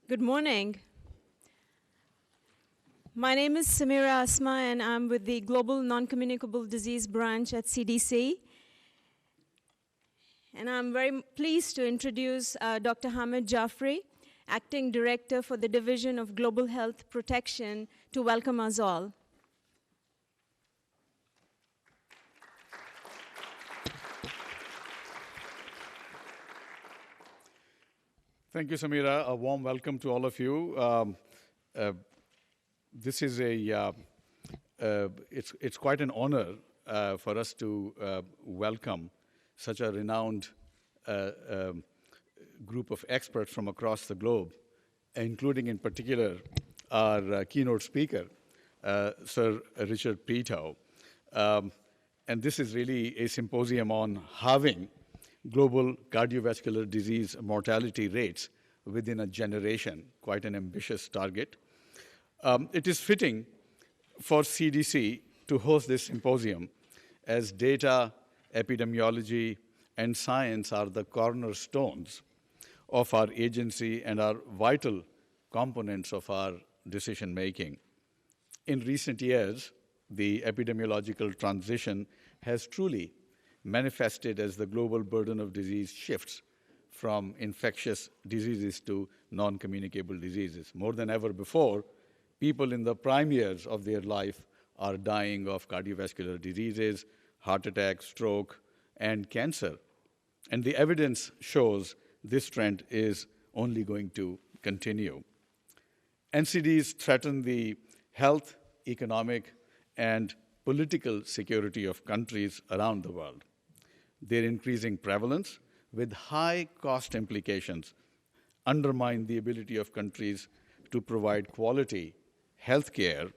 Good morning. My name is Samira Asma, and I'm with the Global Non-Communicable Disease Branch at CDC. And I'm very pleased to introduce Dr. Hamid Jafri, Acting Director for the Division of Global Health Protection, to welcome us all. Thank you, Samira. A warm welcome to all of you. This is it's quite an honor for us to welcome such a renowned group of experts from across the globe, including in particular our keynote speaker, Sir Richard Petow. And this is really a symposium on halving global cardiovascular disease mortality rates within a generation, quite an ambitious target. It is fitting for CDC to host this symposium as data, epidemiology, and science are the cornerstones of our agency and are vital components of our decision-making. In recent years, the epidemiological transition has truly manifested as the global burden of disease shifts from infectious diseases to non-communicable diseases. More than ever before, people in the prime years of their life are dying of cardiovascular diseases, heart attack, stroke, and cancer. And the evidence shows this trend is only going to continue. NCDs threaten the health, economic, and political security of countries around the world. Their increasing prevalence with high cost implications undermine the ability of countries to provide quality health care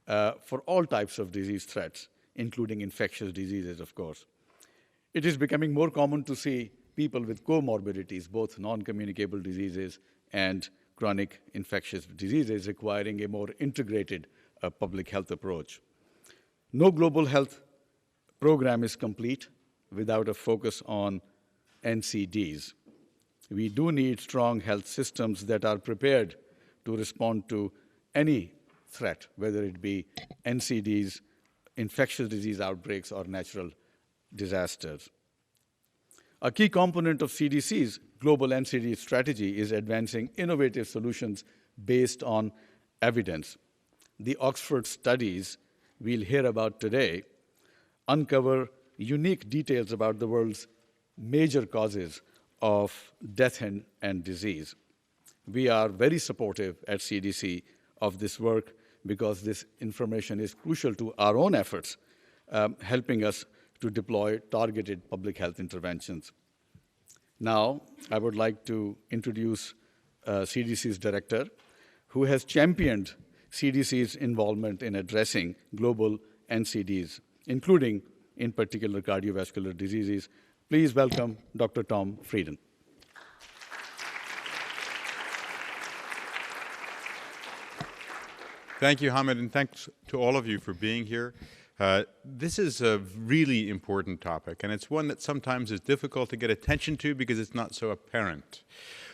for all types of disease threats, including infectious diseases, of course. It is becoming more common to see people with comorbidities, both non-communicable diseases and chronic infectious diseases, requiring a more integrated public health approach. No global health program is complete without a focus on NCDs. We do need strong health systems that are prepared to respond to any threat, whether it be NCDs, infectious disease outbreaks, or natural disasters. A key component of CDC's global NCD strategy is advancing innovative solutions based on evidence. The Oxford studies we'll hear about today uncover unique details about the world's major causes of death and disease. We are very supportive at CDC of this work because this information is crucial to our own efforts, helping us to deploy targeted public health interventions. Now, I would like to introduce CDC's director, who has championed CDC's involvement in addressing global NCDs, including, in particular, cardiovascular diseases. Please welcome Dr. Tom Frieden. Thank you, Hamid, and thanks to all of you for being here. This is a really important topic, and it's one that sometimes is difficult to get attention to because it's not so apparent.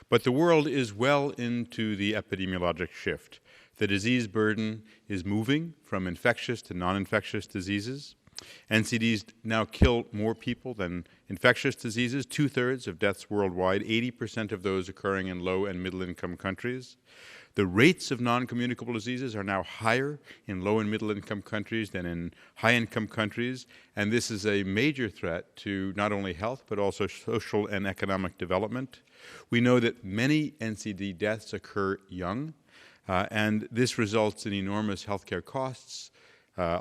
But the world is well into the epidemiologic shift. The disease burden is moving from infectious to non-infectious diseases. NCDs now kill more people than infectious diseases, 2/3 of deaths worldwide, 80% of those occurring in low and middle-income countries. The rates of non-communicable diseases are now higher in low and middle-income countries than in high-income countries, and this is a major threat to not only health, but also social and economic development. We know that many NCD deaths occur young, and this results in enormous healthcare costs,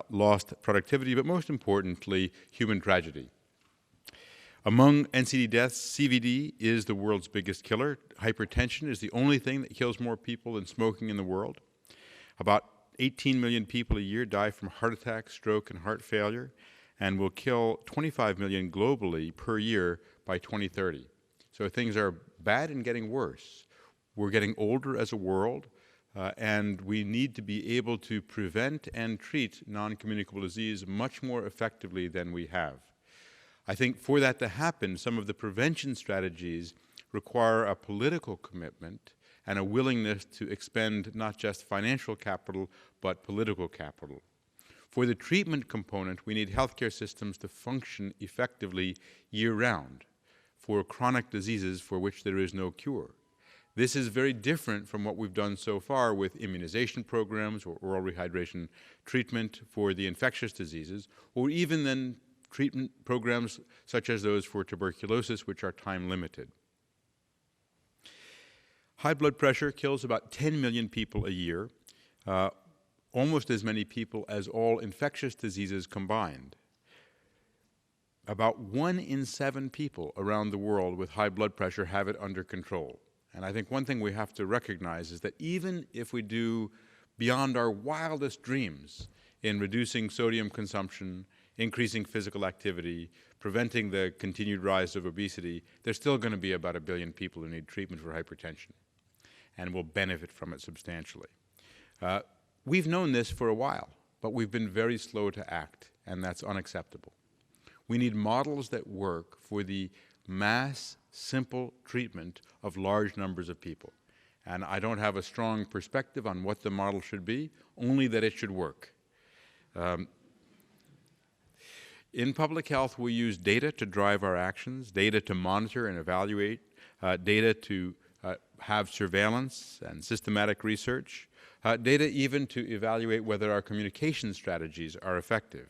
lost productivity, but most importantly, human tragedy. Among NCD deaths, CVD is the world's biggest killer. Hypertension is the only thing that kills more people than smoking in the world. About 18 million people a year die from heart attack, stroke, and heart failure, and will kill 25 million globally per year by 2030. So things are bad and getting worse. We're getting older as a world, and we need to be able to prevent and treat non-communicable disease much more effectively than we have. I think for that to happen, some of the prevention strategies require a political commitment and a willingness to expend not just financial capital, but political capital. For the treatment component, we need healthcare systems to function effectively year-round for chronic diseases for which there is no cure. This is very different from what we've done so far with immunization programs or oral rehydration treatment for the infectious diseases, or even then treatment programs such as those for tuberculosis, which are time-limited. High blood pressure kills about 10 million people a year, almost as many people as all infectious diseases combined. About 1 in 7 people around the world with high blood pressure have it under control. And I think one thing we have to recognize is that even if we do beyond our wildest dreams in reducing sodium consumption, increasing physical activity, preventing the continued rise of obesity, there's still going to be about 1 billion people who need treatment for hypertension and will benefit from it substantially. We've known this for a while, but we've been very slow to act, and that's unacceptable. We need models that work for the mass, simple treatment of large numbers of people. And I don't have a strong perspective on what the model should be, only that it should work. In public health, we use data to drive our actions, data to monitor and evaluate, data to have surveillance and systematic research, data even to evaluate whether our communication strategies are effective.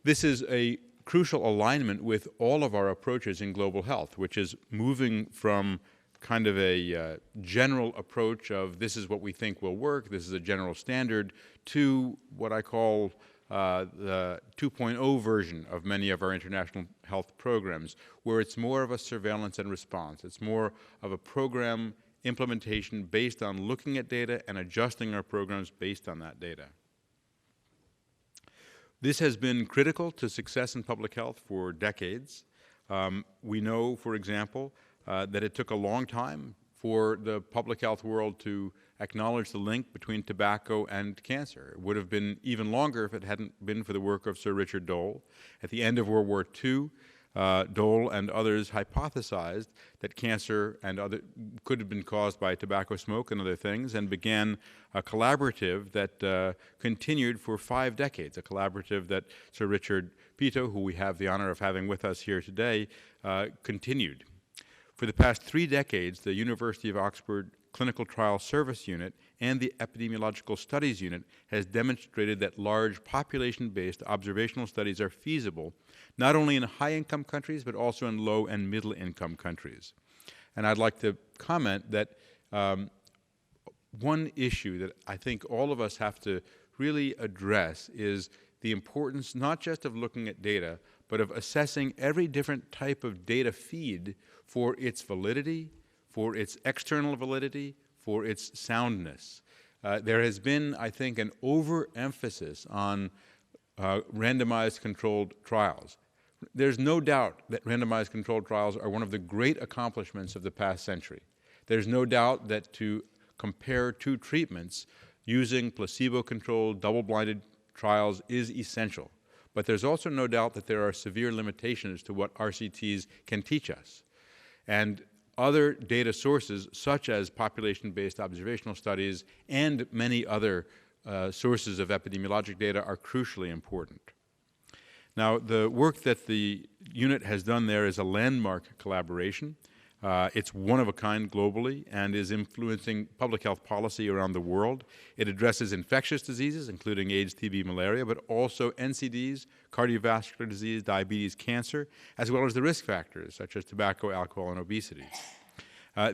This is a crucial alignment with all of our approaches in global health, which is moving from kind of a general approach of this is what we think will work, this is a general standard, to what I call the 2.0 version of many of our international health programs, where it's more of a surveillance and response. It's more of a program implementation based on looking at data and adjusting our programs based on that data. This has been critical to success in public health for decades. We know, for example, that it took a long time for the public health world to acknowledge the link between tobacco and cancer. It would have been even longer if it hadn't been for the work of Sir Richard Dole. At the end of World War II, Dole and others hypothesized that cancer and could have been caused by tobacco smoke and other things, and began a collaborative that continued for 5 decades, a collaborative that Sir Richard Pito, who we have the honor of having with us here today, continued. For the past 3 decades, the University of Oxford Clinical Trial Service Unit and the Epidemiological Studies Unit has demonstrated that large population-based observational studies are feasible, not only in high-income countries, but also in low- and middle-income countries. And I'd like to comment that one issue that I think all of us have to really address is the importance not just of looking at data, but of assessing every different type of data feed for its validity, for its external validity, for its soundness. There has been, I think, an overemphasis on randomized controlled trials. There's no doubt that randomized controlled trials are one of the great accomplishments of the past century. There's no doubt that to compare 2 treatments using placebo-controlled, double-blinded trials is essential. But there's also no doubt that there are severe limitations to what RCTs can teach us. And other data sources, such as population-based observational studies and many other sources of epidemiologic data, are crucially important. Now, the work that the unit has done there is a landmark collaboration. It's one of a kind globally and is influencing public health policy around the world. It addresses infectious diseases, including AIDS, TB, malaria, but also NCDs, cardiovascular disease, diabetes, cancer, as well as the risk factors, such as tobacco, alcohol, and obesity.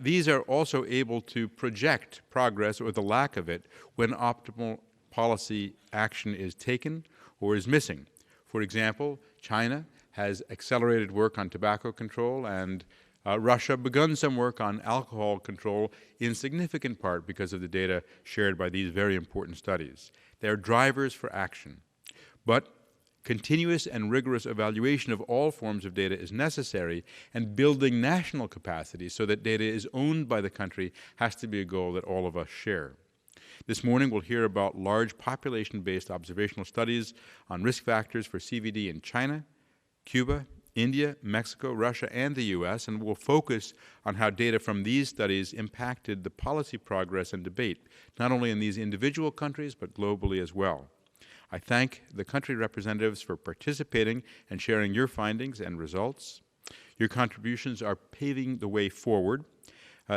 These are also able to project progress or the lack of it when optimal policy action is taken or is missing. For example, China has accelerated work on tobacco control, and Russia begun some work on alcohol control in significant part because of the data shared by these very important studies. They are drivers for action. But continuous and rigorous evaluation of all forms of data is necessary, and building national capacity so that data is owned by the country has to be a goal that all of us share. This morning we'll hear about large population-based observational studies on risk factors for CVD in China, Cuba, India, Mexico, Russia, and the US, and will focus on how data from these studies impacted the policy progress and debate, not only in these individual countries, but globally as well. I thank the country representatives for participating and sharing your findings and results. Your contributions are paving the way forward.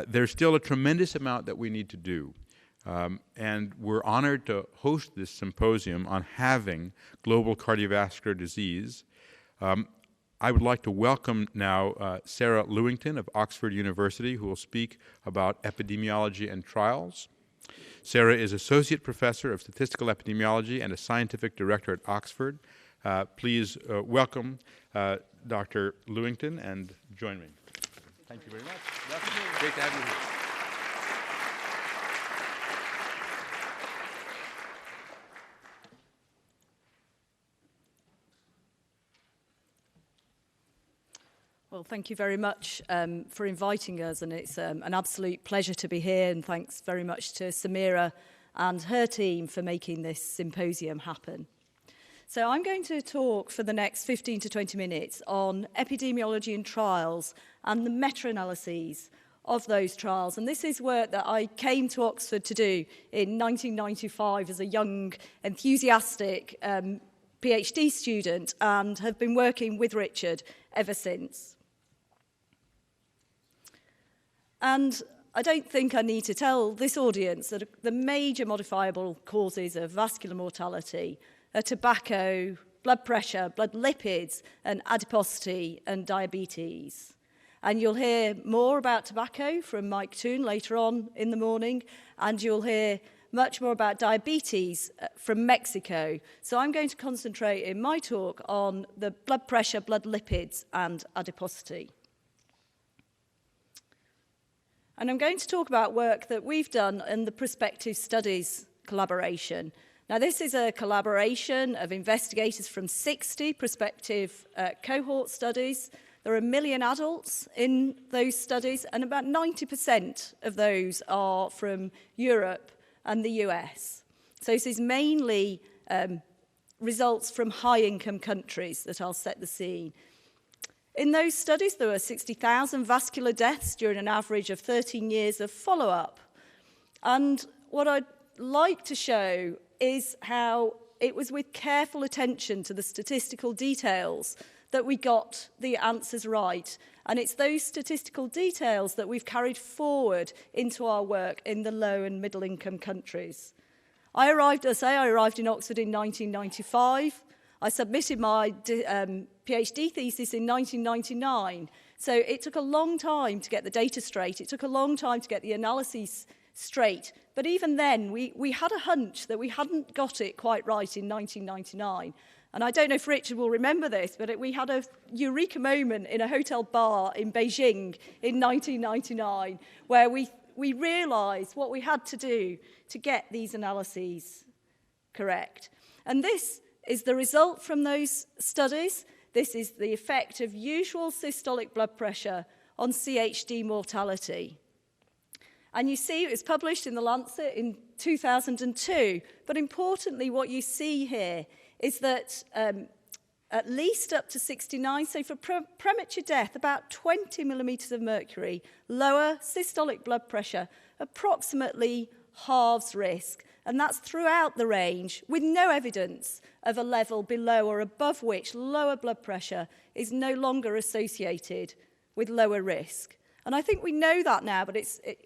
There's still a tremendous amount that we need to do. And we're honored to host this symposium on halving global cardiovascular disease. I would like to welcome now Sarah Lewington of Oxford University, who will speak about epidemiology and trials. Sarah is Associate Professor of Statistical Epidemiology and a Scientific Director at Oxford. Please welcome Dr. Lewington and join me. Thank you very much. Great to have you here. Well, thank you very much for inviting us, and it's an absolute pleasure to be here, and thanks very much to Samira and her team for making this symposium happen. So I'm going to talk for the next 15 to 20 minutes on epidemiology and trials and the meta-analyses of those trials. And this is work that I came to Oxford to do in 1995 as a young, enthusiastic PhD student, and have been working with Richard ever since. And I don't think I need to tell this audience that the major modifiable causes of vascular mortality are tobacco, blood pressure, blood lipids, and adiposity and diabetes. And you'll hear more about tobacco from Mike Toon later on in the morning, and you'll hear much more about diabetes from Mexico. So I'm going to concentrate in my talk on the blood pressure, blood lipids, and adiposity. And I'm going to talk about work that we've done in the prospective studies collaboration. Now, this is a collaboration of investigators from 60 prospective cohort studies. There are 1 million adults in those studies, and about 90% of those are from Europe and the US. So this is mainly results from high-income countries that I'll set the scene. In those studies, there were 60,000 vascular deaths during an average of 13 years of follow-up. And what I'd like to show is how it was with careful attention to the statistical details that we got the answers right. And it's those statistical details that we've carried forward into our work in the low and middle income countries. I arrived in Oxford in 1995. I submitted my PhD thesis in 1999. So it took a long time to get the data straight. It took a long time to get the analyses straight. But even then, we had a hunch that we hadn't got it quite right in 1999. And I don't know if Richard will remember this, but we had a eureka moment in a hotel bar in Beijing in 1999, where we realized what we had to do to get these analyses correct. And this is the result from those studies. This is the effect of usual systolic blood pressure on CHD mortality. And you see it was published in The Lancet in 2002. But importantly, what you see here is that at least up to 69, so for premature death, about 20 millimeters of mercury, lower systolic blood pressure, approximately halves risk. And that's throughout the range, with no evidence of a level below or above which lower blood pressure is no longer associated with lower risk. And I think we know that now, but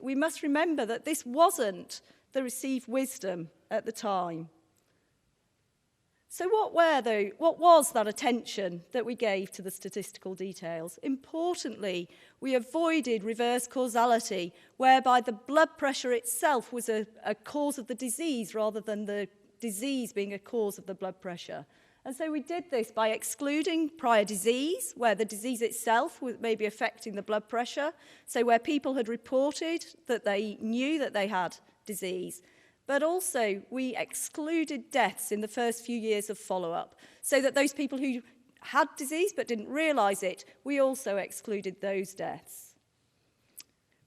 we must remember that this wasn't the received wisdom at the time. So what was that attention that we gave to the statistical details? Importantly, we avoided reverse causality, whereby the blood pressure itself was a cause of the disease rather than the disease being a cause of the blood pressure. And so we did this by excluding prior disease, where the disease itself may be affecting the blood pressure. So where people had reported that they knew that they had disease. But also, we excluded deaths in the first few years of follow-up, so that those people who had disease but didn't realize it, we also excluded those deaths.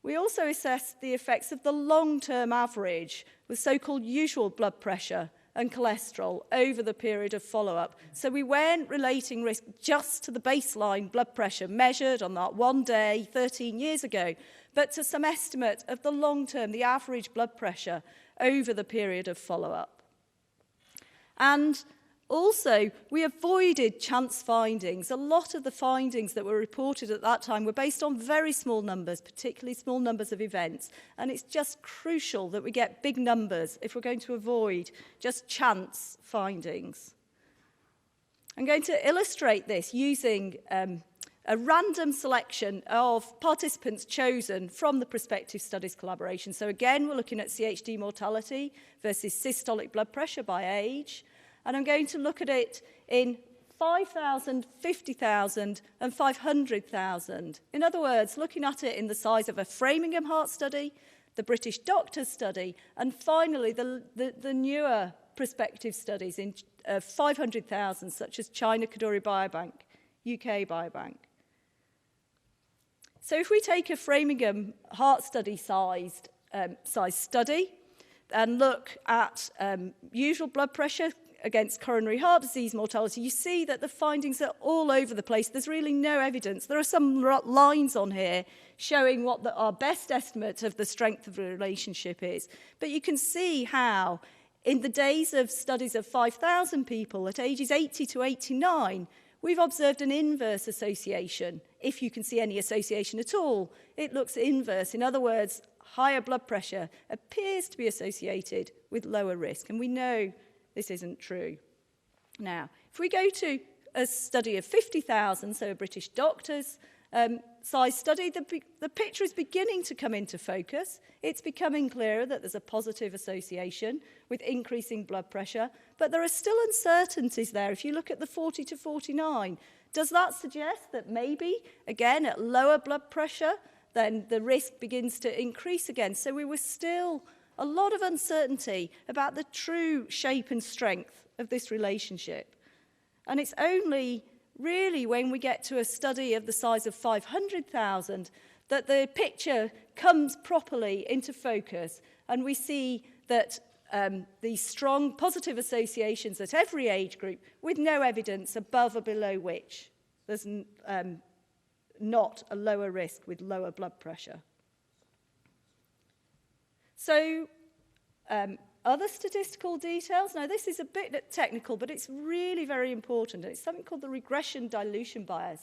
We also assessed the effects of the long-term average with so-called usual blood pressure and cholesterol over the period of follow-up. So we weren't relating risk just to the baseline blood pressure measured on that one day 13 years ago, but to some estimate of the long-term, the average blood pressure over the period of follow-up. And also, we avoided chance findings. A lot of the findings that were reported at that time were based on very small numbers, particularly small numbers of events. And it's just crucial that we get big numbers if we're going to avoid just chance findings. I'm going to illustrate this using a random selection of participants chosen from the prospective studies collaboration. So again, we're looking at CHD mortality versus systolic blood pressure by age. And I'm going to look at it in 5,000, 50,000 and 500,000. In other words, looking at it in the size of a Framingham heart study, the British Doctors study, and finally the newer prospective studies in 500,000, such as China Kadoorie Biobank, UK Biobank. So if we take a Framingham heart study sized study and look at usual blood pressure against coronary heart disease mortality, you see that the findings are all over the place. There's really no evidence. There are some lines on here showing what our best estimate of the strength of the relationship is. But you can see how in the days of studies of 5,000 people at ages 80 to 89, we've observed an inverse association. If you can see any association at all, it looks inverse. In other words, higher blood pressure appears to be associated with lower risk. And we know this isn't true. Now, if we go to a study of 50,000, so a British Doctors size study, the picture is beginning to come into focus. It's becoming clearer that there's a positive association with increasing blood pressure, but there are still uncertainties there. If you look at the 40 to 49, does that suggest that maybe, again, at lower blood pressure, then the risk begins to increase again? So we were still a lot of uncertainty about the true shape and strength of this relationship. And it's only really when we get to a study of the size of 500,000 that the picture comes properly into focus, and we see that these strong positive associations at every age group with no evidence above or below which there's not a lower risk with lower blood pressure. So, other statistical details. Now, this is a bit technical, but it's really very important. It's something called the regression dilution bias.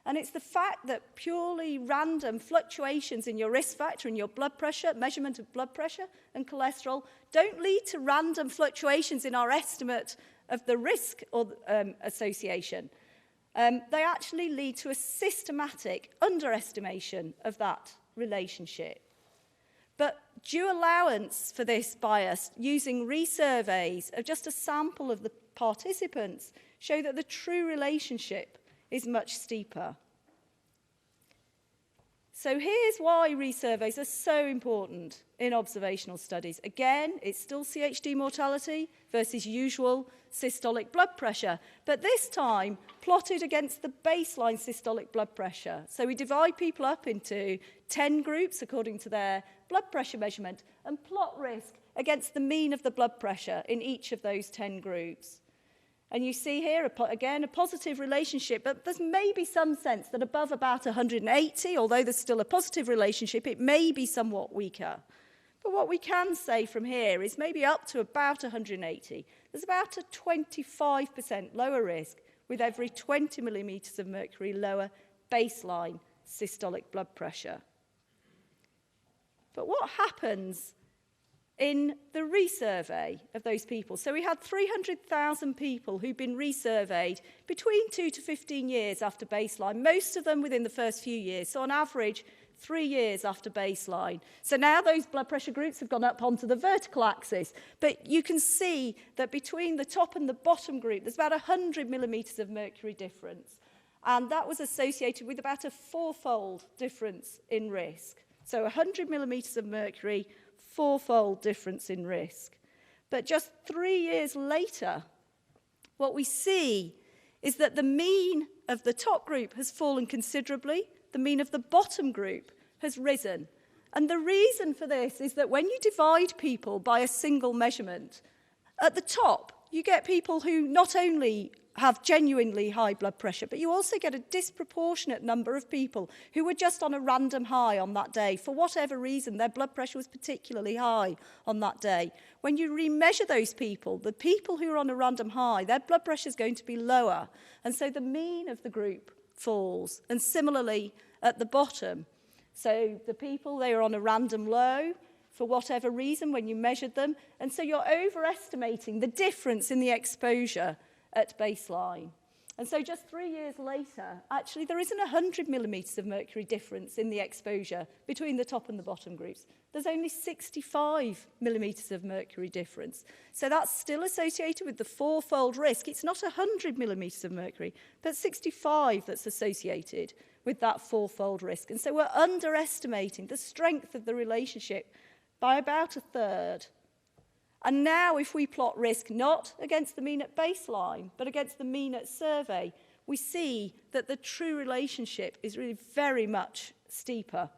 And it's the fact that purely random fluctuations in your risk factor, in your blood pressure, measurement of blood pressure and cholesterol, don't lead to random fluctuations in our estimate of the risk or association. They actually lead to a systematic underestimation of that relationship. But due allowance for this bias using resurveys of just a sample of the participants show that the true relationship is much steeper. So here's why resurveys are so important in observational studies. Again, it's still CHD mortality versus usual systolic blood pressure, but this time plotted against the baseline systolic blood pressure. So we divide people up into 10 groups according to their blood pressure measurement and plot risk against the mean of the blood pressure in each of those 10 groups. And you see here, again, a positive relationship, but there's maybe some sense that above about 180, although there's still a positive relationship, it may be somewhat weaker. But what we can say from here is maybe up to about 180. There's about a 25% lower risk with every 20 millimeters of mercury lower baseline systolic blood pressure. But what happens in the resurvey of those people? So we had 300,000 people who've been resurveyed between 2 to 15 years after baseline, most of them within the first few years. So on average, 3 years after baseline. So now those blood pressure groups have gone up onto the vertical axis. But you can see that between the top and the bottom group, there's about 100 millimeters of mercury difference. And that was associated with about a 4-fold difference in risk. So 100 millimeters of mercury, 4-fold difference in risk. But just 3 years later, what we see is that the mean of the top group has fallen considerably. The mean of the bottom group has risen. And the reason for this is that when you divide people by a single measurement, At the top, you get people who not only have genuinely high blood pressure, but you also get a disproportionate number of people who were just on a random high on that day. For whatever reason, their blood pressure was particularly high on that day. When you remeasure those people, the people who are on a random high, their blood pressure is going to be lower. And so the mean of the group falls. And similarly, at the bottom, so the people, they are on a random low for whatever reason when you measured them. And so you're overestimating the difference in the exposure at baseline. And so just 3 years later, actually there isn't 100 millimetres of mercury difference in the exposure between the top and the bottom groups. There's only 65 millimetres of mercury difference. So that's still associated with the fourfold risk. It's not 100 millimetres of mercury, but 65 that's associated with that fourfold risk. And so we're underestimating the strength of the relationship by about a third. And now if we plot risk not against the mean at baseline, but against the mean at survey, we see that the true relationship is really very much steeper.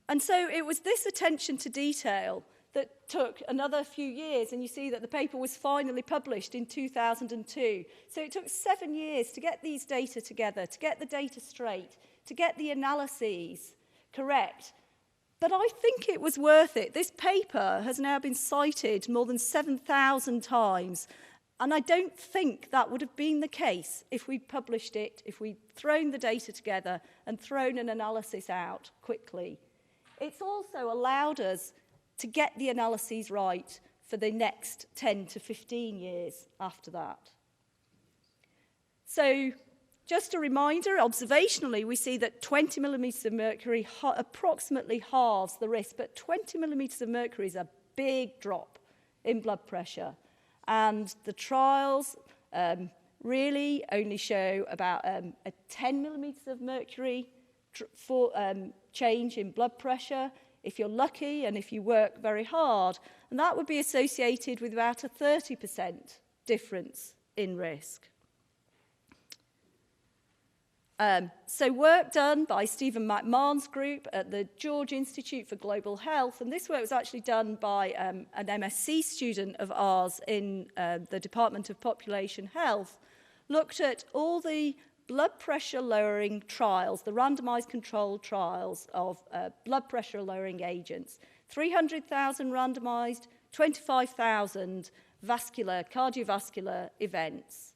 And so it was this attention to detail that took another few years, and you see that the paper was finally published in 2002. So it took 7 years to get these data together, to get the data straight, to get the analyses correct. But I think it was worth it. This paper has now been cited more than 7,000 times, and I don't think that would have been the case if we'd published it, if we'd thrown the data together and thrown an analysis out quickly. It's also allowed us to get the analyses right for the next 10 to 15 years after that. So, just a reminder, observationally, we see that 20 millimetres of mercury approximately halves the risk, but 20 millimetres of mercury is a big drop in blood pressure. And the trials really only show about a 10 millimetres of mercury change in blood pressure, if you're lucky and if you work very hard. And that would be associated with about a 30% difference in risk. So work done by Stephen McMahon's group at the George Institute for Global Health, and this work was actually done by an MSc student of ours in the Department of Population Health, looked at all the blood pressure lowering trials, the randomized controlled trials of blood pressure lowering agents. 300,000 randomized, 25,000 cardiovascular events.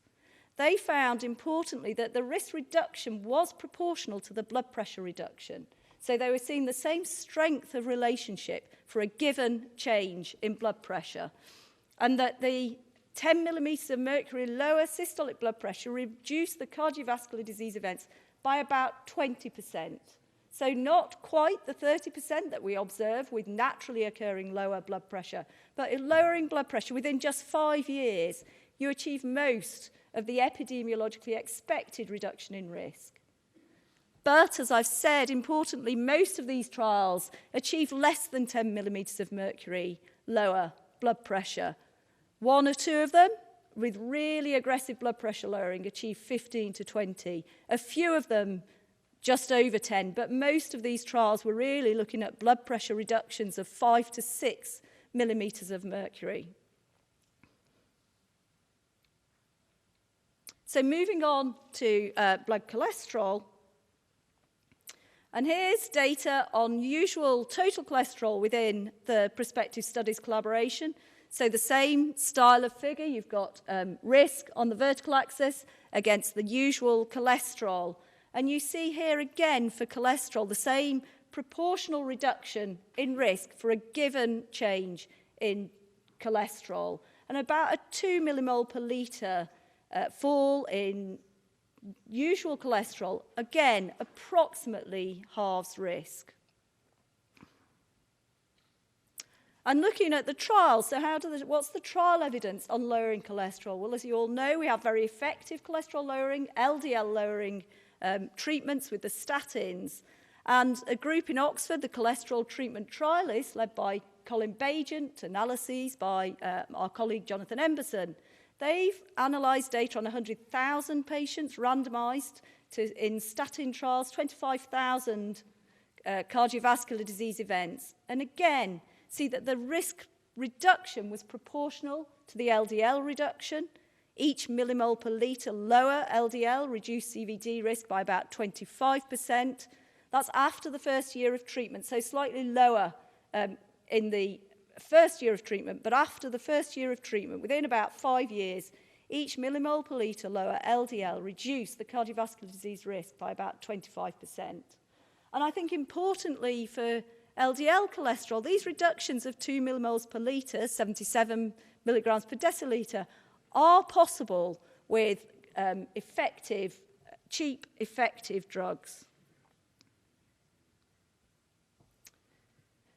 They found, importantly, that the risk reduction was proportional to the blood pressure reduction. So they were seeing the same strength of relationship for a given change in blood pressure, and that the 10 millimetres of mercury lower systolic blood pressure reduced the cardiovascular disease events by about 20%. So not quite the 30% that we observe with naturally occurring lower blood pressure, but in lowering blood pressure within just 5 years, you achieve most of the epidemiologically expected reduction in risk. But, as I've said, importantly, most of these trials achieve less than 10 millimetres of mercury lower blood pressure. 1 or 2 of them, with really aggressive blood pressure lowering, achieve 15 to 20. A few of them just over 10, but most of these trials were really looking at blood pressure reductions of 5 to 6 millimetres of mercury. So moving on to blood cholesterol, and here's data on usual total cholesterol within the prospective studies collaboration. So the same style of figure, you've got risk on the vertical axis against the usual cholesterol. And you see here again for cholesterol the same proportional reduction in risk for a given change in cholesterol, and about a 2 millimole per litre fall in usual cholesterol, again, approximately halves risk. And looking at the trial, so what's the trial evidence on lowering cholesterol? Well, as you all know, we have very effective cholesterol lowering, LDL lowering treatments with the statins. And a group in Oxford, the cholesterol treatment trialists, led by Colin Bagent, analyses by our colleague Jonathan Emberson, they've analysed data on 100,000 patients randomised in statin trials, 25,000 cardiovascular disease events. And again, see that the risk reduction was proportional to the LDL reduction. Each millimole per litre lower LDL reduced CVD risk by about 25%. That's after the first year of treatment, so slightly lower in the first year of treatment, but after the first year of treatment, within about 5 years, each millimole per litre lower LDL reduced the cardiovascular disease risk by about 25%. And I think importantly for LDL cholesterol, these reductions of 2 millimoles per litre, 77 milligrams per decilitre, are possible with cheap, effective drugs.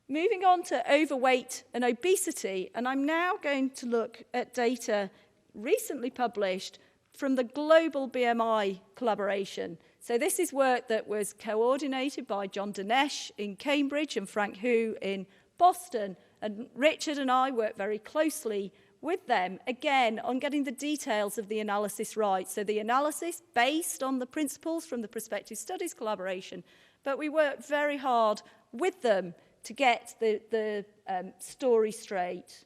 Moving on to overweight and obesity, and I'm now going to look at data recently published from the global BMI collaboration. So this is work that was coordinated by John Dinesh in Cambridge and Frank Hu in Boston. And Richard and I worked very closely with them, again, on getting the details of the analysis right. So the analysis based on the principles from the Prospective Studies collaboration, but we worked very hard with them to get the story straight.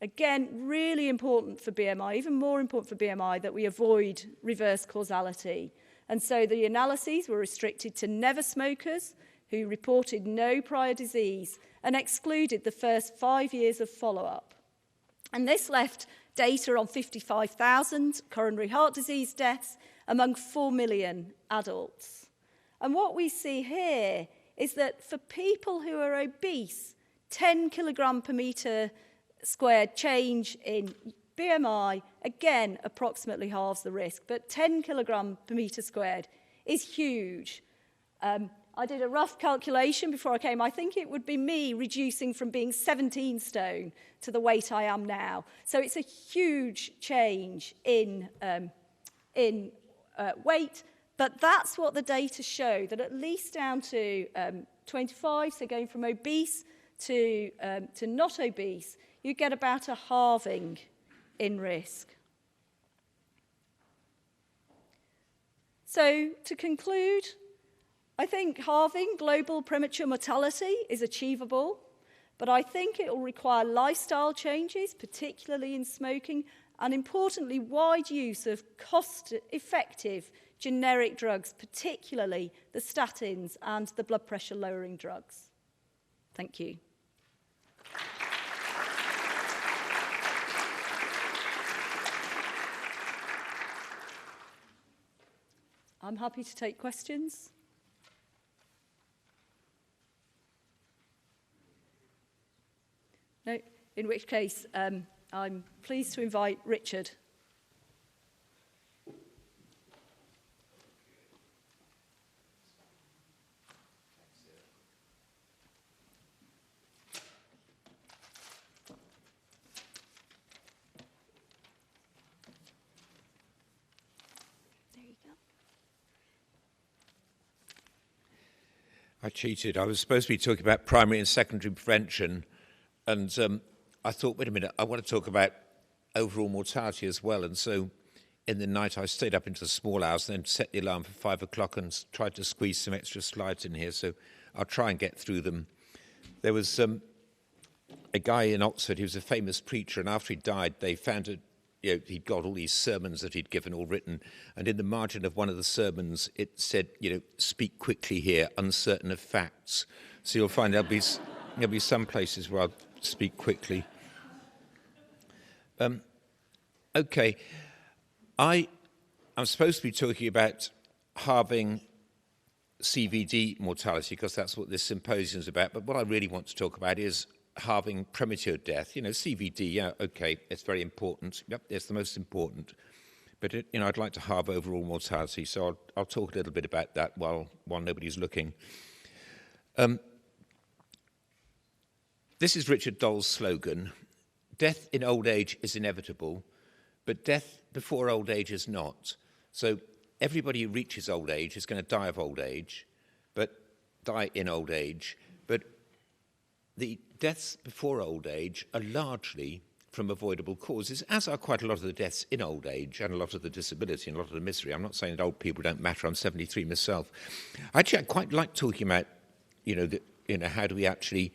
Again, really important for BMI, even more important for BMI, that we avoid reverse causality. And so the analyses were restricted to never smokers who reported no prior disease and excluded the first 5 years of follow-up. And this left data on 55,000 coronary heart disease deaths among 4 million adults. And what we see here is that for people who are obese, 10 kilogram per metre squared change in BMI, again, approximately halves the risk, but 10 kilogram per metre squared is huge. I did a rough calculation before I came. I think it would be me reducing from being 17 stone to the weight I am now. So it's a huge change in weight, but that's what the data show, that at least down to 25, so going from obese to not obese, you get about a halving in risk. So to conclude, I think halving global premature mortality is achievable, but I think it will require lifestyle changes, particularly in smoking, and importantly, wide use of cost-effective generic drugs, particularly the statins and the blood pressure lowering drugs. Thank you. I'm happy to take questions. No, in which case, I'm pleased to invite Richard. I cheated. I was supposed to be talking about primary and secondary prevention, and I thought, wait a minute, I want to talk about overall mortality as well. And so in the night, I stayed up into the small hours and then set the alarm for 5 o'clock and tried to squeeze some extra slides in here. So I'll try and get through them. There was a guy in Oxford, he was a famous preacher, and after he died, they found he'd got all these sermons that he'd given all written, and in the margin of one of the sermons, it said, speak quickly here, uncertain of facts. So you'll find there'll be some places where I'll speak quickly. Okay, I'm supposed to be talking about halving CVD mortality, because that's what this symposium is about, but what I really want to talk about is halving premature death. CVD, okay, it's very important. Yep, it's the most important. But, I'd like to halve overall mortality, so I'll talk a little bit about that while nobody's looking. This is Richard Doll's slogan. Death in old age is inevitable, but death before old age is not. So everybody who reaches old age is going to die of old age, but die in old age. But the deaths before old age are largely from avoidable causes, as are quite a lot of the deaths in old age and a lot of the disability and a lot of the misery. I'm not saying that old people don't matter. I'm 73 myself. Actually, I quite like talking about, how do we actually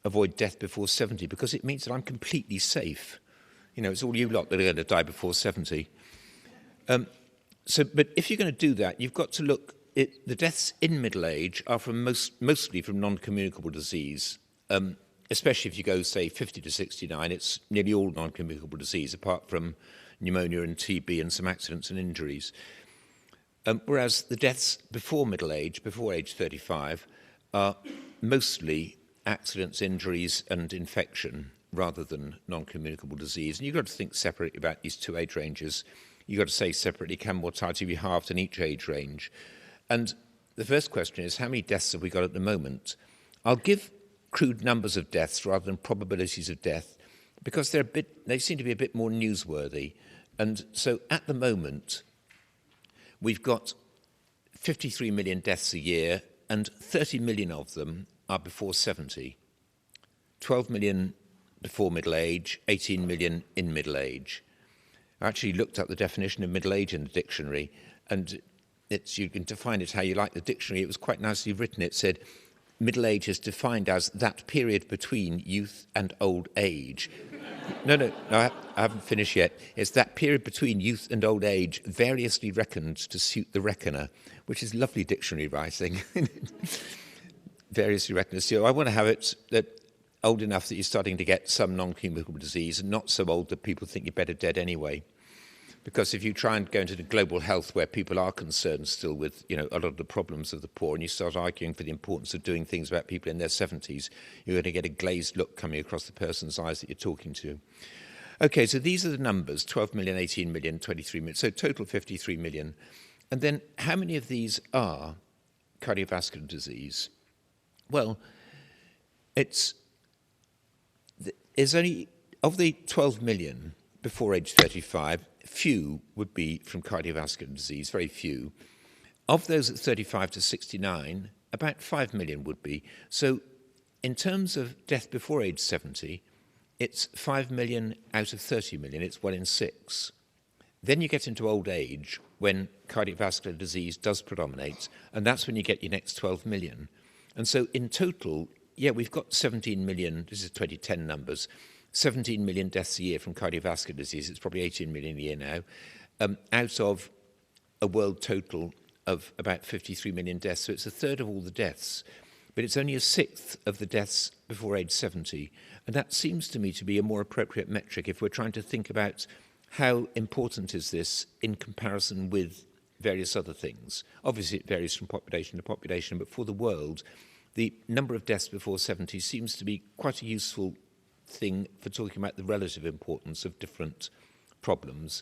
avoid death before 70 because it means that I'm completely safe. You know, it's all you lot that are going to die before 70. But if you're going to do that, you've got to look. The deaths in middle age are from mostly from non-communicable disease, especially if you go, say, 50 to 69. It's nearly all non-communicable disease, apart from pneumonia and TB and some accidents and injuries. Whereas the deaths before middle age, before age 35, are mostly accidents, injuries, and infection rather than non-communicable disease. And you've got to think separately about these two age ranges. You've got to say separately, can mortality be halved in each age range? And the first question is, how many deaths have we got at the moment? I'll give crude numbers of deaths rather than probabilities of death because they seem to be a bit more newsworthy. And so at the moment, we've got 53 million deaths a year, and 30 million of them are before 70. 12 million before middle age, 18 million in middle age. I actually looked up the definition of middle age in the dictionary, and you can define it how you like the dictionary. It was quite nicely written. It said, middle age is defined as that period between youth and old age. No, I haven't finished yet. It's that period between youth and old age, variously reckoned to suit the reckoner, which is lovely dictionary writing. Variously reckoned. So I want to have it that old enough that you're starting to get some non-communicable disease, and not so old that people think you're better dead anyway. Because if you try and go into the global health where people are concerned still with, a lot of the problems of the poor, and you start arguing for the importance of doing things about people in their 70s, you're going to get a glazed look coming across the person's eyes that you're talking to. Okay, so these are the numbers, 12 million, 18 million, 23 million, so total 53 million. And then how many of these are cardiovascular disease? Well, it's only, of the 12 million before age 35, few would be from cardiovascular disease, very few. Of those at 35 to 69, about 5 million would be. So in terms of death before age 70, it's 5 million out of 30 million, it's 1 in 6. Then you get into old age when cardiovascular disease does predominate, and that's when you get your next 12 million. And so in total, we've got 17 million, this is 2010 numbers, 17 million deaths a year from cardiovascular disease. It's probably 18 million a year now, out of a world total of about 53 million deaths. So it's a third of all the deaths, but it's only a sixth of the deaths before age 70. And that seems to me to be a more appropriate metric if we're trying to think about how important is this in comparison with various other things. Obviously, it varies from population to population, but for the world, the number of deaths before 70 seems to be quite a useful thing for talking about the relative importance of different problems.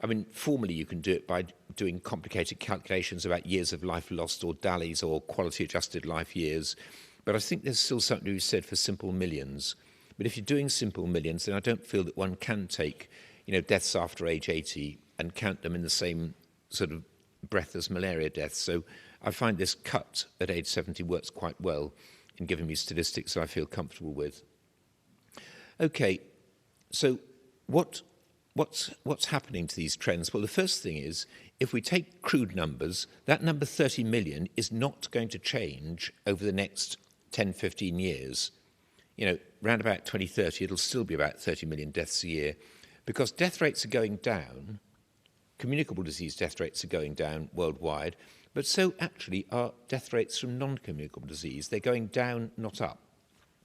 I mean, formally you can do it by doing complicated calculations about years of life lost or DALYs or quality-adjusted life years, but I think there's still something to be said for simple millions. But if you're doing simple millions, then I don't feel that one can take, deaths after age 80 and count them in the same sort of breath as malaria deaths. So I find this cut at age 70 works quite well in giving me statistics that I feel comfortable with. Okay, so what's happening to these trends? Well, the first thing is, if we take crude numbers, that number 30 million is not going to change over the next 10, 15 years. Round about 2030, it'll still be about 30 million deaths a year, because death rates are going down, communicable disease death rates are going down worldwide, but so actually are death rates from non-communicable disease. They're going down, not up,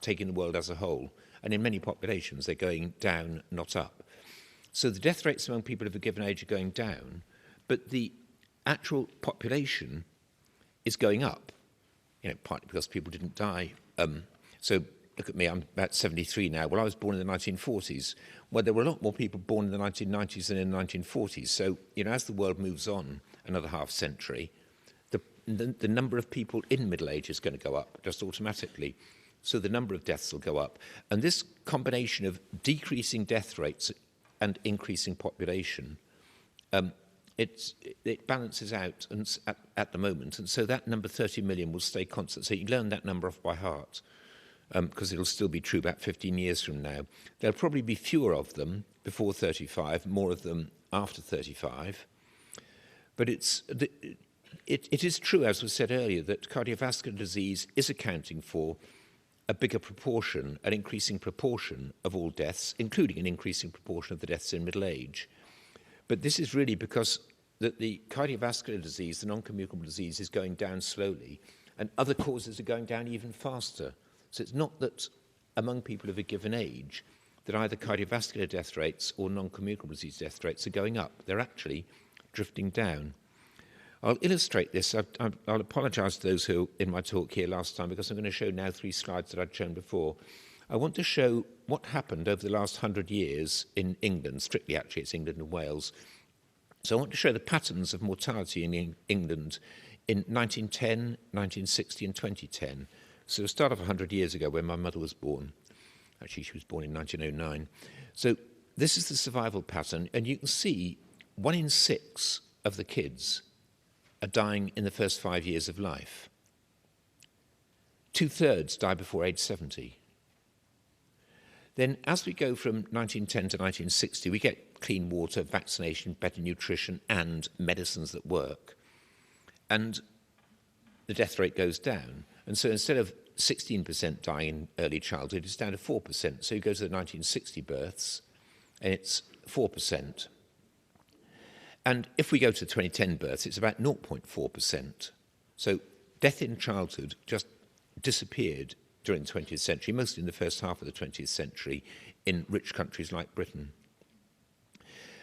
taking the world as a whole. And in many populations, they're going down, not up. So the death rates among people of a given age are going down, but the actual population is going up, partly because people didn't die. So look at me, I'm about 73 now. Well, I was born in the 1940s. Well, there were a lot more people born in the 1990s than in the 1940s. So, as the world moves on another half century, the number of people in middle age is going to go up just automatically. So the number of deaths will go up. And this combination of decreasing death rates and increasing population, it balances out at the moment. And so that number 30 million will stay constant. So you learn that number off by heart, because it'll still be true about 15 years from now. There'll probably be fewer of them before 35, more of them after 35. But it is true, as was said earlier, that cardiovascular disease is accounting for a bigger proportion, an increasing proportion of all deaths, including an increasing proportion of the deaths in middle age. But this is really because that the cardiovascular disease, the non-communicable disease, is going down slowly, and other causes are going down even faster. So it's not that among people of a given age that either cardiovascular death rates or non-communicable disease death rates are going up. They're actually drifting down. I'll illustrate this. I'll apologise to those who were in my talk here last time, because I'm going to show now 3 slides that I'd shown before. I want to show what happened over the last 100 years in England. Strictly, actually, it's England and Wales. So I want to show the patterns of mortality in England in 1910, 1960 and 2010. So the start of 100 years ago, when my mother was born. Actually, she was born in 1909. So this is the survival pattern, and you can see 1 in 6 of the kids are dying in the first 5 years of life. 2/3 die before age 70. Then as we go from 1910 to 1960, we get clean water, vaccination, better nutrition, and medicines that work. And the death rate goes down. And so instead of 16% dying in early childhood, it's down to 4%. So you go to the 1960 births, and it's 4%. And if we go to 2010 births, it's about 0.4%. So death in childhood just disappeared during the 20th century, mostly in the first half of the 20th century, in rich countries like Britain.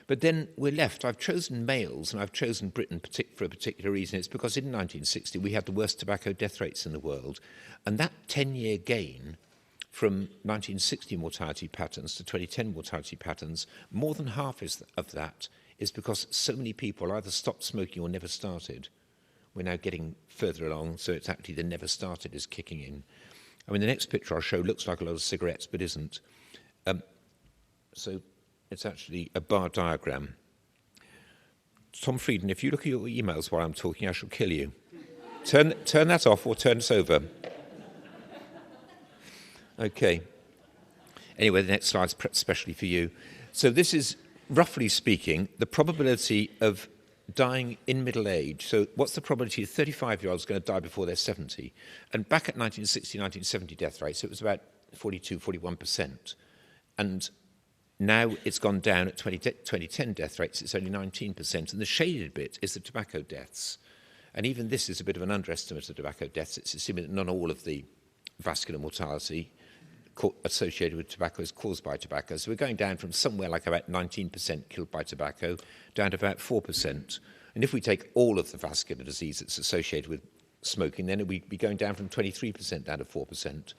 But then we're left. I've chosen males, and I've chosen Britain for a particular reason. It's because in 1960 we had the worst tobacco death rates in the world. And that 10-year gain from 1960 mortality patterns to 2010 mortality patterns, more than half of that is because so many people either stopped smoking or never started. We're now getting further along, so it's actually the never started is kicking in. I mean, the next picture I'll show looks like a lot of cigarettes, but isn't. So it's actually a bar diagram. Tom Frieden, if you look at your emails while I'm talking, I shall kill you. Turn that off or turn this over. Okay. Anyway, the next slide's especially for you. So this is, roughly speaking, the probability of dying in middle age. So what's the probability of 35-year-olds going to die before they're 70? And back at 1960, 1970 death rates, it was about 42, 41%. And now it's gone down at 2010 death rates, it's only 19%. And the shaded bit is the tobacco deaths. And even this is a bit of an underestimate of tobacco deaths. It's assuming that not all of the vascular mortality associated with tobacco is caused by tobacco. So we're going down from somewhere like about 19% killed by tobacco down to about 4%. And if we take all of the vascular disease that's associated with smoking, then we'd be going down from 23% down to 4%.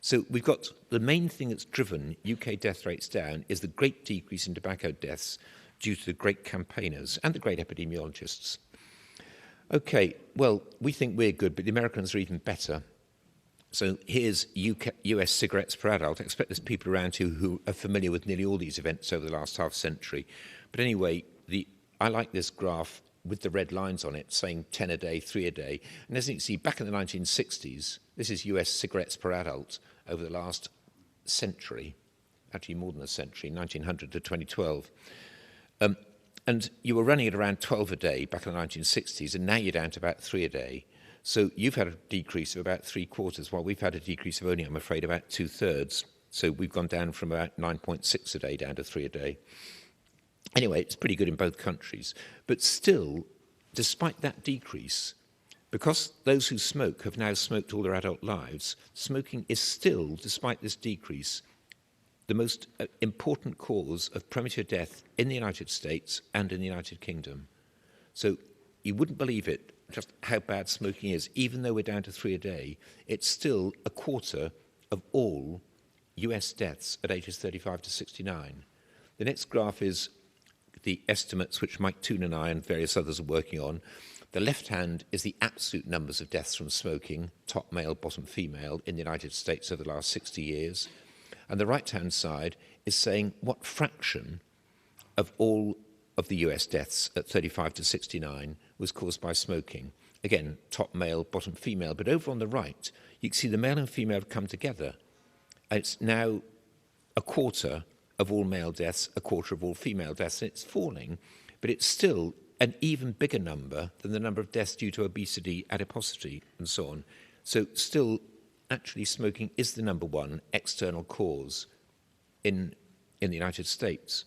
So we've got the main thing that's driven UK death rates down is the great decrease in tobacco deaths due to the great campaigners and the great epidemiologists. Okay, well, we think we're good, but the Americans are even better. So here's US cigarettes per adult. I expect there's people around who are familiar with nearly all these events over the last half century. But anyway, I like this graph with the red lines on it saying 10 a day, 3 a day. And as you can see, back in the 1960s, this is US cigarettes per adult over the last century, actually more than a century, 1900 to 2012. And you were running at around 12 a day back in the 1960s, and now you're down to about 3 a day. So you've had a decrease of about 3/4, while we've had a decrease of only, I'm afraid, about 2/3. So we've gone down from about 9.6 a day down to 3 a day. Anyway, it's pretty good in both countries. But still, despite that decrease, because those who smoke have now smoked all their adult lives, smoking is still, despite this decrease, the most important cause of premature death in the United States and in the United Kingdom. So you wouldn't believe it, just how bad smoking is. Even though we're down to 3 a day, it's still 1/4 of all US deaths at ages 35 to 69. The next graph is the estimates which Mike Toon and I and various others are working on. The left hand is the absolute numbers of deaths from smoking, top male, bottom female, in the United States over the last 60 years. And the right-hand side is saying what fraction of all of the US deaths at 35 to 69 was caused by smoking. Again, top male, bottom female. But over on the right, you can see the male and female have come together. And it's now 1/4 of all male deaths, 1/4 of all female deaths. And it's falling, but it's still an even bigger number than the number of deaths due to obesity, adiposity, and so on. So still actually smoking is the number one external cause in the United States.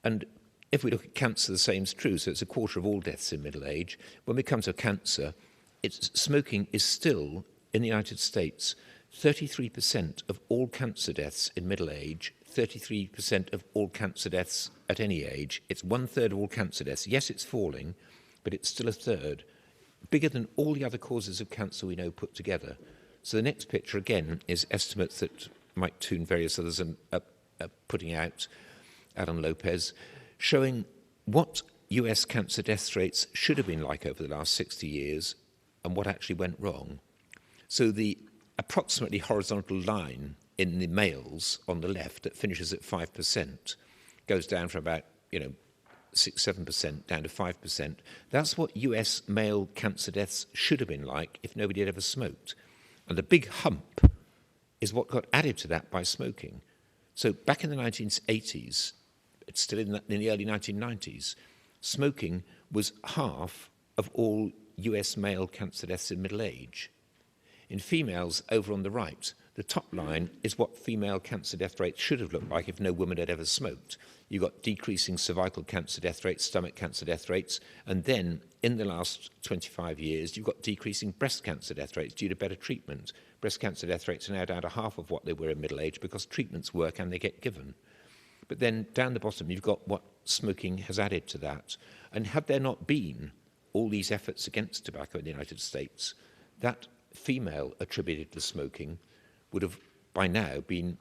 And if we look at cancer, the same is true. So it's a quarter of all deaths in middle age. When we come to cancer, smoking is still, in the United States, 33% of all cancer deaths in middle age, 33% of all cancer deaths at any age. It's 1/3 of all cancer deaths. Yes, it's falling, but it's still 1/3. Bigger than all the other causes of cancer we know put together. So the next picture, again, is estimates that Mike Toon and various others are putting out, Adam Lopez, showing what US cancer death rates should have been like over the last 60 years and what actually went wrong. So the approximately horizontal line in the males on the left that finishes at 5% goes down from about, 6-7% down to 5%. That's what US male cancer deaths should have been like if nobody had ever smoked. And the big hump is what got added to that by smoking. So back in the 1980s, it's still in the early 1990s, smoking was half of all US male cancer deaths in middle age. In females, over on the right, the top line is what female cancer death rates should have looked like if no woman had ever smoked. You got decreasing cervical cancer death rates, stomach cancer death rates, and then in the last 25 years, you've got decreasing breast cancer death rates due to better treatment. Breast cancer death rates are now down to half of what they were in middle age because treatments work and they get given. But then down the bottom, you've got what smoking has added to that. And had there not been all these efforts against tobacco in the United States, that female attributed to smoking would have by now been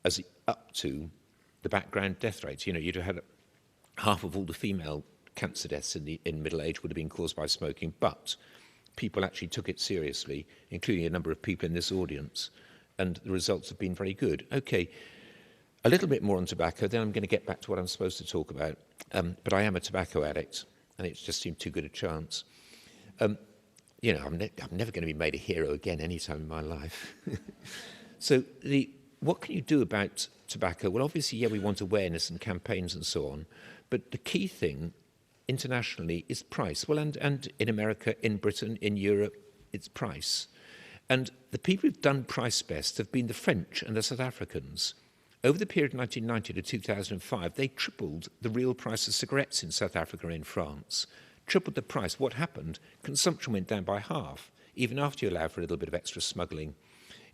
as up to the background death rates. You'd have had half of all the female cancer deaths in middle age would have been caused by smoking, but people actually took it seriously, including a number of people in this audience, and the results have been very good. Okay, a little bit more on tobacco, then I'm going to get back to what I'm supposed to talk about. But I am a tobacco addict, and it just seemed too good a chance. I'm never going to be made a hero again any time in my life. So what can you do about tobacco? Well, obviously, yeah, we want awareness and campaigns and so on. But the key thing internationally is price. Well, and in America, in Britain, in Europe, it's price. And the people who've done price best have been the French and the South Africans. Over the period 1990 to 2005, they tripled the real price of cigarettes in South Africa and in France. Tripled the price. What happened? Consumption went down by half, even after you allow for a little bit of extra smuggling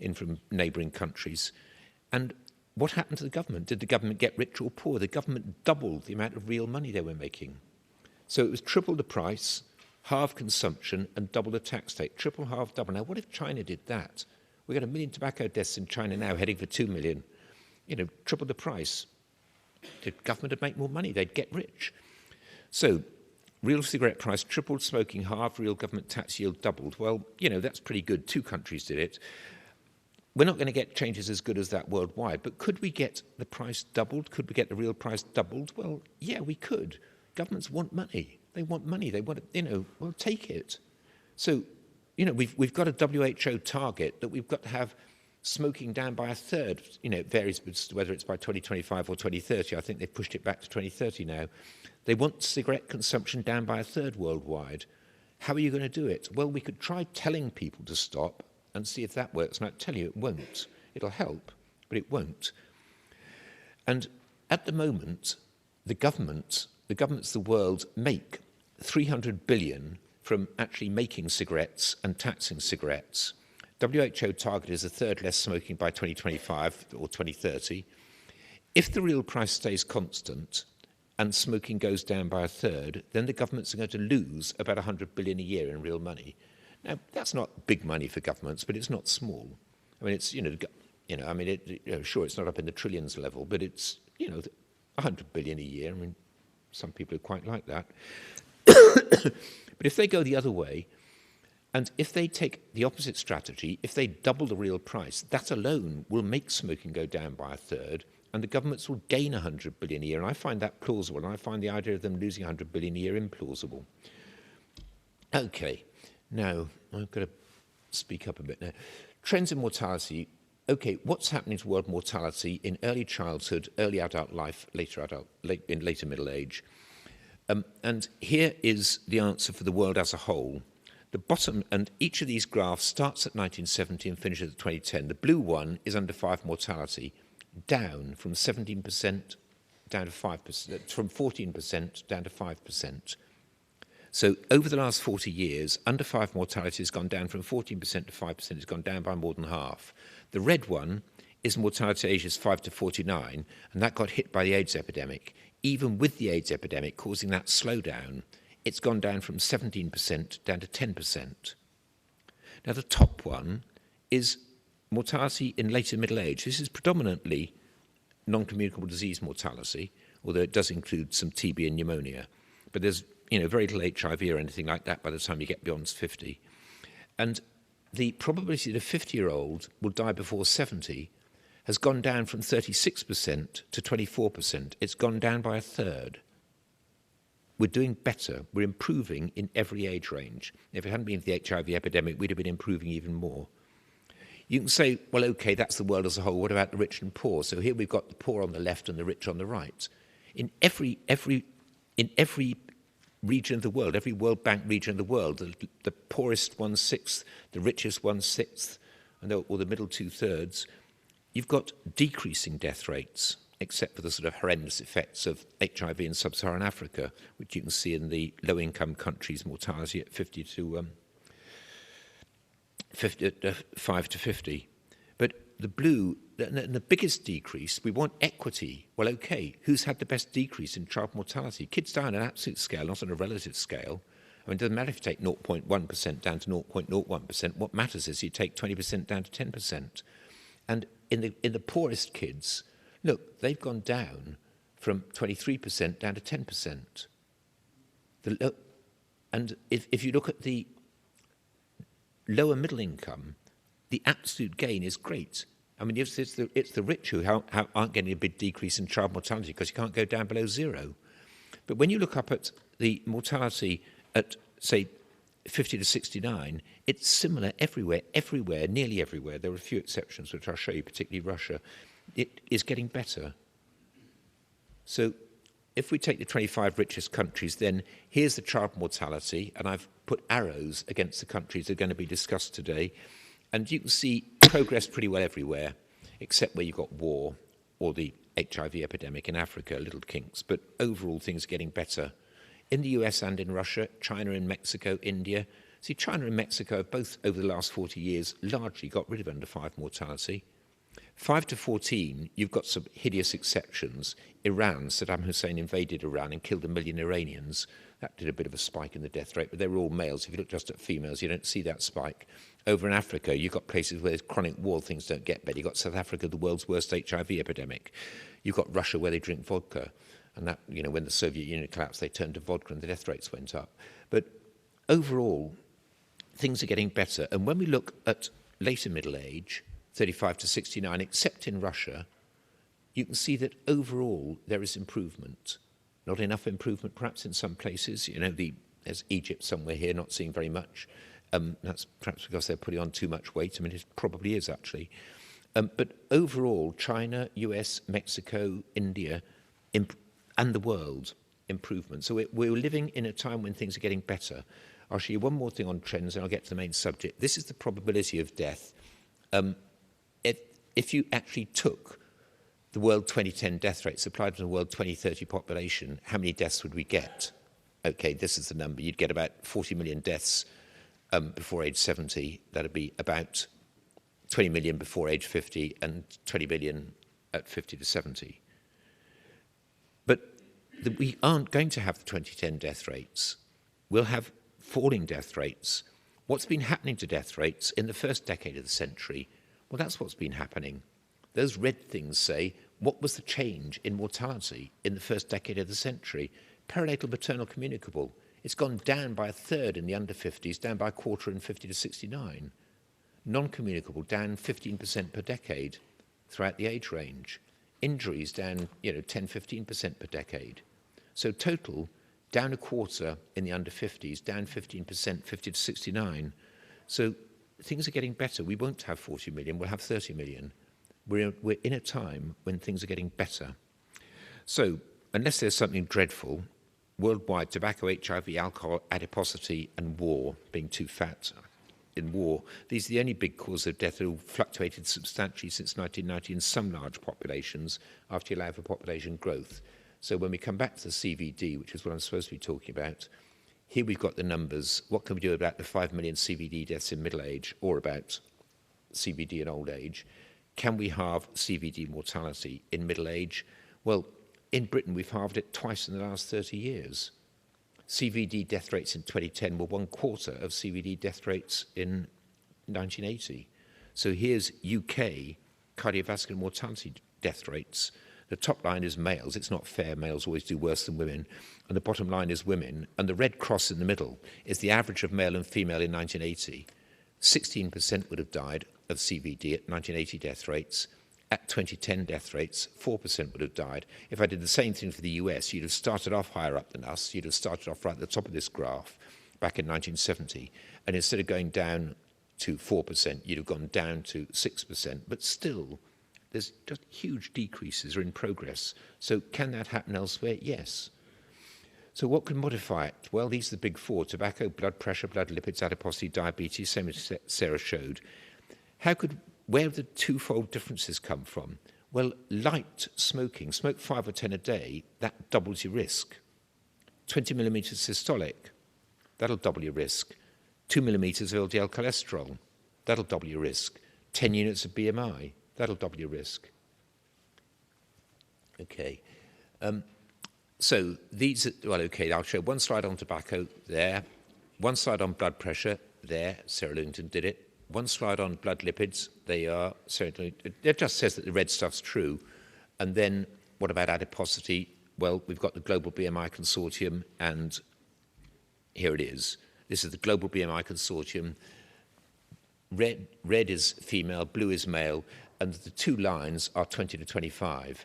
in from neighbouring countries. And what happened to the government? Did the government get rich or poor? The government doubled the amount of real money they were making. So it was triple the price, halve consumption, and double the tax take. Triple, half, double. Now, what if China did that? We've got 1 million tobacco deaths in China now, heading for 2 million. Triple the price. The government would make more money. They'd get rich. So real cigarette price tripled, smoking halved, real government tax yield doubled. Well, that's pretty good. 2 countries did it. We're not going to get changes as good as that worldwide, but could we get the price doubled? Could we get the real price doubled? Well, yeah, we could. Governments want money. They want money. They want well, take it. So, we've got a WHO target that we've got to have smoking down by 1/3. It varies whether it's by 2025 or 2030. I think they've pushed it back to 2030 now. They want cigarette consumption down by 1/3 worldwide. How are you going to do it? Well, we could try telling people to stop and see if that works. And I tell you, it won't. It'll help, but it won't. And at the moment, the governments of the world make 300 billion from actually making cigarettes and taxing cigarettes. WHO target is 1/3 less smoking by 2025 or 2030. If the real price stays constant and smoking goes down by 1/3, then the governments are going to lose about 100 billion a year in real money. Now, that's not big money for governments, but it's not small. I mean, it's, sure, it's not up in the trillions level, but it's, 100 billion a year. I mean, some people quite like that. But if they go the other way, and if they take the opposite strategy, if they double the real price, that alone will make smoking go down by 1/3, and the governments will gain 100 billion a year. And I find that plausible, and I find the idea of them losing 100 billion a year implausible. Okay, now, I've got to speak up a bit now. Trends in mortality. Okay, what's happening to world mortality in early childhood, early adult life, in later middle age? And here is the answer for the world as a whole. The The bottom, and each of these graphs starts at 1970 and finishes at 2010. The blue one is under 5 mortality, down from 17% down to 5%, from 14% down to 5%. So over the last 40 years, under 5 mortality has gone down from 14% to 5%. It's gone down by more than half. The red one is mortality ages 5 to 49, and that got hit by the AIDS epidemic. Even with the AIDS epidemic causing that slowdown, it's gone down from 17% down to 10%. Now, the top one is mortality in later middle age. This is predominantly non-communicable disease mortality, although it does include some TB and pneumonia. But there's very little HIV or anything like that by the time you get beyond 50. And the probability that a 50-year-old will die before 70 has gone down from 36% to 24%. It's gone down by a third. We're doing better. We're improving in every age range. If it hadn't been for the HIV epidemic, we'd have been improving even more. You can say, well, okay, that's the world as a whole. What about the rich and poor? So here we've got the poor on the left and the rich on the right. In every region of the world, every World Bank region of the world, the poorest 1/6, the richest 1/6, or the middle 2/3, you've got decreasing death rates, except for the sort of horrendous effects of HIV in sub-Saharan Africa, which you can see in the low-income countries' mortality at 5 to 50. But the blue, the biggest decrease, we want equity. Well, okay, who's had the best decrease in child mortality? Kids die on an absolute scale, not on a relative scale. I mean, it doesn't matter if you take 0.1% down to 0.01%. What matters is you take 20% down to 10%. And in the poorest kids, look, they've gone down from 23% down to 10%. And if you look at the lower middle income, the absolute gain is great. I mean, it's the rich who aren't getting a big decrease in child mortality because you can't go down below 0. But when you look up at the mortality at, say, 50 to 69, it's similar everywhere, nearly everywhere. There are a few exceptions, which I'll show you, particularly Russia. It is getting better. So if we take the 25 richest countries, then here's the child mortality, and I've put arrows against the countries that are going to be discussed today. And you can see progress pretty well everywhere, except where you've got war or the HIV epidemic in Africa, little kinks. But overall, things are getting better. In the US and in Russia, China and Mexico, India. See, China and Mexico have both, over the last 40 years, largely got rid of under 5 mortality. 5 to 14, you've got some hideous exceptions. Iran, Saddam Hussein invaded Iran and killed 1 million Iranians. That did a bit of a spike in the death rate, but they were all males. If you look just at females, you don't see that spike. Over in Africa, you've got places where there's chronic war, things don't get better. You've got South Africa, the world's worst HIV epidemic. You've got Russia, where they drink vodka. And that, when the Soviet Union collapsed, they turned to vodka and the death rates went up. But overall, things are getting better. And when we look at later middle age, 35 to 69, except in Russia, you can see that overall there is improvement. Not enough improvement, perhaps, in some places. There's Egypt somewhere here, not seeing very much. That's perhaps because they're putting on too much weight. I mean, it probably is, actually. But overall, China, US, Mexico, India, and the world, improvement. So we're living in a time when things are getting better. I'll show you one more thing on trends, and I'll get to the main subject. This is the probability of death. If you actually took the world 2010 death rates applied to the world 2030 population, how many deaths would we get? Okay, this is the number. You'd get about 40 million deaths before age 70. That'd be about 20 million before age 50 and 20 million at 50 to 70. But we aren't going to have the 2010 death rates. We'll have falling death rates. What's been happening to death rates in the first decade of the century? Well, that's what's been happening. Those red things say, what was the change in mortality in the first decade of the century? Perinatal maternal communicable. It's gone down by a third in the under 50s, down by a quarter in 50 to 69. Non-communicable, down 15% per decade throughout the age range. Injuries down, 10-15% per decade. So total, down a quarter in the under 50s, down 15%, 50 to 69. So things are getting better. We won't have 40 million, we'll have 30 million. We're in a time when things are getting better. So, unless there's something dreadful, worldwide tobacco, HIV, alcohol, adiposity, and war, being too fat in war. These are the only big causes of death that have fluctuated substantially since 1990 in some large populations after you allow for population growth. So when we come back to the CVD, which is what I'm supposed to be talking about, here we've got the numbers. What can we do about the 5 million CVD deaths in middle age, or about CVD in old age? Can we halve CVD mortality in middle age? Well, in Britain, we've halved it twice in the last 30 years. CVD death rates in 2010 were 1/4 of CVD death rates in 1980. So here's UK cardiovascular mortality death rates. The top line is males. It's not fair. Males always do worse than women. And the bottom line is women. And the red cross in the middle is the average of male and female in 1980. 16% would have died of CVD at 1980 death rates. At 2010 death rates, 4% would have died. If I did the same thing for the US, you'd have started off higher up than us. You'd have started off right at the top of this graph back in 1970. And instead of going down to 4%, you'd have gone down to 6%. But still, there's just huge decreases are in progress. So can that happen elsewhere? Yes. So what can modify it? Well, these are the big four: tobacco, blood pressure, blood lipids, adiposity, diabetes, same as Sarah showed. Where have the twofold differences come from? Well, light smoking, smoke 5 or 10 a day, that doubles your risk. 20 millimeters systolic, that'll double your risk. 2 millimeters of LDL cholesterol, that'll double your risk. 10 units of BMI, that'll double your risk. Okay. So these are, well, okay, I'll show one slide on tobacco there, one slide on blood pressure there, Sarah Lewington did it, one slide on blood lipids, they are, certainly, it just says that the red stuff's true. And then what about adiposity? Well, we've got the Global BMI Consortium, and here it is. This is the Global BMI Consortium. Red is female, blue is male, and the two lines are 20 to 25.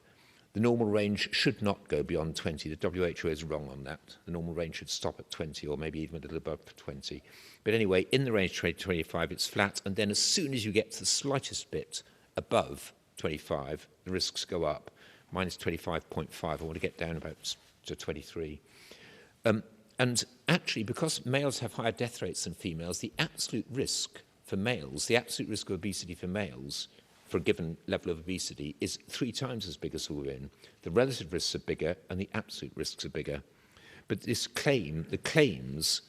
The normal range should not go beyond 20. The WHO is wrong on that. The normal range should stop at 20, or maybe even a little above 20. But anyway, in the range 20 to 25, it's flat, and then as soon as you get to the slightest bit above 25, the risks go up. Mine is 25.5. I want to get down about to 23. And actually, because males have higher death rates than females, the absolute risk for males, the absolute risk of obesity for males, for a given level of obesity, is 3 times as big as for women. The relative risks are bigger and the absolute risks are bigger. But this claim, the claims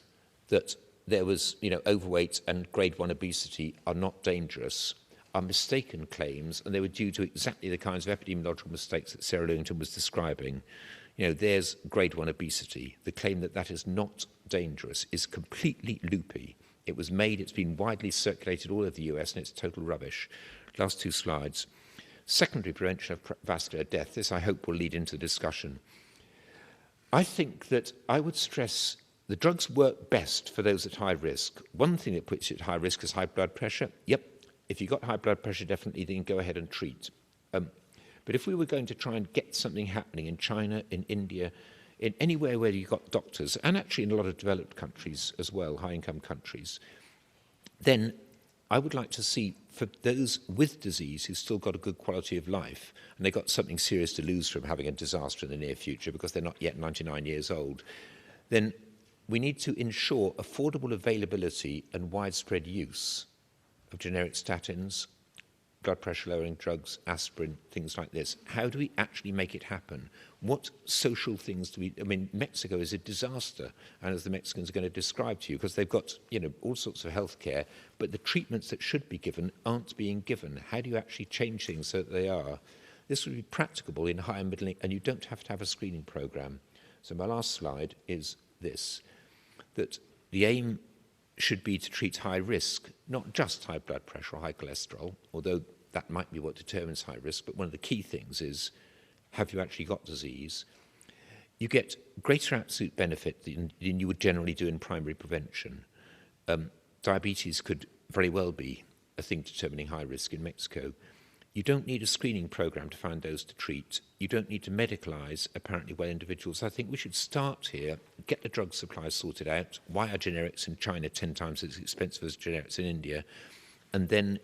that there was, overweight and grade 1 obesity are not dangerous, are mistaken claims, and they were due to exactly the kinds of epidemiological mistakes that Sarah Lewington was describing. There's grade 1 obesity. The claim that that is not dangerous is completely loopy. It was made, it's been widely circulated all over the US, and it's total rubbish. Last 2 slides. Secondary prevention of vascular death. This, I hope, will lead into the discussion. I think that I would stress the drugs work best for those at high risk. One thing that puts you at high risk is high blood pressure. Yep, if you've got high blood pressure, definitely then go ahead and treat. But if we were going to try and get something happening in China, in India, in anywhere where you've got doctors, and actually in a lot of developed countries as well, high-income countries, then I would like to see, for those with disease who've still got a good quality of life, and they've got something serious to lose from having a disaster in the near future because they're not yet 99 years old, then we need to ensure affordable availability and widespread use of generic statins, blood pressure lowering drugs, aspirin, things like this. How do we actually make it happen? What social things do we... Mexico is a disaster, and as the Mexicans are going to describe to you, because they've got, all sorts of healthcare, but the treatments that should be given aren't being given. How do you actually change things so that they are? This would be practicable in high and middle, and you don't have to have a screening program. So my last slide is this, that the aim should be to treat high risk, not just high blood pressure or high cholesterol, although that might be what determines high risk, but one of the key things is, have you actually got disease? You get greater absolute benefit than you would generally do in primary prevention. Diabetes could very well be a thing determining high risk in Mexico. You don't need a screening program to find those to treat. You don't need to medicalize apparently well individuals. I think we should start here, get the drug supply sorted out. Why are generics in China 10 times as expensive as generics in India? And then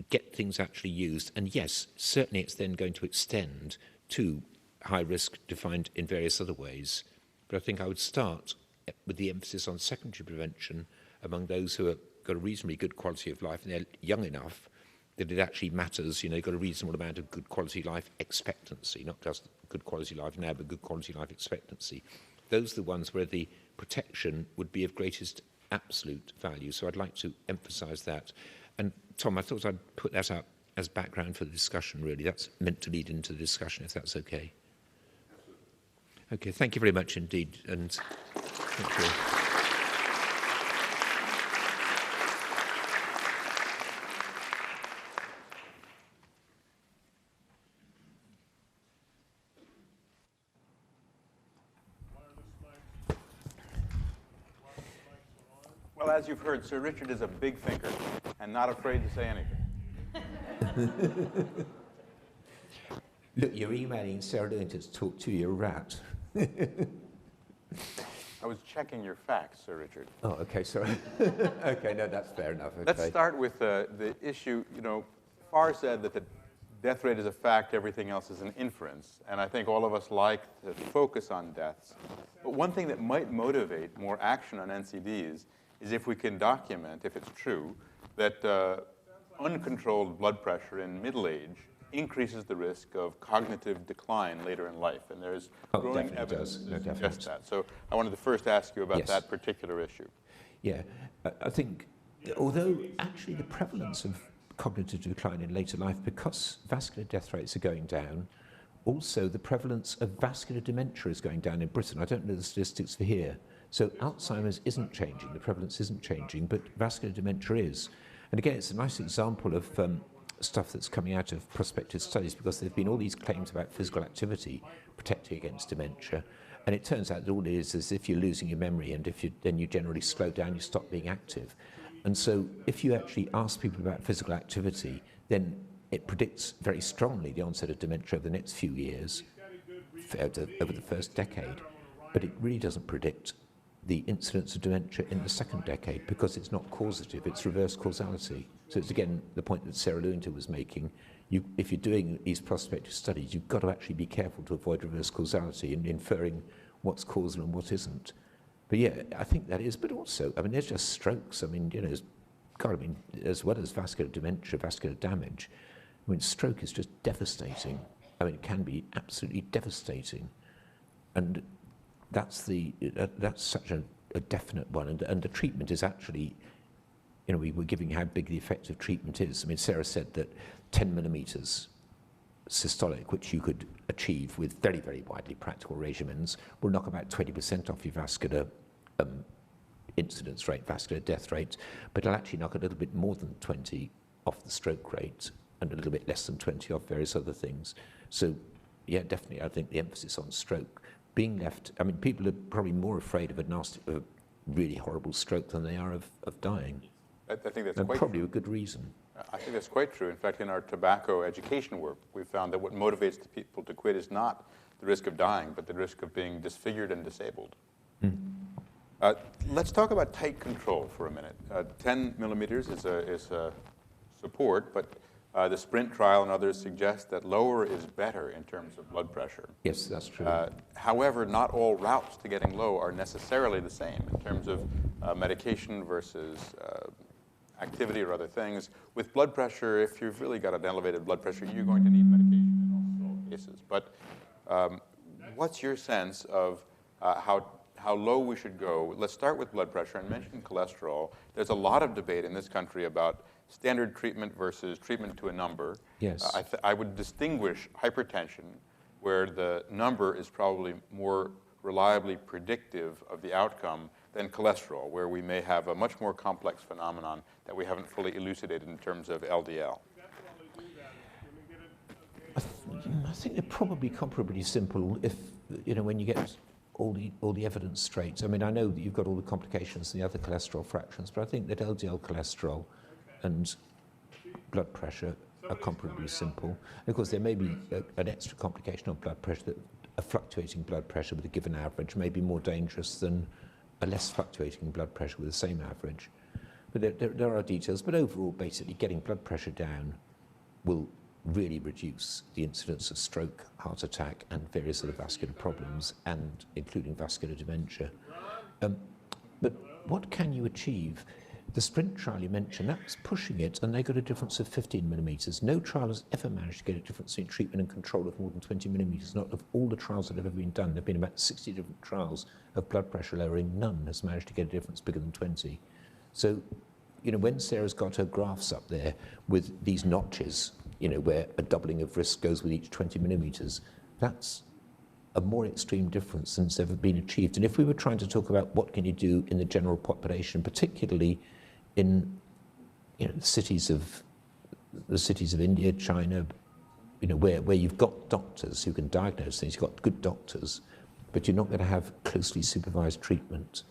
get things actually used. And yes, certainly it's then going to extend to high risk defined in various other ways. But I think I would start with the emphasis on secondary prevention among those who have got a reasonably good quality of life and they're young enough that it actually matters, got a reasonable amount of good quality life expectancy, not just good quality life now, but good quality life expectancy. Those are the ones where the protection would be of greatest absolute value. So I'd like to emphasise that. And Tom, I thought I'd put that up as background for the discussion, really. That's meant to lead into the discussion, if that's okay. Okay, thank you very much indeed. And thank you. Well, as you've heard, Sir Richard is a big thinker and not afraid to say anything. Look, you're emailing Sarah Lewin to talk to your rat. I was checking your facts, Sir Richard. Oh, okay, sorry. Okay, no, that's fair enough. Okay. Let's start with the issue. Farr said that the death rate is a fact, everything else is an inference. And I think all of us like to focus on deaths. But one thing that might motivate more action on NCDs is if we can document, if it's true, that uncontrolled blood pressure in middle age increases the risk of cognitive decline later in life. And there's growing evidence that suggests that. So I wanted to first ask you about that particular issue. Yeah, I think, although actually the prevalence of cognitive decline in later life, because vascular death rates are going down, also the prevalence of vascular dementia is going down in Britain. I don't know the statistics for here. So Alzheimer's isn't changing, the prevalence isn't changing, but vascular dementia is. And again, it's a nice example of stuff that's coming out of prospective studies, because there have been all these claims about physical activity protecting against dementia, and it turns out that all it is if you're losing your memory, and then you generally slow down, you stop being active. And so if you actually ask people about physical activity, then it predicts very strongly the onset of dementia over the next few years, over the first decade, but it really doesn't predict the incidence of dementia in the second decade, because it's not causative, it's reverse causality. So it's again the point that Sarah Lewington was making. If you're doing these prospective studies, you've got to actually be careful to avoid reverse causality and inferring what's causal and what isn't. But yeah, I think that is, but also, there's just strokes. As well as vascular dementia, vascular damage, stroke is just devastating. It can be absolutely devastating. And that's such a definite one, and the treatment is actually, we were giving how big the effective treatment is. Sarah said that 10 millimeters systolic, which you could achieve with very, very widely practical regimens, will knock about 20% off your vascular incidence rate, vascular death rate, but it'll actually knock a little bit more than 20 off the stroke rate, and a little bit less than 20 off various other things. So, yeah, definitely, I think the emphasis on stroke. Being left, people are probably more afraid of a really horrible stroke than they are of dying. I think that's and quite probably true. A good reason. I think that's quite true. In fact, in our tobacco education work, we've found that what motivates the people to quit is not the risk of dying, but the risk of being disfigured and disabled. Let's talk about tight control for a minute. 10 millimeters is a support, but the SPRINT trial and others suggest that lower is better in terms of blood pressure. Yes, that's true. However, not all routes to getting low are necessarily the same in terms of medication versus activity or other things. With blood pressure, if you've really got an elevated blood pressure, you're going to need medication in all cases. But what's your sense of how low we should go? Let's start with blood pressure and mention cholesterol. There's a lot of debate in this country about standard treatment versus treatment to a number. Yes. I would distinguish hypertension, where the number is probably more reliably predictive of the outcome, than cholesterol, where we may have a much more complex phenomenon that we haven't fully elucidated in terms of LDL. I think they're probably comparably simple if, when you get all the evidence straight. I know that you've got all the complications and the other cholesterol fractions, but I think that LDL cholesterol and blood pressure are comparably simple. And of course, there may be an extra complication of blood pressure, that a fluctuating blood pressure with a given average may be more dangerous than a less fluctuating blood pressure with the same average. But there are details. But overall, basically, getting blood pressure down will really reduce the incidence of stroke, heart attack, and various other vascular problems, and including vascular dementia. But what can you achieve? The sprint trial you mentioned, that's pushing it, and they got a difference of 15 millimetres. No trial has ever managed to get a difference in treatment and control of more than 20 millimetres. Not of all the trials that have ever been done. There have been about 60 different trials of blood pressure lowering. None has managed to get a difference bigger than 20. So, when Sarah's got her graphs up there with these notches, where a doubling of risk goes with each 20 millimetres, that's a more extreme difference than's ever been achieved. And if we were trying to talk about what can you do in the general population, particularly in the cities of India, China, where you've got doctors who can diagnose things, you've got good doctors, but you're not going to have closely supervised treatment,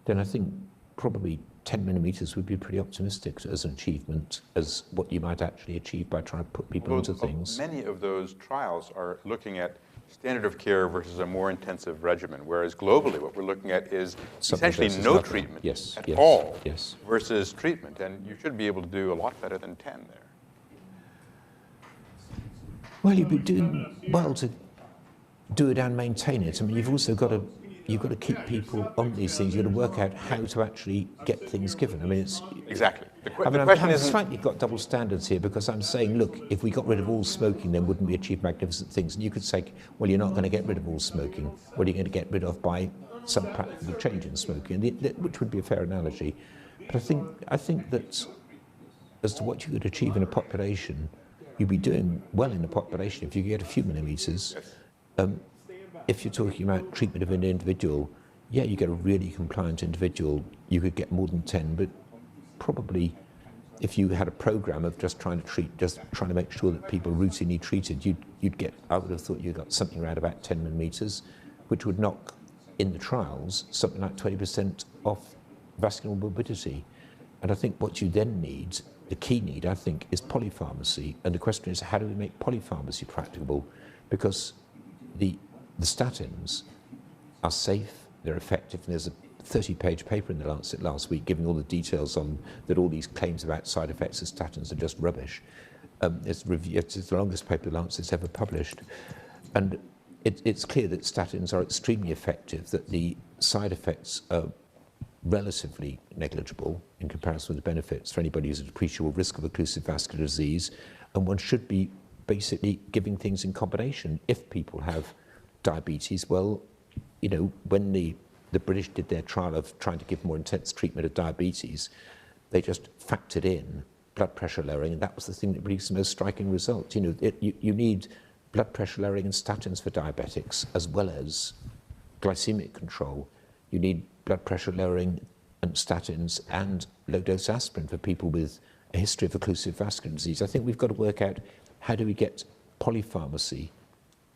then I think probably 10 millimetres would be pretty optimistic as an achievement, as what you might actually achieve by trying to put people into things. Many of those trials are looking at standard of care versus a more intensive regimen, whereas globally what we're looking at is essentially no treatment at all versus treatment, and you should be able to do a lot better than 10 there. Well, you'd be doing well to do it and maintain it. I mean, you've also got to keep people on these things. You've got to work out how to actually get things given. I mean, it's exactly. I'm slightly got double standards here, because I'm saying, look, if we got rid of all smoking, then wouldn't we achieve magnificent things? And you could say, well, you're not going to get rid of all smoking. What are you going to get rid of by some practical change in smoking? Which would be a fair analogy. But I think that as to what you could achieve in a population, you'd be doing well in a population if you get a few millimetres. If you're talking about treatment of an individual, yeah, you get a really compliant individual, you could get more than 10, but probably if you had a program of just trying to make sure that people are routinely treated, you'd get, I would have thought you got something around about 10 millimetres, which would knock, in the trials, something like 20% off vascular morbidity. And I think what you then need, the key need, I think, is polypharmacy. And the question is, how do we make polypharmacy practicable? Because the statins are safe, they're effective, and there's a 30-page paper in the Lancet last week giving all the details on that all these claims about side effects of statins are just rubbish. It's the longest paper the Lancet's ever published. And it's clear that statins are extremely effective, that the side effects are relatively negligible in comparison with the benefits for anybody who's at appreciable risk of occlusive vascular disease, and one should be basically giving things in combination. If people have diabetes, well, when the British did their trial of trying to give more intense treatment of diabetes, they just factored in blood pressure lowering, and that was the thing that produced the most striking result. You need blood pressure lowering and statins for diabetics, as well as glycemic control. You need blood pressure lowering and statins and low-dose aspirin for people with a history of occlusive vascular disease. I think we've got to work out how do we get polypharmacy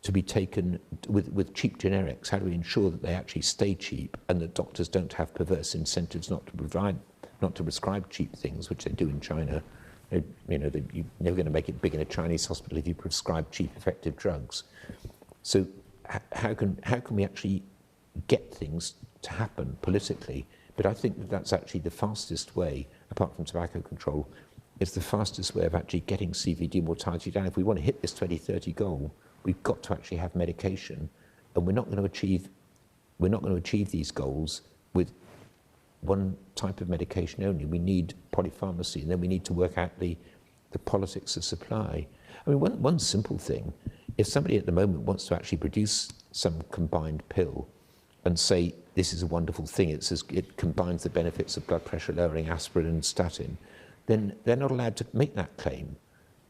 to be taken with cheap generics. How do we ensure that they actually stay cheap and that doctors don't have perverse incentives not to prescribe cheap things, which they do in China? You're never going to make it big in a Chinese hospital if you prescribe cheap, effective drugs. So how can we actually get things to happen politically? But I think that that's actually the fastest way, apart from tobacco control, it's the fastest way of actually getting CVD mortality down. If we want to hit this 2030 goal, we've got to actually have medication, and we're not going to achieve these goals with one type of medication only. We need polypharmacy, and then we need to work out the politics of supply. I mean, one simple thing, if somebody at the moment wants to actually produce some combined pill and say, this is a wonderful thing, it combines the benefits of blood pressure lowering, aspirin and statin, then they're not allowed to make that claim,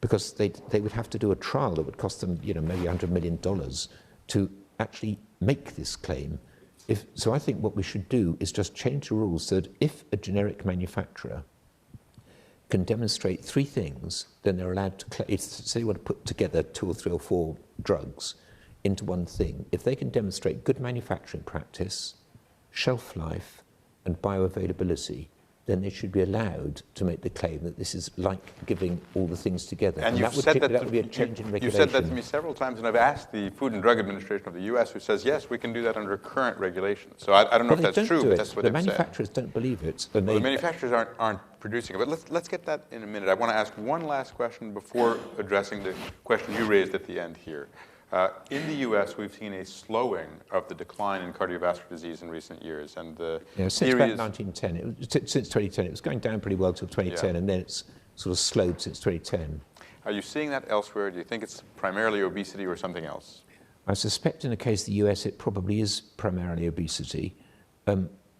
because they would have to do a trial that would cost them, maybe $100 million to actually make this claim. So I think what we should do is just change the rules so that if a generic manufacturer can demonstrate 3 things, then they're allowed to say they want to put together 2 or 3 or 4 drugs into one thing. If they can demonstrate good manufacturing practice, shelf life, and bioavailability, then they should be allowed to make the claim that this is like giving all the things together. And that would be a change in regulation. You've said that to me several times, and I've asked the Food and Drug Administration of the US, who says, yes, we can do that under current regulations. So I don't know if that's true, but that's what they've said. The manufacturers don't believe it. Well, the manufacturers aren't producing it. But let's get that in a minute. I want to ask one last question before addressing the question you raised at the end here. In the U.S., we've seen a slowing of the decline in cardiovascular disease in recent years, and the since about 1910, since 2010, it was going down pretty well till 2010, and then it's sort of slowed since 2010. Are you seeing that elsewhere? Do you think it's primarily obesity or something else? I suspect in the case of the US, it probably is primarily obesity.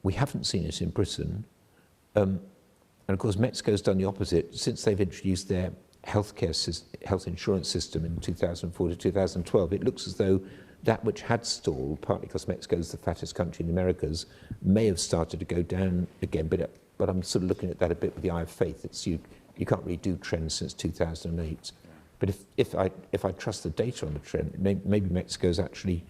We haven't seen it in Britain, and of course Mexico's done the opposite. Since they've introduced their health insurance system in 2004 to 2012, it looks as though that which had stalled, partly because Mexico is the fattest country in the Americas, may have started to go down again. But I'm sort of looking at that a bit with the eye of faith. It's you can't really do trends since 2008. Yeah. But if I trust the data on the trend, maybe Mexico's actually,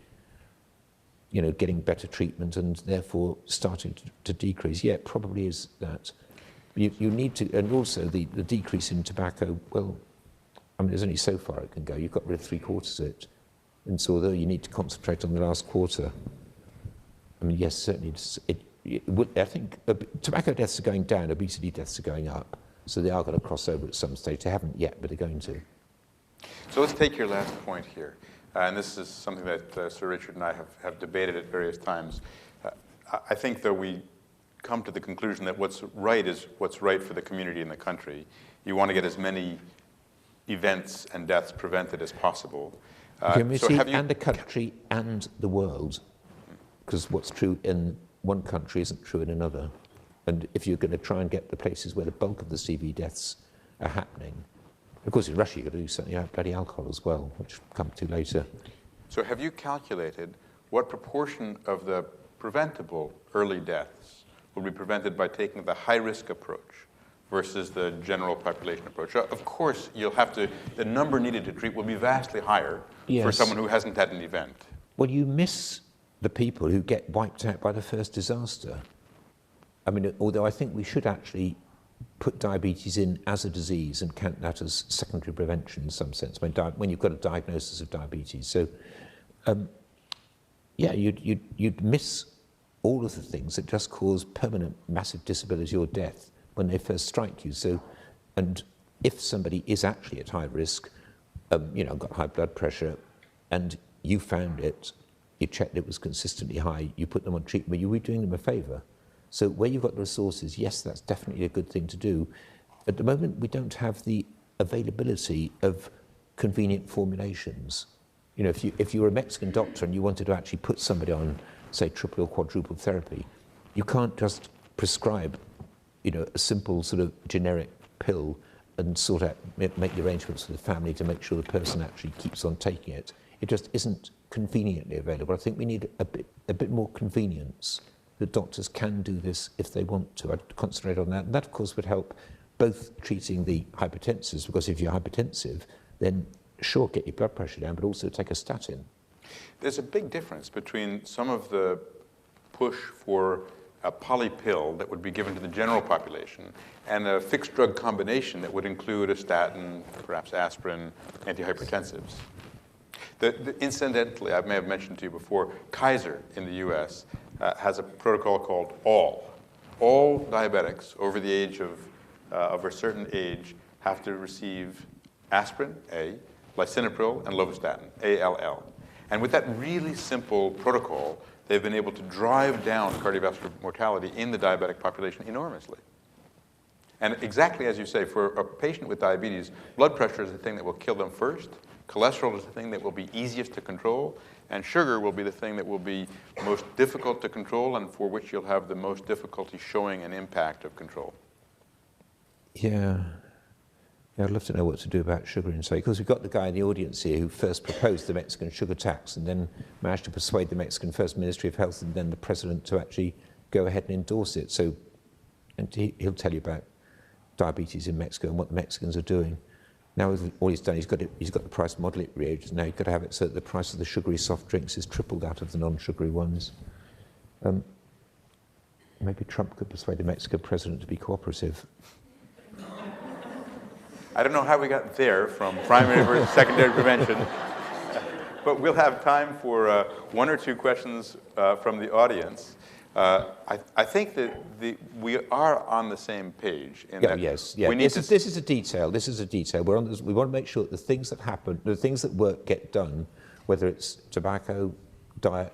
getting better treatment and therefore starting to decrease. Yeah, it probably is that. You need to, and also the decrease in tobacco, well, I mean, there's only so far it can go. You've got rid of 3/4 of it. And so although you need to concentrate on the last quarter, I mean, yes, certainly, I think tobacco deaths are going down, obesity deaths are going up. So they are going to cross over at some stage. They haven't yet, but they're going to. So let's take your last point here. And this is something that Sir Richard and I have debated at various times. I think, though, we come to the conclusion that what's right is what's right for the community and the country. You want to get as many events and deaths prevented as possible. And the country and the world, because what's true in one country isn't true in another. And if you're going to try and get the places where the bulk of the CV deaths are happening, of course in Russia you've got to do something about bloody alcohol as well, which we'll come to later. So have you calculated what proportion of the preventable early deaths will be prevented by taking the high-risk approach versus the general population approach? Of course, the number needed to treat will be vastly higher for someone who hasn't had an event. Well, you miss the people who get wiped out by the first disaster. I mean, although I think we should actually put diabetes in as a disease and count that as secondary prevention in some sense, when you've got a diagnosis of diabetes. So, you'd miss all of the things that just cause permanent massive disability or death when they first strike you. So, and if somebody is actually at high risk, got high blood pressure, and you found it, you checked it was consistently high, you put them on treatment, you were doing them a favour. So where you've got the resources, yes, that's definitely a good thing to do. At the moment, we don't have the availability of convenient formulations. If you were a Mexican doctor and you wanted to actually put somebody on, say, triple or quadruple therapy, you can't just prescribe, a simple sort of generic pill and sort out, make the arrangements for the family to make sure the person actually keeps on taking it. It just isn't conveniently available. I think we need a bit more convenience. The doctors can do this if they want to. I'd concentrate on that. And that, of course, would help both treating the hypertensives, because if you're hypertensive, then sure, get your blood pressure down, but also take a statin. There's a big difference between some of the push for a poly pill that would be given to the general population and a fixed drug combination that would include a statin, perhaps aspirin, antihypertensives. Incidentally, I may have mentioned to you before, Kaiser in the US has a protocol called ALL. All diabetics over the age of a certain age have to receive aspirin, A, lisinopril, and lovastatin, ALL. And with that really simple protocol, they've been able to drive down cardiovascular mortality in the diabetic population enormously. And exactly as you say, for a patient with diabetes, blood pressure is the thing that will kill them first, cholesterol is the thing that will be easiest to control, and sugar will be the thing that will be most difficult to control and for which you'll have the most difficulty showing an impact of control. Yeah, I'd love to know what to do about sugar intake, because we've got the guy in the audience here who first proposed the Mexican sugar tax and then managed to persuade the Mexican First Ministry of Health and then the President to actually go ahead and endorse it. So, and he'll tell you about diabetes in Mexico and what the Mexicans are doing. Now all he's done, he's got the price model it reagents. Now you've got to have it so that the price of the sugary soft drinks is tripled out of the non-sugary ones. Maybe Trump could persuade the Mexican president to be cooperative. I don't know how we got there from primary versus secondary prevention, but we'll have time for one or two questions from the audience. I think that we are on the same page. In that yes, yeah. We need This is a detail. This is a detail. We want to make sure that the things that happen, the things that work, get done, whether it's tobacco, diet,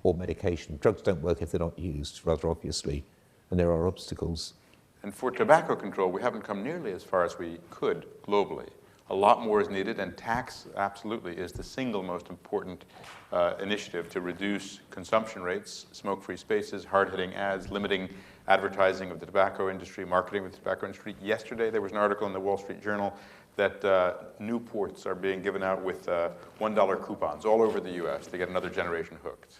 or medication. Drugs don't work if they're not used, rather obviously, and there are obstacles. And for tobacco control, we haven't come nearly as far as we could globally. A lot more is needed, and tax absolutely is the single most important initiative to reduce consumption rates, smoke-free spaces, hard-hitting ads, limiting advertising of the tobacco industry, marketing of the tobacco industry. Yesterday, there was an article in the Wall Street Journal that Newports are being given out with $1 coupons all over the US to get another generation hooked.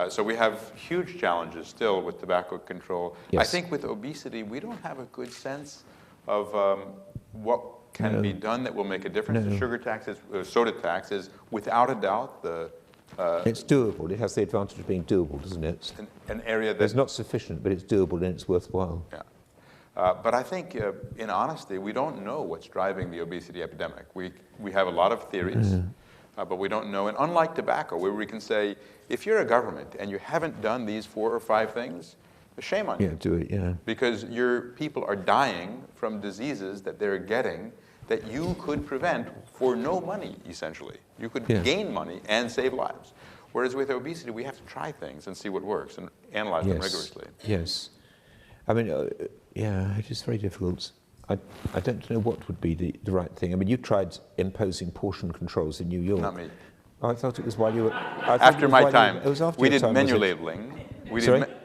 So we have huge challenges still with tobacco control. Yes. I think with obesity, we don't have a good sense of what can be done that will make a difference. The sugar tax, soda tax is without a doubt it's doable. It has the advantage of being doable, doesn't it? An area that it's not sufficient, but it's doable and it's worthwhile. Yeah. But I think, in honesty, we don't know what's driving the obesity epidemic. We have a lot of theories, but we don't know. And unlike tobacco, where we can say, if you're a government and you haven't done these 4 or 5 things, shame on you. Yeah, do it, yeah. Because your people are dying from diseases that they're getting that you could prevent for no money, essentially. You could gain money and save lives. Whereas with obesity, we have to try things and see what works and analyze them rigorously. Yes. I mean, it is very difficult. I don't know what would be the right thing. I mean, you tried imposing portion controls in New York. Not me. I thought it was while you were... After my time. It was after we your did time, menu was it? labeling.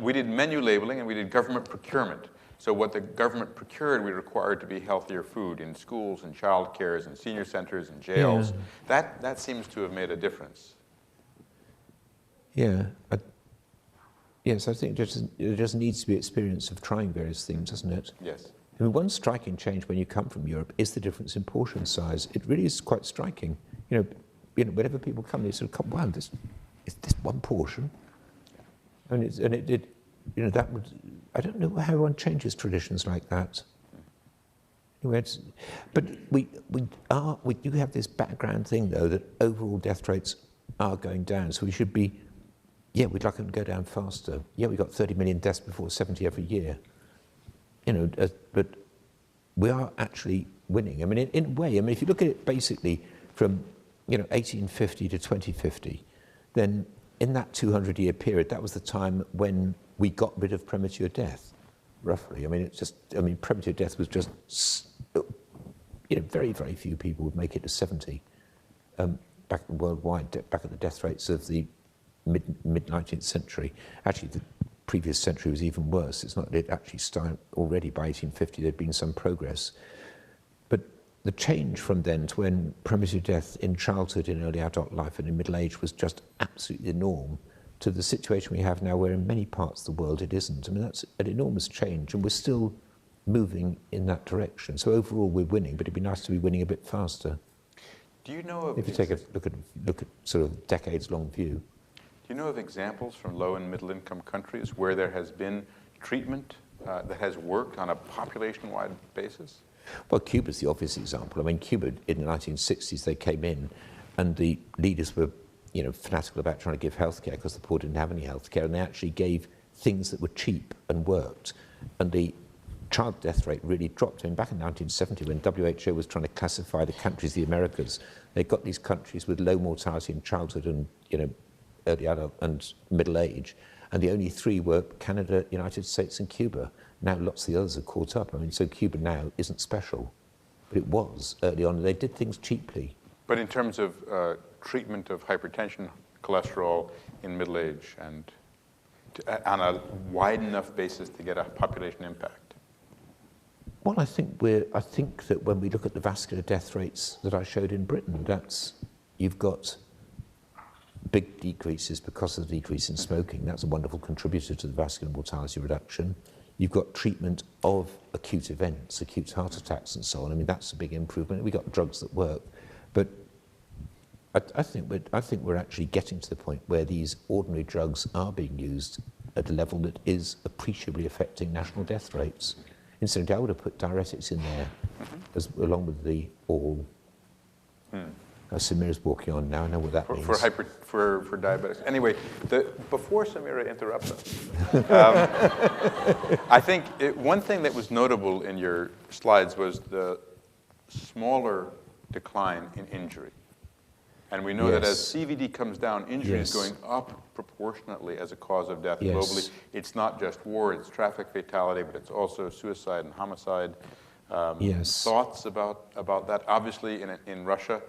We did menu labeling and we did government procurement. So what the government procured, we required to be healthier food in schools and child cares and senior centers and jails. Yeah. That seems to have made a difference. Yeah. Yes, I think there just needs to be experience of trying various things, doesn't it? Yes. I mean, one striking change when you come from Europe is the difference in portion size. It really is quite striking. You know, whenever people come, they sort of come, wow, is this one portion? And it did, you know, that would, I don't know how one changes traditions like that. Anyway, but we do have this background thing, though, that overall death rates are going down. So we should be, we'd like them to go down faster. Yeah, we got 30 million deaths before 70 every year. You know, but we are actually winning. I mean, in a way, I mean, if you look at it basically from, 1850 to 2050, then in that 200-year period, that was the time when we got rid of premature death, roughly. I mean, premature death was just, very, very few people would make it to 70. Back worldwide, back at the death rates of the mid-19th century. Actually, the previous century was even worse. It's not, it actually started already by 1850, there'd been some progress. But the change from then to when premature death in childhood, in early adult life and in middle age was just absolutely the norm, to the situation we have now where in many parts of the world it isn't. I mean, that's an enormous change, and we're still moving in that direction. So overall we're winning, but it'd be nice to be winning a bit faster. Do you know of... If you take a look at sort of decades-long view. Do you know of examples from low and middle income countries where there has been treatment that has worked on a population-wide basis? Well, Cuba's the obvious example. I mean, Cuba in the 1960s, they came in and the leaders were, fanatical about trying to give healthcare because the poor didn't have any healthcare, and they actually gave things that were cheap and worked. And the child death rate really dropped. I mean, back in 1970, when WHO was trying to classify the countries, the Americas, they got these countries with low mortality in childhood and, early adult and middle age, and the only 3 were Canada, United States and Cuba. Now lots of the others have caught up. I mean, so Cuba now isn't special, but it was early on. They did things cheaply. But in terms of treatment of hypertension, cholesterol in middle age, and on a wide enough basis to get a population impact? Well, I think that when we look at the vascular death rates that I showed in Britain, you've got big decreases because of the decrease in smoking. That's a wonderful contributor to the vascular mortality reduction. You've got treatment of acute events, acute heart attacks and so on. I mean, that's a big improvement. We've got drugs that work. But I think we're actually getting to the point where these ordinary drugs are being used at a level that is appreciably affecting national death rates. Incidentally, I would have put diuretics in there along with the oral. Samira's walking on now. I know what that means. For diabetics. Anyway, before Samira interrupts us, I think one thing that was notable in your slides was the smaller decline in injury. And we know that as CVD comes down, injury is going up proportionately as a cause of death globally. It's not just war, it's traffic fatality, but it's also suicide and homicide. Thoughts about that? Obviously, in Russia,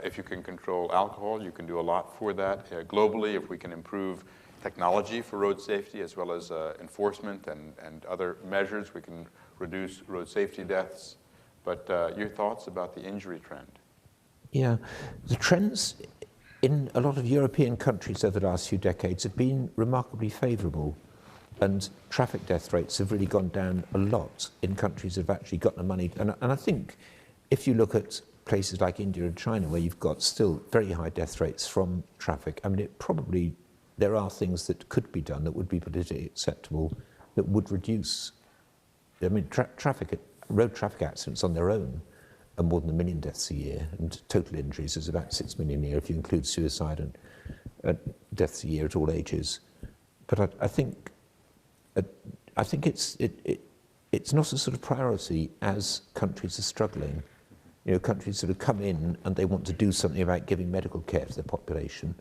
if you can control alcohol, you can do a lot for that. Globally, if we can improve technology for road safety as well as enforcement and other measures, we can reduce road safety deaths. But your thoughts about the injury trend? Yeah, the trends in a lot of European countries over the last few decades have been remarkably favourable, and traffic death rates have really gone down a lot in countries that have actually got the money. And I think if you look at places like India and China, where you've got still very high death rates from traffic, I mean, there are things that could be done that would be politically acceptable, that would reduce. I mean, road traffic accidents on their own are more than 1 million deaths a year, and total injuries is about 6 million a year if you include suicide and deaths a year at all ages. But I think it's not a sort of priority as countries are struggling. You know, countries sort of come in and they want to do something about giving medical care to their population,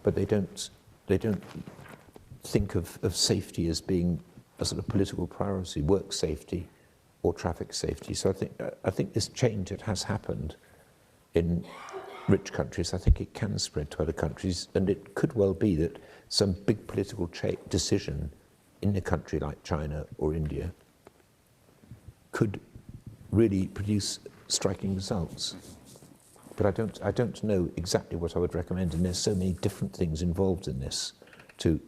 but they don't think of safety as being a sort of political priority, work safety or traffic safety. So I think this change that has happened in rich countries, I think it can spread to other countries, and it could well be that some big political decision in a country like China or India could really produce striking results. But I don't know exactly what I would recommend, and there's so many different things involved in this to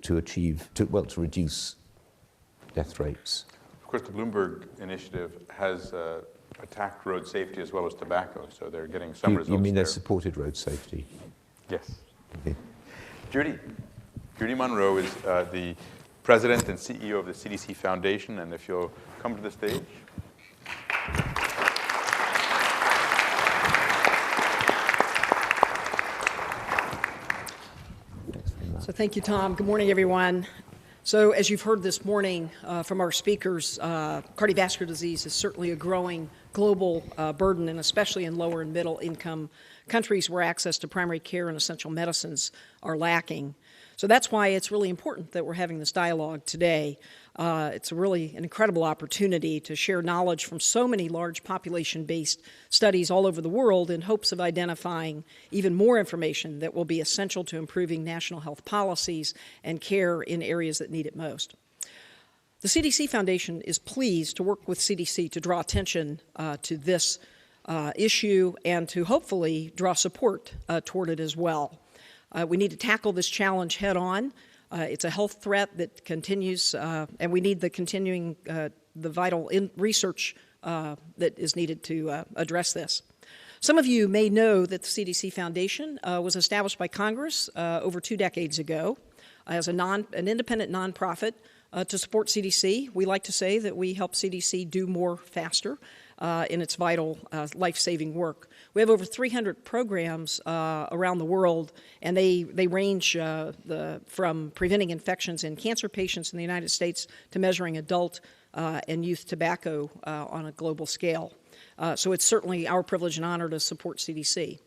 reduce death rates. Of course, the Bloomberg Initiative has attacked road safety as well as tobacco, so they're getting some results. You mean there. they've supported road safety? Yes. Okay. Judy Monroe is the president and CEO of the CDC Foundation, and if you'll come to the stage. So thank you, Tom. Good morning, everyone. So as you've heard this morning from our speakers, cardiovascular disease is certainly a growing global burden, and especially in lower and middle income countries where access to primary care and essential medicines are lacking. So that's why it's really important that we're having this dialogue today. It's really an incredible opportunity to share knowledge from so many large population-based studies all over the world in hopes of identifying even more information that will be essential to improving national health policies and care in areas that need it most. The CDC Foundation is pleased to work with CDC to draw attention to this issue and to hopefully draw support toward it as well. We need to tackle this challenge head on. It's a health threat that continues, and we need the vital research that is needed to address this. Some of you may know that the CDC Foundation was established by Congress over 2 decades ago as an independent nonprofit to support CDC. We like to say that we help CDC do more faster in its vital life-saving work. We have over 300 programs around the world, and they range from preventing infections in cancer patients in the United States to measuring adult and youth tobacco on a global scale. So it's certainly our privilege and honor to support CDC.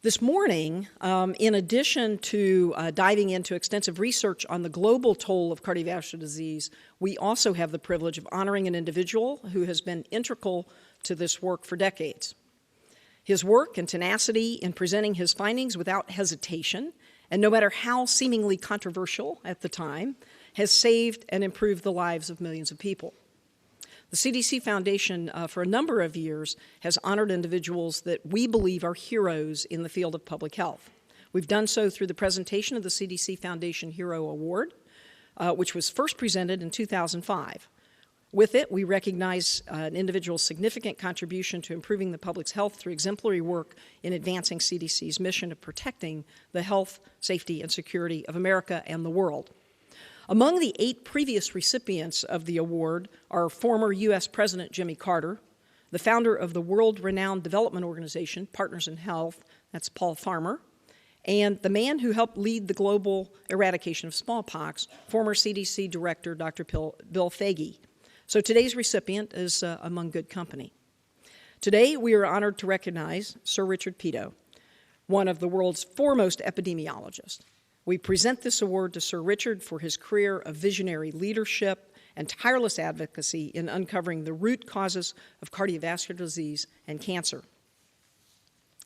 This morning, in addition to diving into extensive research on the global toll of cardiovascular disease, we also have the privilege of honoring an individual who has been integral to this work for decades. His work and tenacity in presenting his findings without hesitation, and no matter how seemingly controversial at the time, has saved and improved the lives of millions of people. The CDC Foundation, for a number of years, has honored individuals that we believe are heroes in the field of public health. We've done so through the presentation of the CDC Foundation Hero Award, which was first presented in 2005. With it, we recognize an individual's significant contribution to improving the public's health through exemplary work in advancing CDC's mission of protecting the health, safety, and security of America and the world. Among the 8 previous recipients of the award are former U.S. President Jimmy Carter, the founder of the world-renowned development organization, Partners in Health, that's Paul Farmer, and the man who helped lead the global eradication of smallpox, former CDC Director Dr. Bill Foege. So today's recipient is among good company. Today, we are honored to recognize Sir Richard Peto, one of the world's foremost epidemiologists. We present this award to Sir Richard for his career of visionary leadership and tireless advocacy in uncovering the root causes of cardiovascular disease and cancer,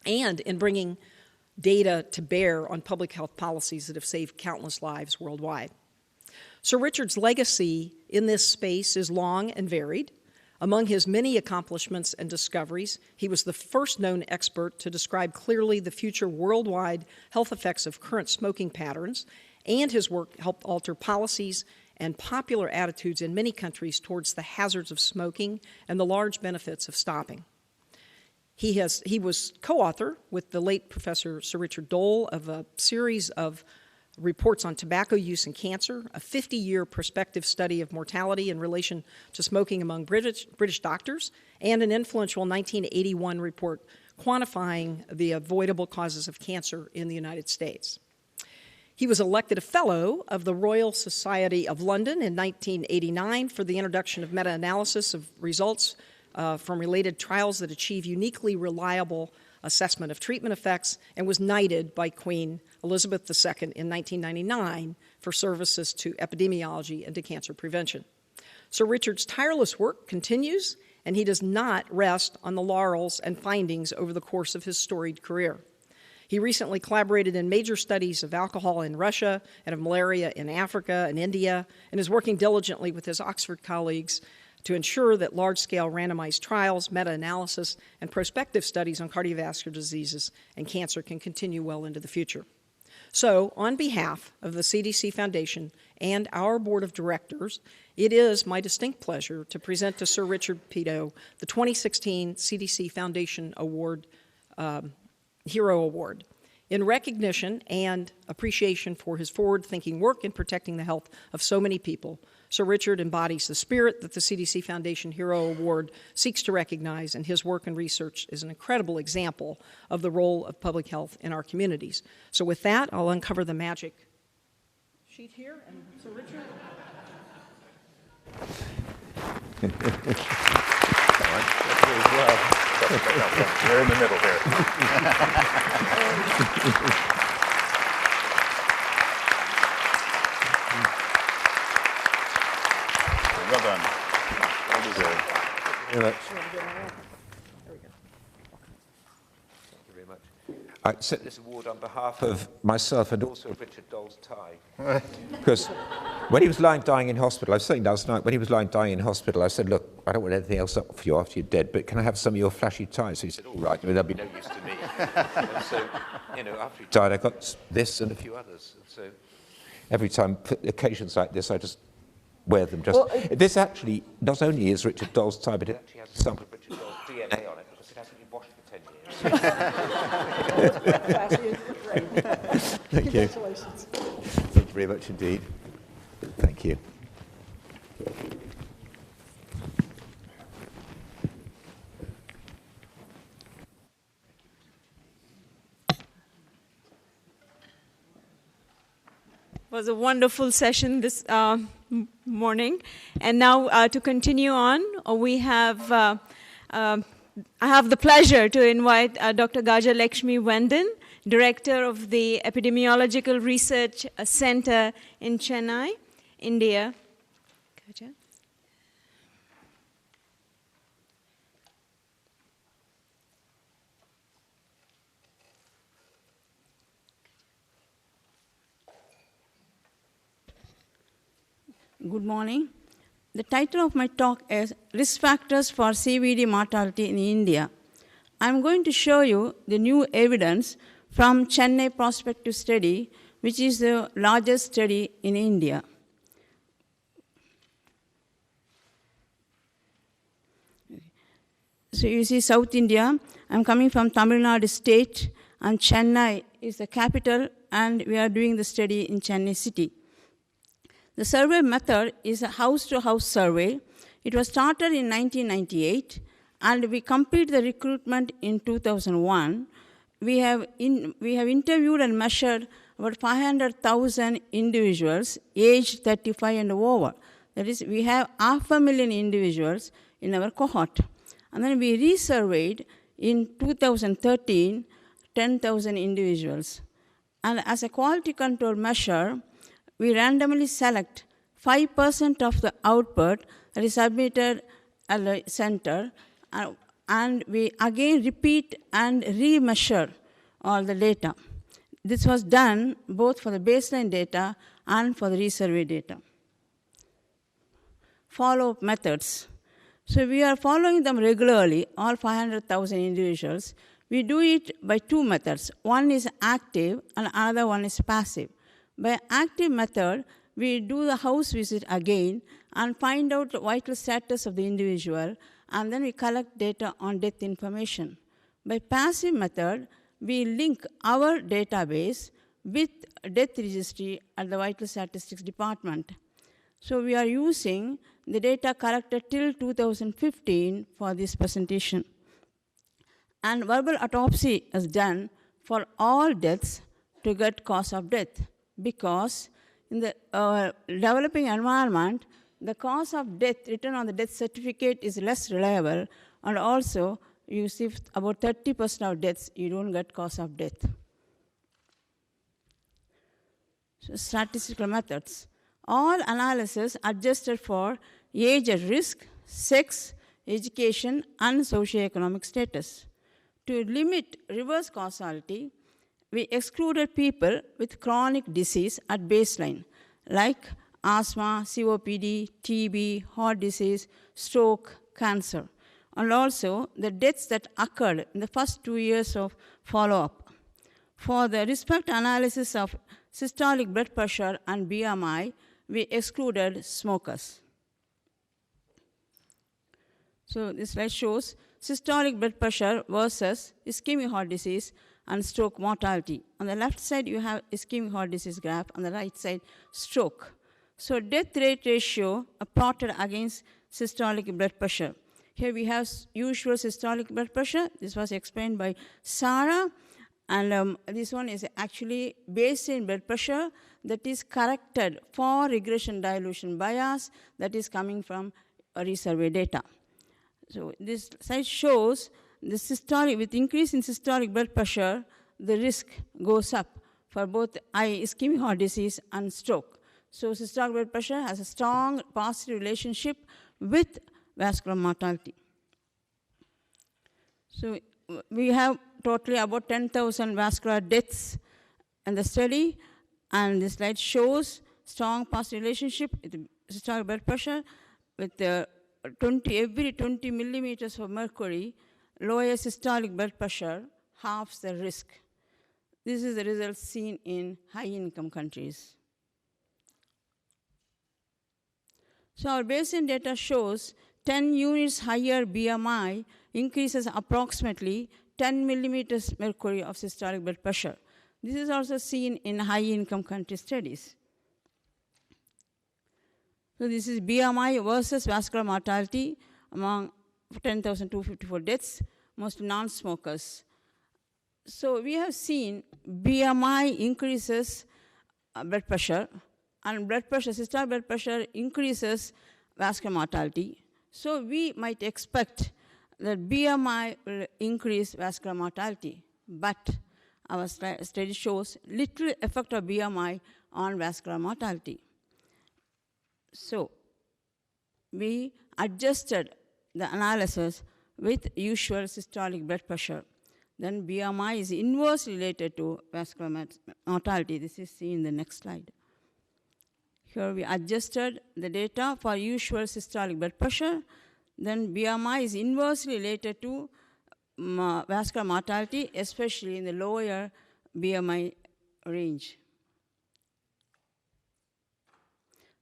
and in bringing data to bear on public health policies that have saved countless lives worldwide. Sir Richard's legacy in this space is long and varied. Among his many accomplishments and discoveries, he was the first known expert to describe clearly the future worldwide health effects of current smoking patterns, and his work helped alter policies and popular attitudes in many countries towards the hazards of smoking and the large benefits of stopping. He was co-author with the late Professor Sir Richard Dole of a series of reports on tobacco use and cancer, a 50-year prospective study of mortality in relation to smoking among British doctors, and an influential 1981 report quantifying the avoidable causes of cancer in the United States. He was elected a Fellow of the Royal Society of London in 1989 for the introduction of meta-analysis of results from related trials that achieve uniquely reliable assessment of treatment effects, and was knighted by Queen Elizabeth II in 1999 for services to epidemiology and to cancer prevention. Sir Richard's tireless work continues, and he does not rest on the laurels and findings over the course of his storied career. He recently collaborated in major studies of alcohol in Russia and of malaria in Africa and India, and is working diligently with his Oxford colleagues to ensure that large-scale randomized trials, meta-analysis, and prospective studies on cardiovascular diseases and cancer can continue well into the future. So, on behalf of the CDC Foundation and our Board of Directors, it is my distinct pleasure to present to Sir Richard Peto the 2016 CDC Foundation Award, Hero Award, in recognition and appreciation for his forward-thinking work in protecting the health of so many people. Sir Richard embodies the spirit that the CDC Foundation Hero Award seeks to recognize, and his work and research is an incredible example of the role of public health in our communities. So with that, I'll uncover the magic sheet here, and Sir Richard. You're in the middle here. Well done. Well deserved. Thank you very much. I accept this award on behalf of myself and also of Richard Dole's tie. Because when he was dying in hospital, I was saying last night, when he was dying in hospital, I said, look, I don't want anything else up for you after you're dead, but can I have some of your flashy ties? So he said, all right, I mean, that'll be no use to me. And so, after he died, I got this and a few others. And so every time, occasions like this, I just wear them. This actually, not only is Richard Dole's tie, but it actually has a sample of Richard Dole's DNA on it, because it hasn't been washed for 10 years. Thank you. Congratulations. Thank you very much indeed. Thank you. It was a wonderful session this morning. And now to continue on, we have, I have the pleasure to invite Dr. Gaja Lakshmi Wenden, Director of the Epidemiological Research Center in Chennai, India. Gaja. Good morning. The title of my talk is Risk Factors for CVD Mortality in India. I'm going to show you the new evidence from Chennai Prospective Study, which is the largest study in India. So you see South India. I'm coming from Tamil Nadu state, and Chennai is the capital, and we are doing the study in Chennai city. The survey method is a house-to-house survey. It was started in 1998, and we completed the recruitment in 2001. We have interviewed and measured about 500,000 individuals aged 35 and over. That is, we have 500,000 individuals in our cohort. And then we resurveyed in 2013 10,000 individuals. And as a quality control measure, we randomly select 5% of the output that is submitted at the center, and we again repeat and re-measure all the data. This was done both for the baseline data and for the resurvey data. Follow-up methods. So we are following them regularly, all 500,000 individuals. We do it by two methods. One is active and another one is passive. By active method, we do the house visit again and find out the vital status of the individual, and then we collect data on death information. By passive method, we link our database with death registry at the vital statistics department. So we are using the data collected till 2015 for this presentation. And verbal autopsy is done for all deaths to get cause of death, because in the developing environment, the cause of death written on the death certificate is less reliable, and also you see about 30% of deaths, you don't get cause of death. So statistical methods. All analysis adjusted for age at risk, sex, education, and socioeconomic status. To limit reverse causality, we excluded people with chronic disease at baseline, like asthma, COPD, TB, heart disease, stroke, cancer, and also the deaths that occurred in the first 2 years of follow-up. For the respect analysis of systolic blood pressure and BMI, we excluded smokers. So this slide shows systolic blood pressure versus ischemic heart disease and stroke mortality. On the left side, you have ischemic heart disease graph. On the right side, stroke. So death rate ratio plotted against systolic blood pressure. Here we have usual systolic blood pressure. This was explained by Sarah. And this one is actually baseline blood pressure that is corrected for regression dilution bias that is coming from resurvey data. So this slide shows the systolic, with increase in systolic blood pressure, the risk goes up for both ischemic heart disease and stroke. So systolic blood pressure has a strong positive relationship with vascular mortality. So we have totally about 10,000 vascular deaths in the study, and this slide shows strong positive relationship with systolic blood pressure with every 20 millimeters of mercury, lower systolic blood pressure halves the risk. This is the result seen in high-income countries. So our baseline data shows 10 units higher BMI increases approximately 10 millimeters mercury of systolic blood pressure. This is also seen in high-income country studies. So this is BMI versus vascular mortality among 10,254 deaths, mostly non-smokers. So we have seen BMI increases blood pressure, and blood pressure, systolic blood pressure increases vascular mortality. So we might expect that BMI will increase vascular mortality, but our study shows little effect of BMI on vascular mortality. So we adjusted the analysis with usual systolic blood pressure. Then BMI is inversely related to vascular mortality. This is seen in the next slide. Here we adjusted the data for usual systolic blood pressure. Then BMI is inversely related to vascular mortality, especially in the lower BMI range.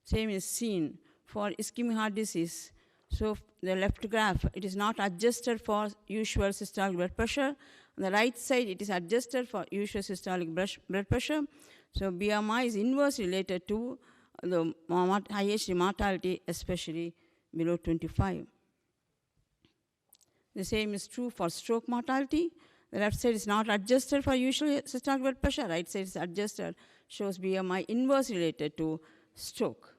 Same is seen for ischemic heart disease. So the left graph, it is not adjusted for usual systolic blood pressure. On the right side, it is adjusted for usual systolic blood pressure. So BMI is inversely related to the highest mortality, especially below 25. The same is true for stroke mortality. The left side is not adjusted for usual systolic blood pressure. Right side is adjusted, shows BMI inverse related to stroke.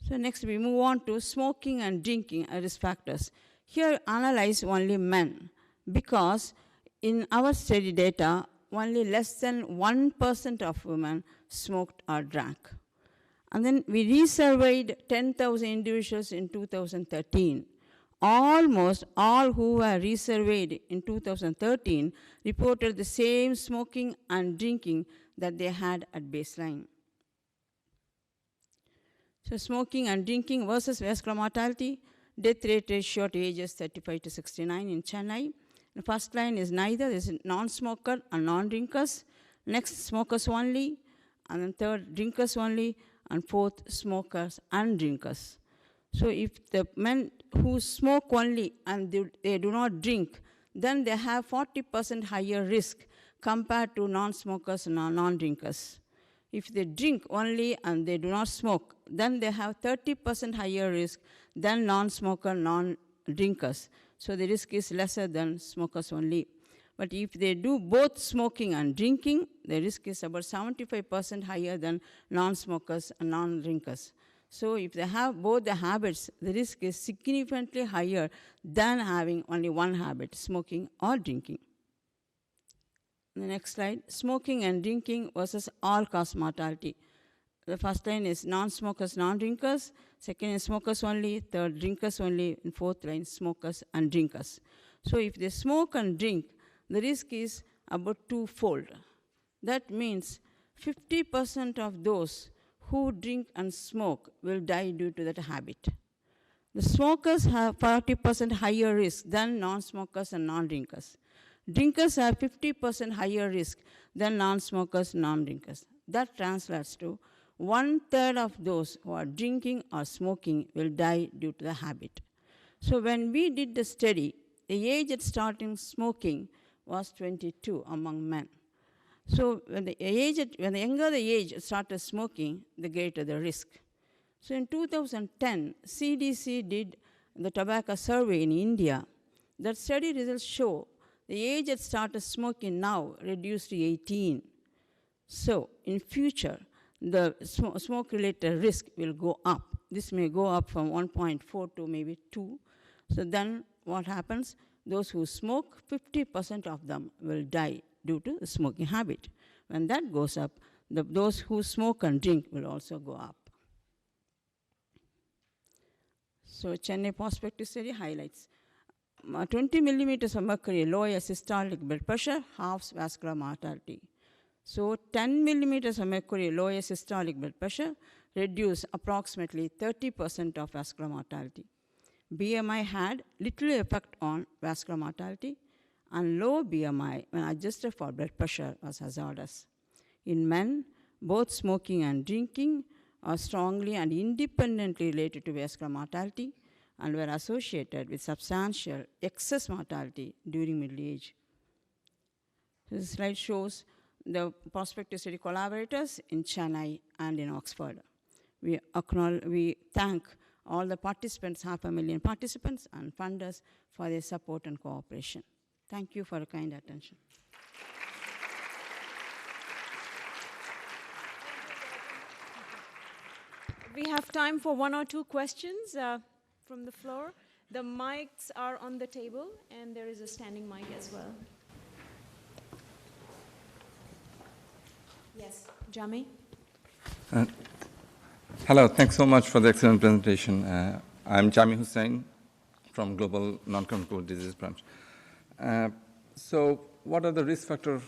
So next we move on to smoking and drinking risk factors. Here analyze only men, because in our study data, only less than 1% of women smoked or drank. And then we resurveyed 10,000 individuals in 2013. Almost all who were resurveyed in 2013 reported the same smoking and drinking that they had at baseline. So smoking and drinking versus vascular mortality, death rate ratio at ages 35 to 69 in Chennai. The first line is neither, this is non-smoker and non-drinkers. Next, smokers only, and then third, drinkers only, and fourth, smokers and drinkers. So if the men who smoke only and they do not drink, then they have 40% higher risk compared to non-smokers and non-drinkers. If they drink only and they do not smoke, then they have 30% higher risk than non-smoker, non-drinkers. So the risk is lesser than smokers only. But if they do both smoking and drinking, the risk is about 75% higher than non-smokers and non-drinkers. So if they have both the habits, the risk is significantly higher than having only one habit, smoking or drinking. The next slide, smoking and drinking versus all-cause mortality. The first line is non-smokers, non-drinkers. Second is smokers only. Third, drinkers only. And fourth line, smokers and drinkers. So if they smoke and drink, the risk is about twofold. That means 50% of those who drink and smoke will die due to that habit. The smokers have 40% higher risk than non-smokers and non-drinkers. Drinkers have 50% higher risk than non-smokers and non-drinkers. That translates to 1/3 of those who are drinking or smoking will die due to the habit. So when we did the study, the age at starting smoking was 22 among men. So when the younger the age started smoking, the greater the risk. So in 2010, CDC did the tobacco survey in India. That study results show the age that started smoking now reduced to 18. So in future, the smoke-related risk will go up. This may go up from 1.4 to maybe 2. So then what happens? Those who smoke, 50% of them will die due to the smoking habit. When that goes up, those who smoke and drink will also go up. So Chennai prospective study highlights 20 millimeters of mercury lower systolic blood pressure halves vascular mortality. So 10 millimeters of mercury lower systolic blood pressure reduce approximately 30% of vascular mortality. BMI had little effect on vascular mortality, and low BMI, when adjusted for blood pressure, was hazardous. In men, both smoking and drinking are strongly and independently related to vascular mortality and were associated with substantial excess mortality during middle age. This slide shows the prospective study collaborators in Chennai and in Oxford. We thank all the participants, 500,000 participants and funders for their support and cooperation. Thank you for your kind attention. We have time for one or two questions from the floor. The mics are on the table, and there is a standing mic as well. Yes, Jami? Hello, thanks so much for the excellent presentation. I'm Jami Hussain from Global Non-Communicable Disease Branch. So what are the risk factors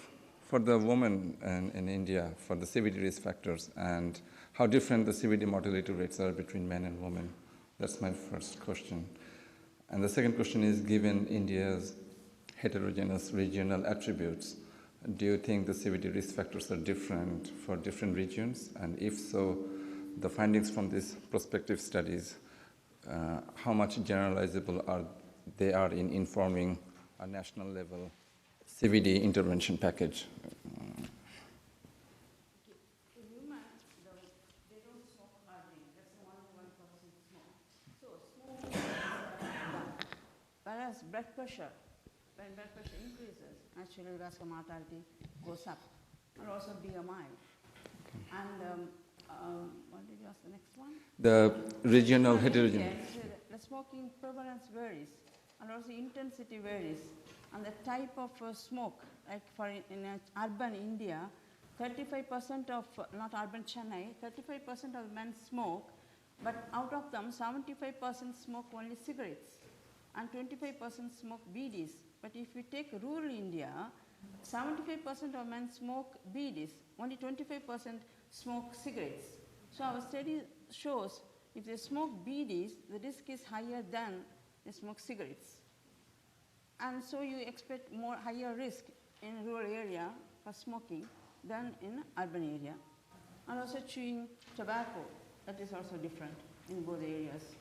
for the woman in India for the CVD risk factors, and how different the CVD mortality rates are between men and women? That's my first question. And the second question is, given India's heterogeneous regional attributes, do you think the CVD risk factors are different for different regions? And if so, the findings from these prospective studies, how much generalizable are they in informing a national level CVD intervention package? whereas blood pressure, when blood pressure increases, actually cardiovascular mortality goes up, and also BMI. And what did you ask the next one? The regional heterogeneity. Yes, the smoking prevalence varies, and also intensity varies, and the type of smoke, like in urban India, 35% of, not urban Chennai, 35% of men smoke, but out of them, 75% smoke only cigarettes, and 25% smoke BDs. But if you take rural India, 75% of men smoke BDs, only 25% smoke cigarettes. So our study shows if they smoke BDs, the risk is higher than they smoke cigarettes. And so you expect higher risk in rural area for smoking than in urban area. And also chewing tobacco, that is also different in both areas.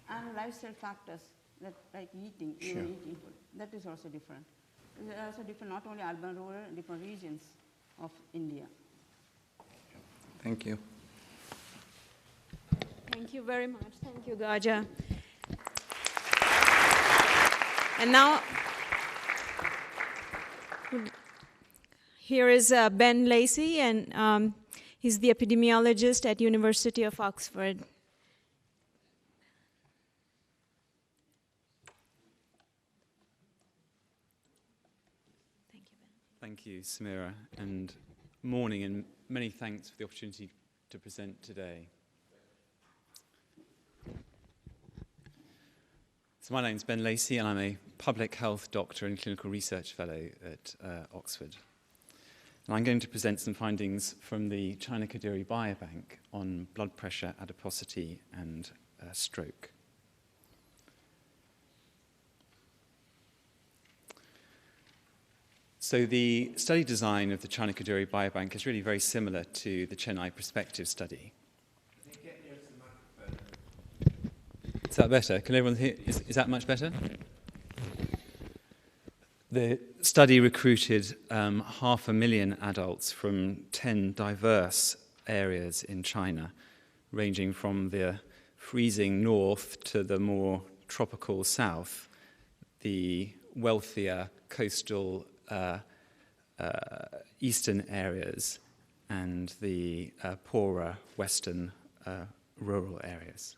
And lifestyle factors, that like eating, even eating food, that is also different. They are also different, not only urban, rural, different regions of India. Thank you. Thank you very much. Thank you, Gaja. And now, here is Ben Lacey, and he's the epidemiologist at University of Oxford. Thank you, Ben. Thank you, Samira, and morning, and many thanks for the opportunity to present today. So my name's Ben Lacey, and I'm a public health doctor and clinical research fellow at Oxford. And I'm going to present some findings from the China Kadoorie Biobank on blood pressure, adiposity, and stroke. So the study design of the China Kadoorie Biobank is really very similar to the Chennai prospective study. Is that better? Can everyone hear? Is that much better? The study recruited 500,000 adults from 10 diverse areas in China, ranging from the freezing north to the more tropical south, the wealthier coastal eastern areas, and the poorer western rural areas.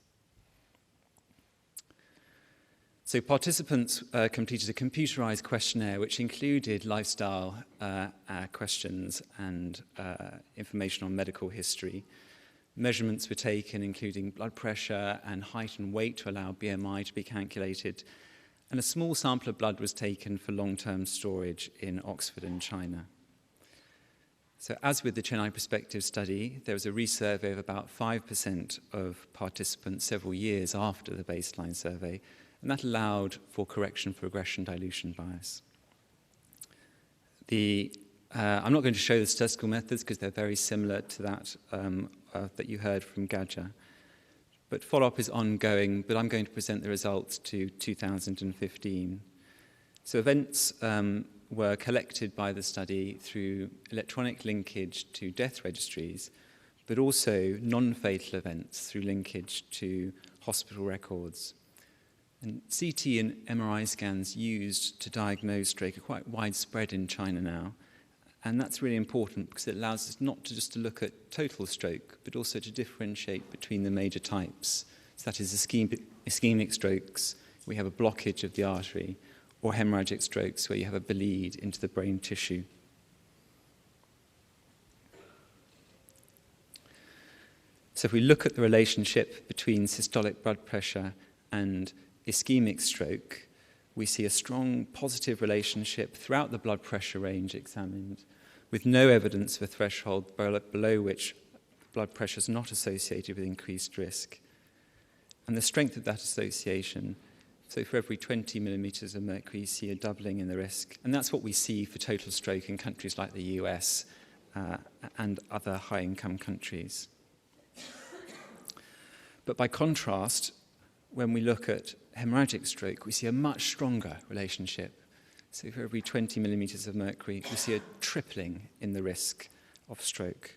So participants completed a computerized questionnaire which included lifestyle questions and information on medical history. Measurements were taken including blood pressure and height and weight to allow BMI to be calculated, and a small sample of blood was taken for long-term storage in Oxford and China. So as with the Chennai prospective study, there was a resurvey of about 5% of participants several years after the baseline survey, and that allowed for correction for regression dilution bias. I'm not going to show the statistical methods because they're very similar to that that you heard from Gaja. But follow-up is ongoing, but I'm going to present the results to 2015. So events were collected by the study through electronic linkage to death registries, but also non-fatal events through linkage to hospital records. And CT and MRI scans used to diagnose stroke are quite widespread in China now. And that's really important because it allows us not to just to look at total stroke, but also to differentiate between the major types. So that is ischemic strokes, where you have a blockage of the artery, or hemorrhagic strokes, where you have a bleed into the brain tissue. So if we look at the relationship between systolic blood pressure and ischemic stroke, we see a strong positive relationship throughout the blood pressure range examined, with no evidence of a threshold below which blood pressure is not associated with increased risk. And the strength of that association, so for every 20 millimeters of mercury, you see a doubling in the risk. And that's what we see for total stroke in countries like the US and other high-income countries. But by contrast, when we look at hemorrhagic stroke, we see a much stronger relationship. So for every 20 millimeters of mercury, we see a tripling in the risk of stroke.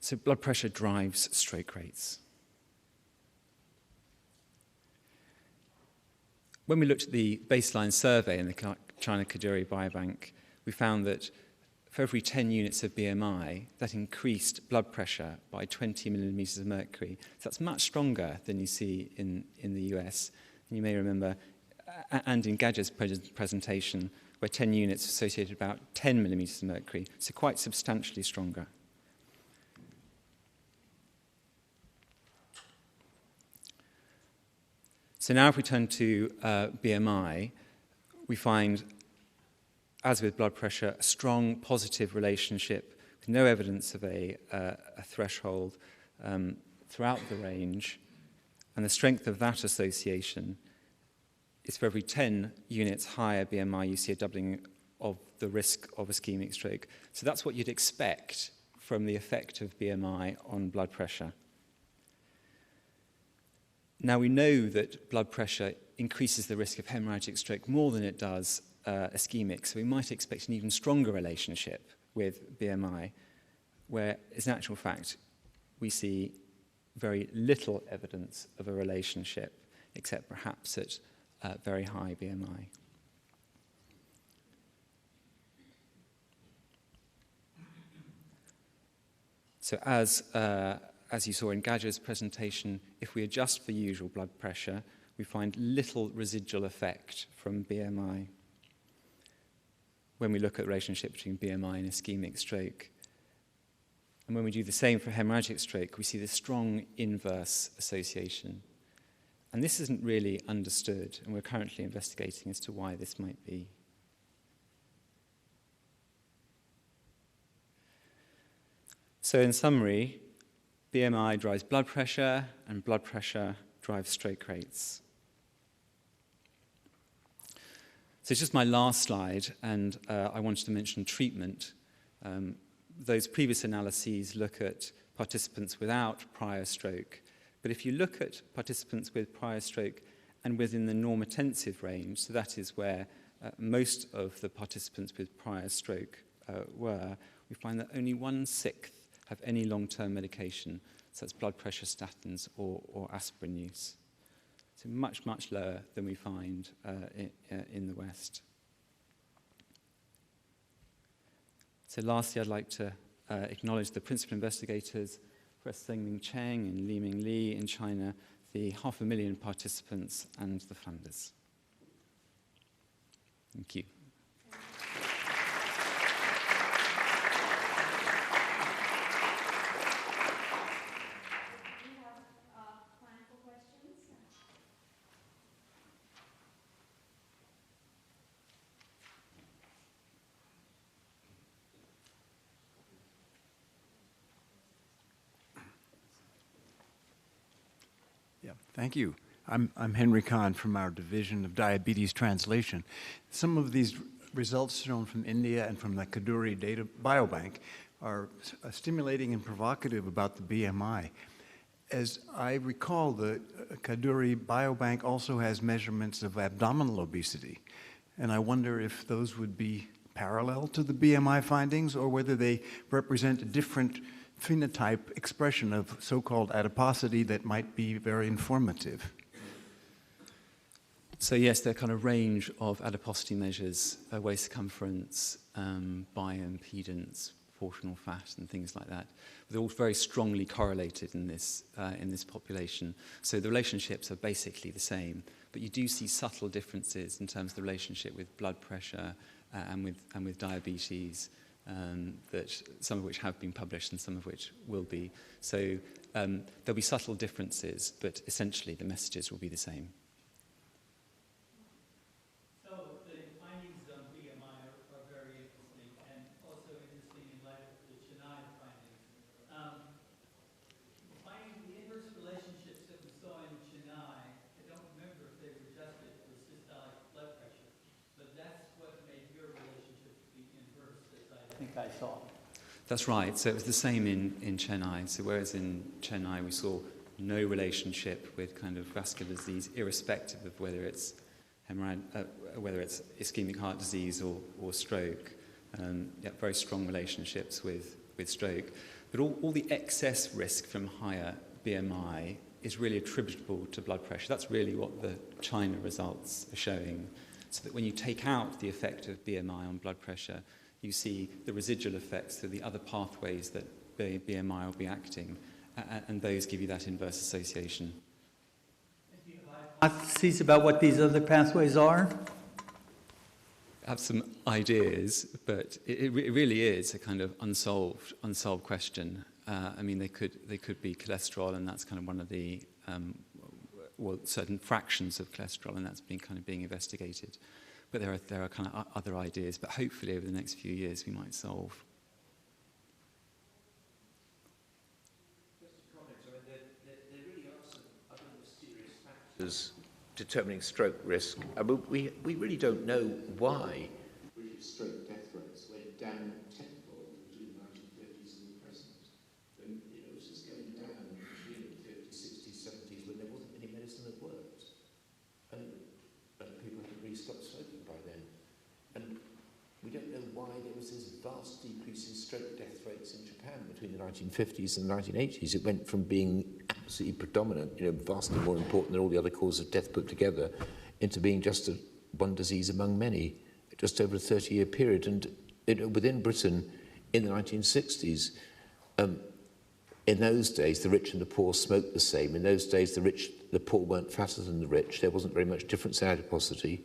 So blood pressure drives stroke rates. When we looked at the baseline survey in the China Kadoorie Biobank, we found that for every 10 units of BMI, that increased blood pressure by 20 millimeters of mercury. So that's much stronger than you see in the US. And you may remember, and in Gadja's presentation, where 10 units associated about 10 millimeters of mercury, so quite substantially stronger. So now if we turn to BMI, we find, as with blood pressure, a strong positive relationship with no evidence of a threshold throughout the range. And the strength of that association is for every 10 units higher BMI, you see a doubling of the risk of ischemic stroke. So that's what you'd expect from the effect of BMI on blood pressure. Now, we know that blood pressure increases the risk of hemorrhagic stroke more than it does ischemic, so we might expect an even stronger relationship with BMI, where, as an actual fact, we see very little evidence of a relationship, except perhaps at very high BMI. So as you saw in Gadja's presentation, if we adjust for usual blood pressure, we find little residual effect from BMI. When we look at the relationship between BMI and ischemic stroke. And when we do the same for hemorrhagic stroke, we see this strong inverse association. And this isn't really understood, and we're currently investigating as to why this might be. So in summary, BMI drives blood pressure, and blood pressure drives stroke rates. So it's just my last slide, and I wanted to mention treatment. Those previous analyses look at participants without prior stroke. But if you look at participants with prior stroke and within the normotensive range, so that is where most of the participants with prior stroke were, we find that only 1/6 have any long-term medication, such as blood pressure statins or aspirin use. So much, much lower than we find in the West. So lastly, I'd like to acknowledge the principal investigators, Professor Zhengming Cheng and Liming Li in China, the 500,000 participants, and the funders. Thank you. Thank you. I'm Henry Kahn from our Division of Diabetes Translation. Some of these results shown from India and from the Kadoorie Data Biobank are stimulating and provocative about the BMI. As I recall, the Kadoorie Biobank also has measurements of abdominal obesity, and I wonder if those would be parallel to the BMI findings or whether they represent a different phenotype expression of so-called adiposity that might be very informative. So yes, there are kind of range of adiposity measures, waist circumference, bioimpedance, proportional fat, and things like that. They're all very strongly correlated in this population. So the relationships are basically the same, but you do see subtle differences in terms of the relationship with blood pressure and with diabetes. That some of which have been published and some of which will be. So there'll be subtle differences, but essentially the messages will be the same. So the findings on BMI are very interesting and also interesting in light of the Chennai findings. The inverse relationships that we saw in Chennai, I don't remember if they were adjusted for systolic blood pressure, but that's what made your relationship be inverse, as I think I saw. That's right. So it was the same in Chennai. So whereas in Chennai we saw no relationship with kind of vascular disease, irrespective of whether it's ischemic heart disease or stroke, very strong relationships with stroke. But all the excess risk from higher BMI is really attributable to blood pressure. That's really what the China results are showing. So that when you take out the effect of BMI on blood pressure, you see the residual effects through the other pathways that BMI will be acting, and those give you that inverse association. Hypotheses about what these other pathways are? I have some ideas, but it really is a kind of unsolved question. I mean, they could be cholesterol, and that's kind of one of the certain fractions of cholesterol, and that's being investigated. But there are kind of other ideas. But hopefully, over the next few years, we might solve. There really are some other mysterious factors determining stroke risk. I mean, we really don't know why British stroke death rates went down tenfold between the 1950s and the present. And, it was just going down between the 50s, 60s, 70s when there wasn't any medicine that worked. And people had really stopped smoking by then. And we don't know why there was this vast decrease in stroke death rates in Japan between the 1950s and the 1980s. It went from being absolutely predominant, vastly more important than all the other causes of death put together, into being just one disease among many, just over a 30-year period. And within Britain, in the 1960s, in those days, the rich and the poor smoked the same. In those days, the poor weren't fatter than the rich. There wasn't very much difference in adiposity,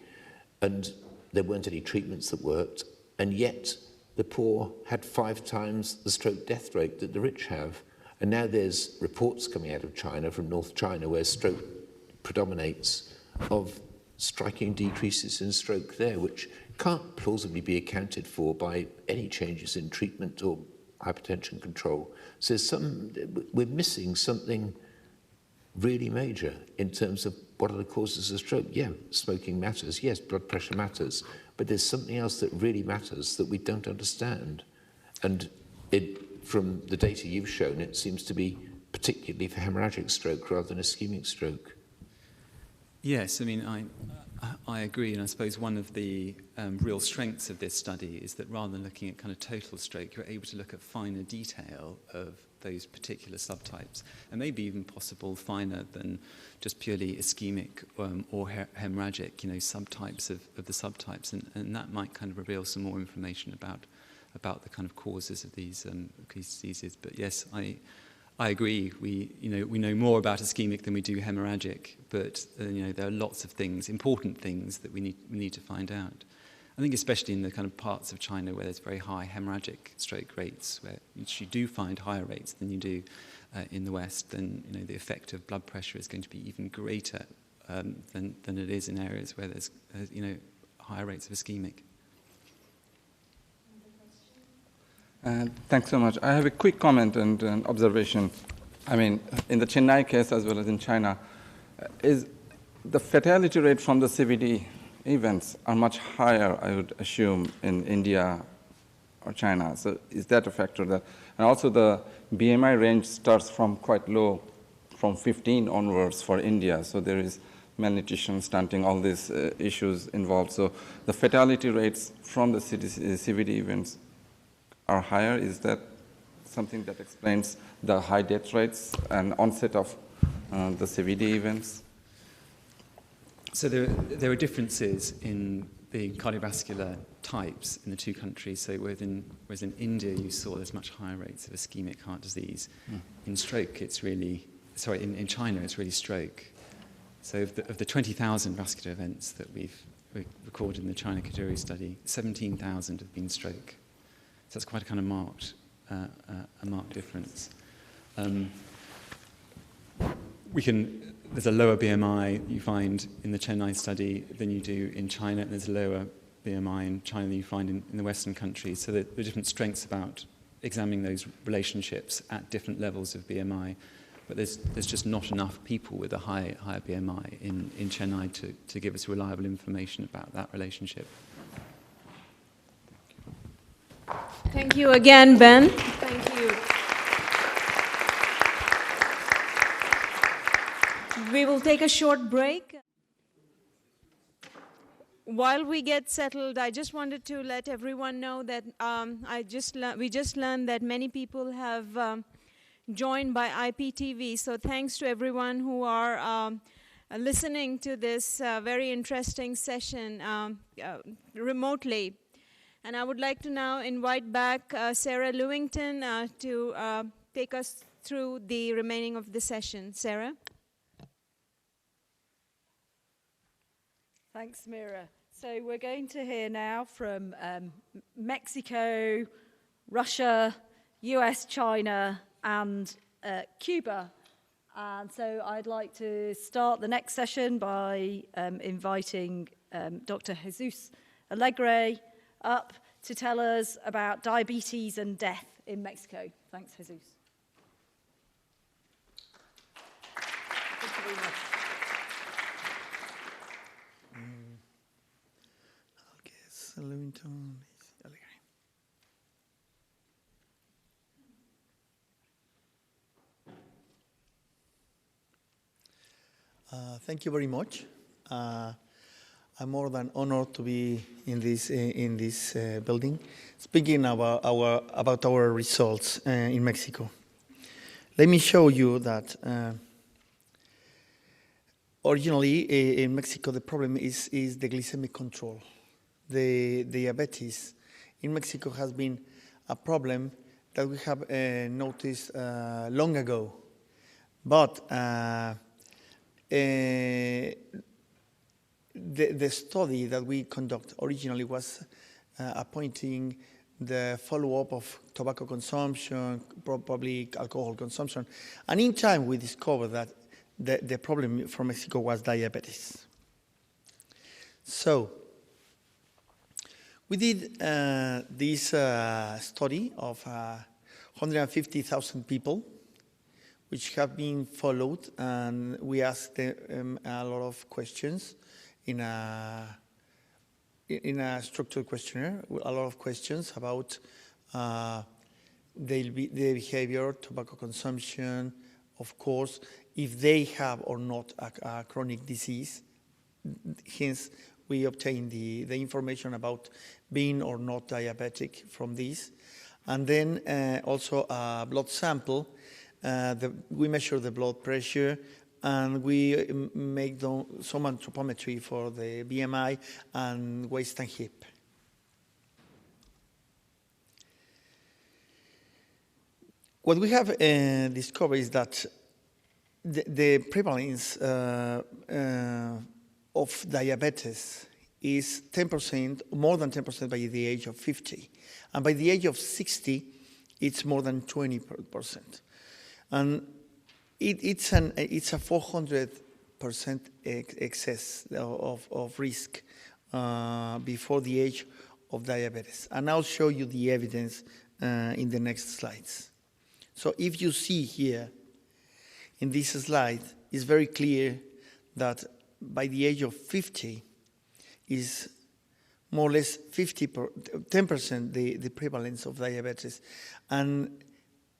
and there weren't any treatments that worked. And yet, the poor had 5 times the stroke death rate that the rich have. And now there's reports coming out of China, from North China, where stroke predominates, of striking decreases in stroke there, which can't plausibly be accounted for by any changes in treatment or hypertension control. So we're missing something really major in terms of what are the causes of stroke. Yeah, smoking matters. Yes, blood pressure matters. But there's something else that really matters that we don't understand. And from the data you've shown, it seems to be particularly for hemorrhagic stroke rather than ischemic stroke. Yes, I mean, I agree, and I suppose one of the real strengths of this study is that rather than looking at kind of total stroke, you're able to look at finer detail of those particular subtypes, and maybe even possible finer than just purely ischemic or hemorrhagic, subtypes of the subtypes, and that might kind of reveal some more information about the kind of causes of these diseases. But yes, I agree. We know more about ischemic than we do hemorrhagic, but there are lots of things, important things that we need to find out. I think especially in the kind of parts of China where there's very high hemorrhagic stroke rates, where you do find higher rates than you do in the West, then the effect of blood pressure is going to be even greater than it is in areas where there's higher rates of ischemic. Thanks so much. I have a quick comment and an observation. I mean, in the Chennai case as well as in China, is the fatality rate from the CVD events are much higher, I would assume, in India or China. So is that a factor? And also the BMI range starts from quite low, from 15 onwards for India. So there is malnutrition, stunting, all these issues involved. So the fatality rates from the CVD events are higher. Is that something that explains the high death rates and onset of the CVD events? So there are differences in the cardiovascular types in the two countries. So whereas in India you saw there's much higher rates of ischemic heart disease. In stroke, in China it's really stroke. So of the 20,000 vascular events that we've recorded in the China Caduri study, 17,000 have been stroke. So that's quite a kind of marked difference. There's a lower BMI you find in the Chennai study than you do in China, and there's a lower BMI in China than you find in the Western countries. So there are different strengths about examining those relationships at different levels of BMI. But there's just not enough people with a higher BMI in Chennai to give us reliable information about that relationship. Thank you again, Ben. Thank you. We will take a short break. While we get settled, I just wanted to let everyone know that we just learned that many people have joined by IPTV. So thanks to everyone who are listening to this very interesting session remotely. And I would like to now invite back Sarah Lewington to take us through the remaining of the session. Sarah? Thanks, Mira. So we're going to hear now from Mexico, Russia, US, China, and Cuba. And so I'd like to start the next session by inviting Dr. Jesus Alegre up to tell us about diabetes and death in Mexico. Thanks, Jesus. Thank you very much. Thank you very much. I'm more than honored to be in this building, speaking about our results in Mexico. Let me show you that originally in Mexico the problem is the glycemic control. The diabetes in Mexico has been a problem that we have noticed long ago, but the study that we conduct originally was appointing the follow-up of tobacco consumption, probably alcohol consumption, and in time we discovered that the problem for Mexico was diabetes. So we did this study of 150,000 people which have been followed, and we asked them a lot of questions in a structured questionnaire, a lot of questions about their behavior, tobacco consumption, of course, if they have or not a chronic disease. Hence, we obtain the information about being or not diabetic from this. And then also a blood sample. We measure the blood pressure, and we make some anthropometry for the BMI and waist and hip. What we have discovered is that the prevalence of diabetes is 10%, more than 10% by the age of 50. And by the age of 60, it's more than 20%. And it's a 400% excess of risk before the age of diabetes. And I'll show you the evidence in the next slides. So if you see here in this slide, it's very clear that by the age of 50 is more or less 10% the prevalence of diabetes. And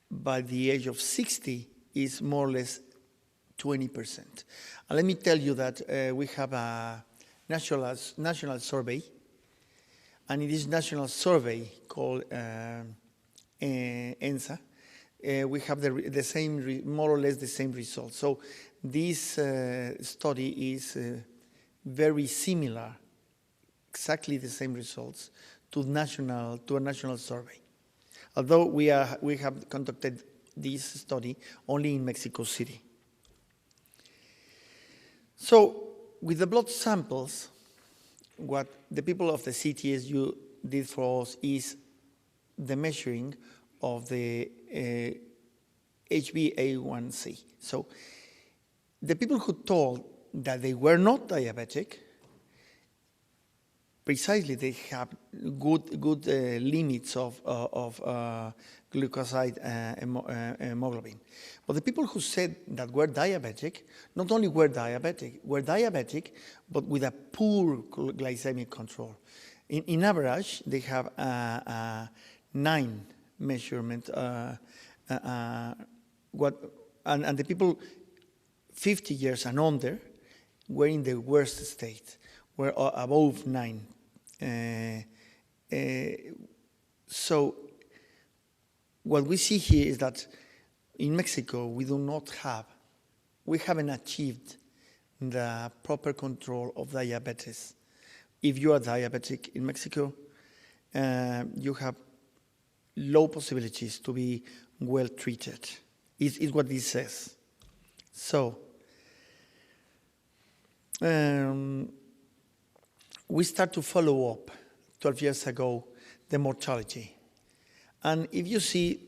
by the age of 60 is more or less 20%. And let me tell you that we have a national survey, and in this national survey called ENSA, we have the same, more or less the same results. So this study is very similar, exactly the same results to a national survey. Although we have conducted this study only in Mexico City. So with the blood samples, what the people of the CTSU did for us is the measuring of the HbA1c. So the people who told that they were not diabetic, precisely they have good limits of glucoside hemoglobin. But the people who said that were diabetic, not only were diabetic, but with a poor glycemic control. In average, they have a 9 measurement. And the people 50 years and under were in the worst state, were above 9. So what we see here is that in Mexico, we haven't achieved the proper control of diabetes. If you are diabetic in Mexico, you have low possibilities to be well treated, is what this says. So, we start to follow up 12 years ago the mortality. And if you see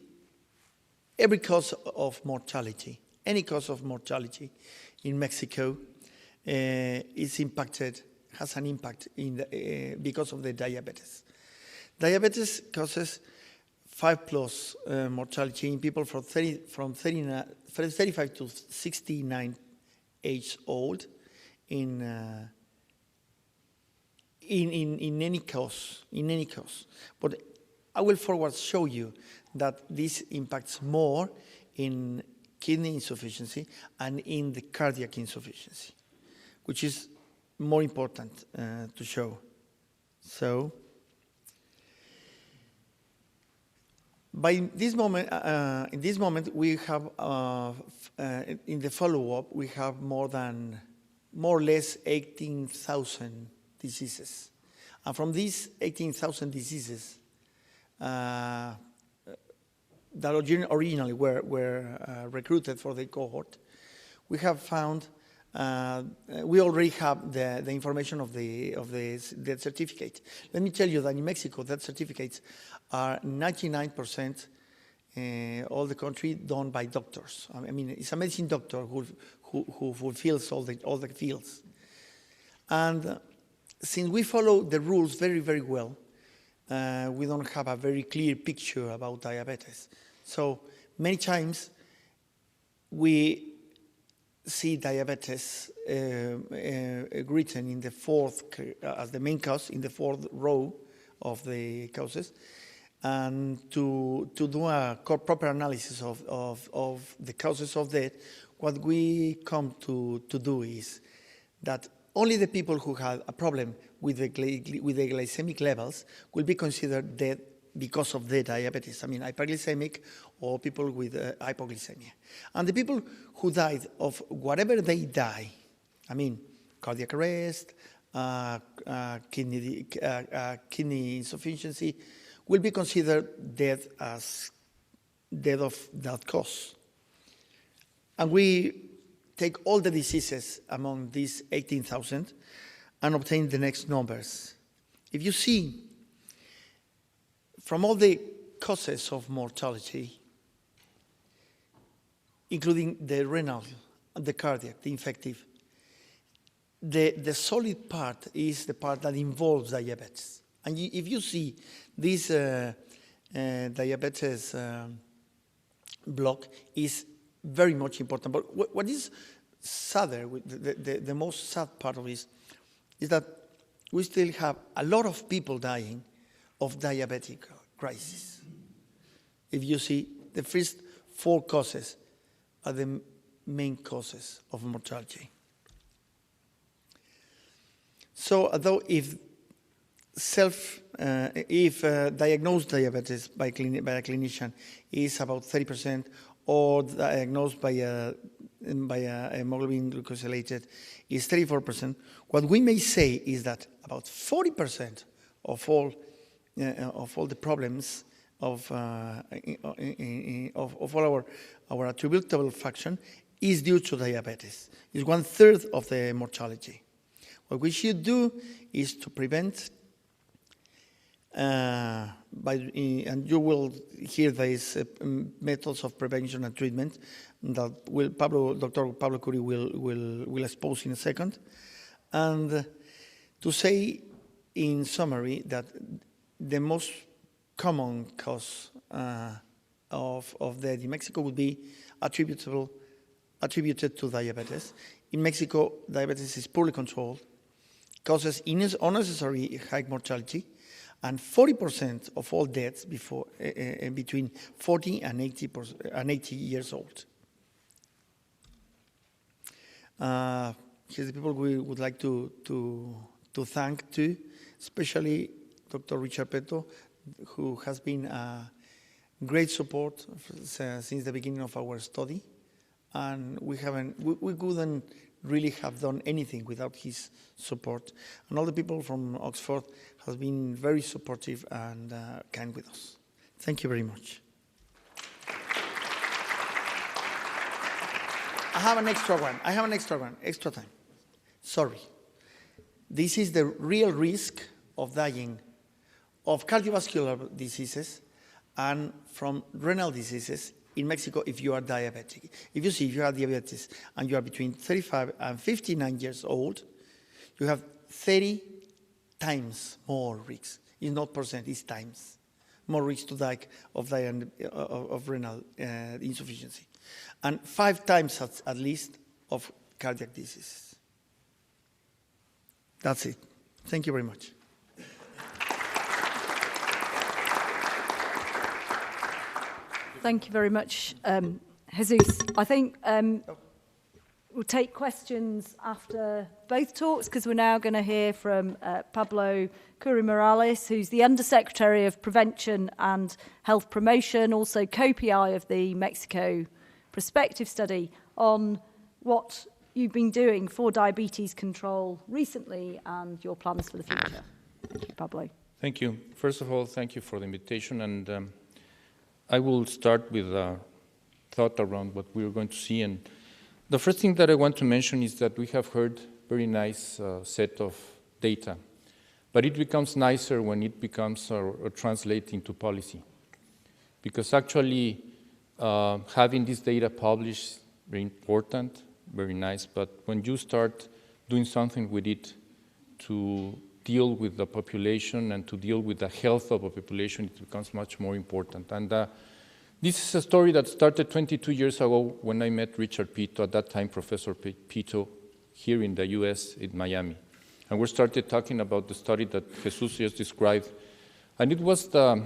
every cause of mortality, any cause of mortality in Mexico is impacted, has an impact because of the diabetes. Diabetes causes 5+ mortality in people from 35 to 69 years old in any cause. But I will forward show you that this impacts more in kidney insufficiency and in the cardiac insufficiency, which is more important to show. So, by this moment, in this moment, we have in the follow-up we have more or less 18,000 diseases, and from these 18,000 diseases that originally were recruited for the cohort, we have found we already have the information of the death certificate. Let me tell you that in Mexico, death certificates are 99% all the country done by doctors. I mean, it's a medicine doctor who fulfills all the fields. And since we follow the rules very, very well, we don't have a very clear picture about diabetes. So many times we see diabetes written in the fourth, as the main cause, in the fourth row of the causes. And to do a proper analysis of the causes of death, what we come to do is that only the people who have a problem with the glycemic levels will be considered dead because of the diabetes. I mean, hyperglycemic or people with hypoglycemia. And the people who died of whatever they die, I mean, cardiac arrest, kidney insufficiency, will be considered dead as death of that cause. And we take all the diseases among these 18,000 and obtain the next numbers. If you see, from all the causes of mortality, including the renal, the cardiac, the infective, the solid part is the part that involves diabetes. And if you see this diabetes block is very much important. But what is sadder, the most sad part of this, is that we still have a lot of people dying of diabetic crisis. If you see, the first 4 causes are the main causes of mortality. So, although if diagnosed diabetes by a clinician is about 30%, or diagnosed by a hemoglobin glucosylated is 34%, what we may say is that about 40% of all the problems of all our attributable function is due to diabetes. It's 1/3 of the mortality. What we should do is to prevent, and you will hear these methods of prevention and treatment that Dr. Pablo Curi will expose in a second. And to say in summary that the most common cause of death in Mexico would be attributed to diabetes. In Mexico, diabetes is poorly controlled, causes unnecessary high mortality, and 40% of all deaths between 40 and 80 years old. Here's the people we would like to thank too, especially Dr. Richard Peto, who has been a great support since the beginning of our study, and we couldn't really have done anything without his support. And all the people from Oxford have been very supportive and kind with us. Thank you very much. I have an extra one. Extra time. Sorry. This is the real risk of dying of cardiovascular diseases and from renal diseases in Mexico if you are diabetic. If you have diabetes and you are between 35 and 59 years old, you have 30 times more risk. It's not percent, it's times more risk to die of renal insufficiency. And 5 times at least of cardiac diseases. That's it. Thank you very much. Thank you very much, Jesus. I think we'll take questions after both talks because we're now going to hear from Pablo Curi-Morales, who's the Undersecretary of Prevention and Health Promotion, also co-PI of the Mexico Prospective Study, on what you've been doing for diabetes control recently and your plans for the future. Thank you, Pablo. Thank you. First of all, thank you for the invitation, and I will start with a thought around what we're going to see. And the first thing that I want to mention is that we have heard very nice set of data, but it becomes nicer when it becomes or translates into policy, because actually having this data published very important, very nice, but when you start doing something with it to deal with the population and to deal with the health of the population, it becomes much more important. And this is a story that started 22 years ago when I met Richard Pito, at that time Professor Pito, here in the US in Miami. And we started talking about the study that Jesus just described. And it was the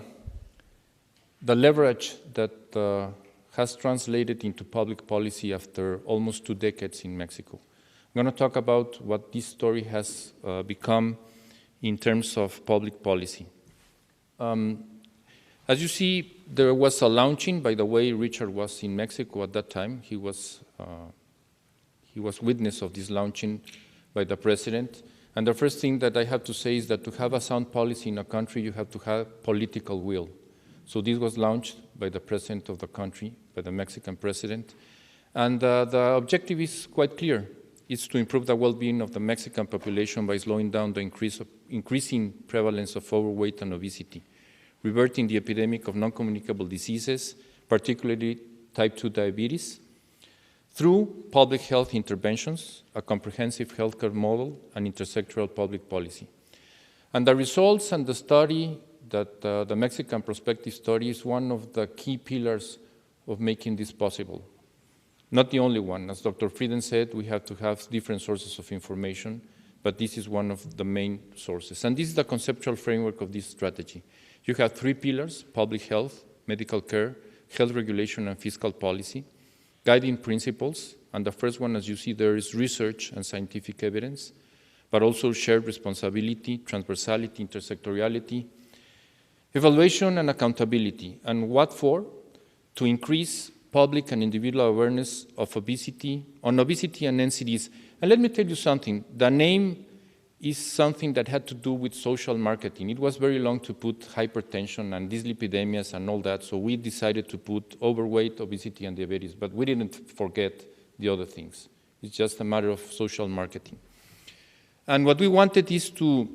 leverage that has translated into public policy after almost 2 decades in Mexico. I'm going to talk about what this story has become in terms of public policy. As you see, there was a launching. By the way, Richard was in Mexico at that time. He was witness of this launching by the president. And the first thing that I have to say is that to have a sound policy in a country, you have to have political will. So this was launched by the president of the country, by the Mexican president. And the objective is quite clear. It's to improve the well-being of the Mexican population by slowing down the increasing prevalence of overweight and obesity, reverting the epidemic of non-communicable diseases, particularly type 2 diabetes, through public health interventions, a comprehensive healthcare model, and intersectoral public policy. And the results and the study that the Mexican prospective study is one of the key pillars of making this possible. Not the only one. As Dr. Frieden said, we have to have different sources of information, but this is one of the main sources. And this is the conceptual framework of this strategy. You have 3 pillars: public health, medical care, health regulation, and fiscal policy, guiding principles. And the first one, as you see there, is research and scientific evidence, but also shared responsibility, transversality, intersectoriality, evaluation, and accountability. And what for? To increase public and individual awareness of obesity and NCDs. And let me tell you something. The name is something that had to do with social marketing. It was very long to put hypertension and dyslipidemias and all that, so we decided to put overweight, obesity, and diabetes, but we didn't forget the other things. It's just a matter of social marketing. And what we wanted is to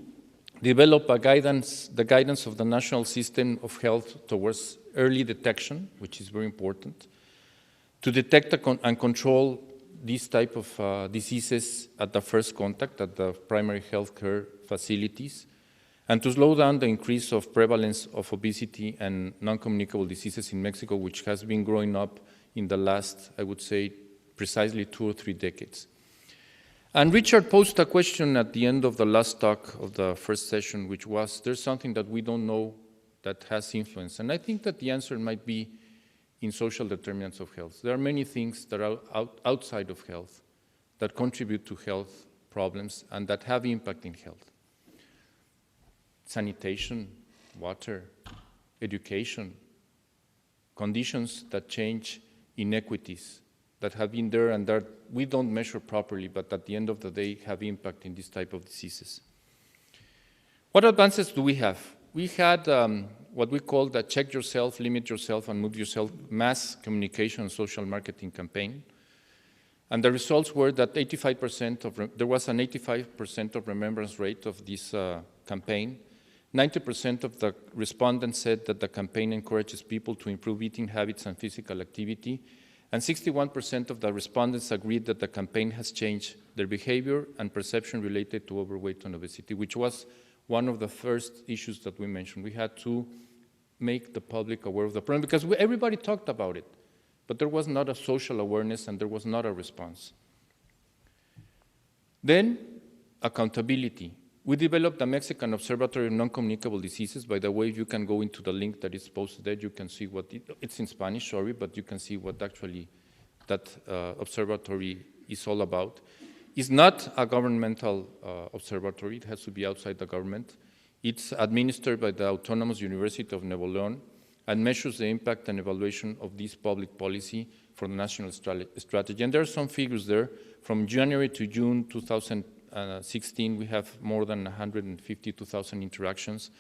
develop the guidance of the national system of health towards early detection, which is very important, to detect and control these type of diseases at the first contact, at the primary health care facilities, and to slow down the increase of prevalence of obesity and non-communicable diseases in Mexico, which has been growing up in the last, I would say, precisely 2 or 3 decades. And Richard posed a question at the end of the last talk of the first session, which was, there's something that we don't know that has influence. And I think that the answer might be in social determinants of health. There are many things that are outside of health that contribute to health problems and that have impact in health. Sanitation, water, education, conditions that change inequities that have been there and that we don't measure properly, but at the end of the day have impact in this type of diseases. What advances do we have? We had what we call the check yourself, limit yourself, and move yourself mass communication and social marketing campaign. And the results were that there was an 85% of remembrance rate of this campaign. 90% of the respondents said that the campaign encourages people to improve eating habits and physical activity. And 61% of the respondents agreed that the campaign has changed their behavior and perception related to overweight and obesity, which was one of the first issues that we mentioned. We had to make the public aware of the problem because everybody talked about it, but there was not a social awareness and there was not a response. Then, accountability. We developed the Mexican Observatory of Non-Communicable Diseases. By the way, you can go into the link that is posted there. You can see what it's in Spanish, sorry, but you can see what actually that observatory is all about. It's not a governmental observatory. It has to be outside the government. It's administered by the Autonomous University of Nuevo León and measures the impact and evaluation of this public policy for the national strategy. And there are some figures there. From January to June 2016, we have more than 152,000 interactions,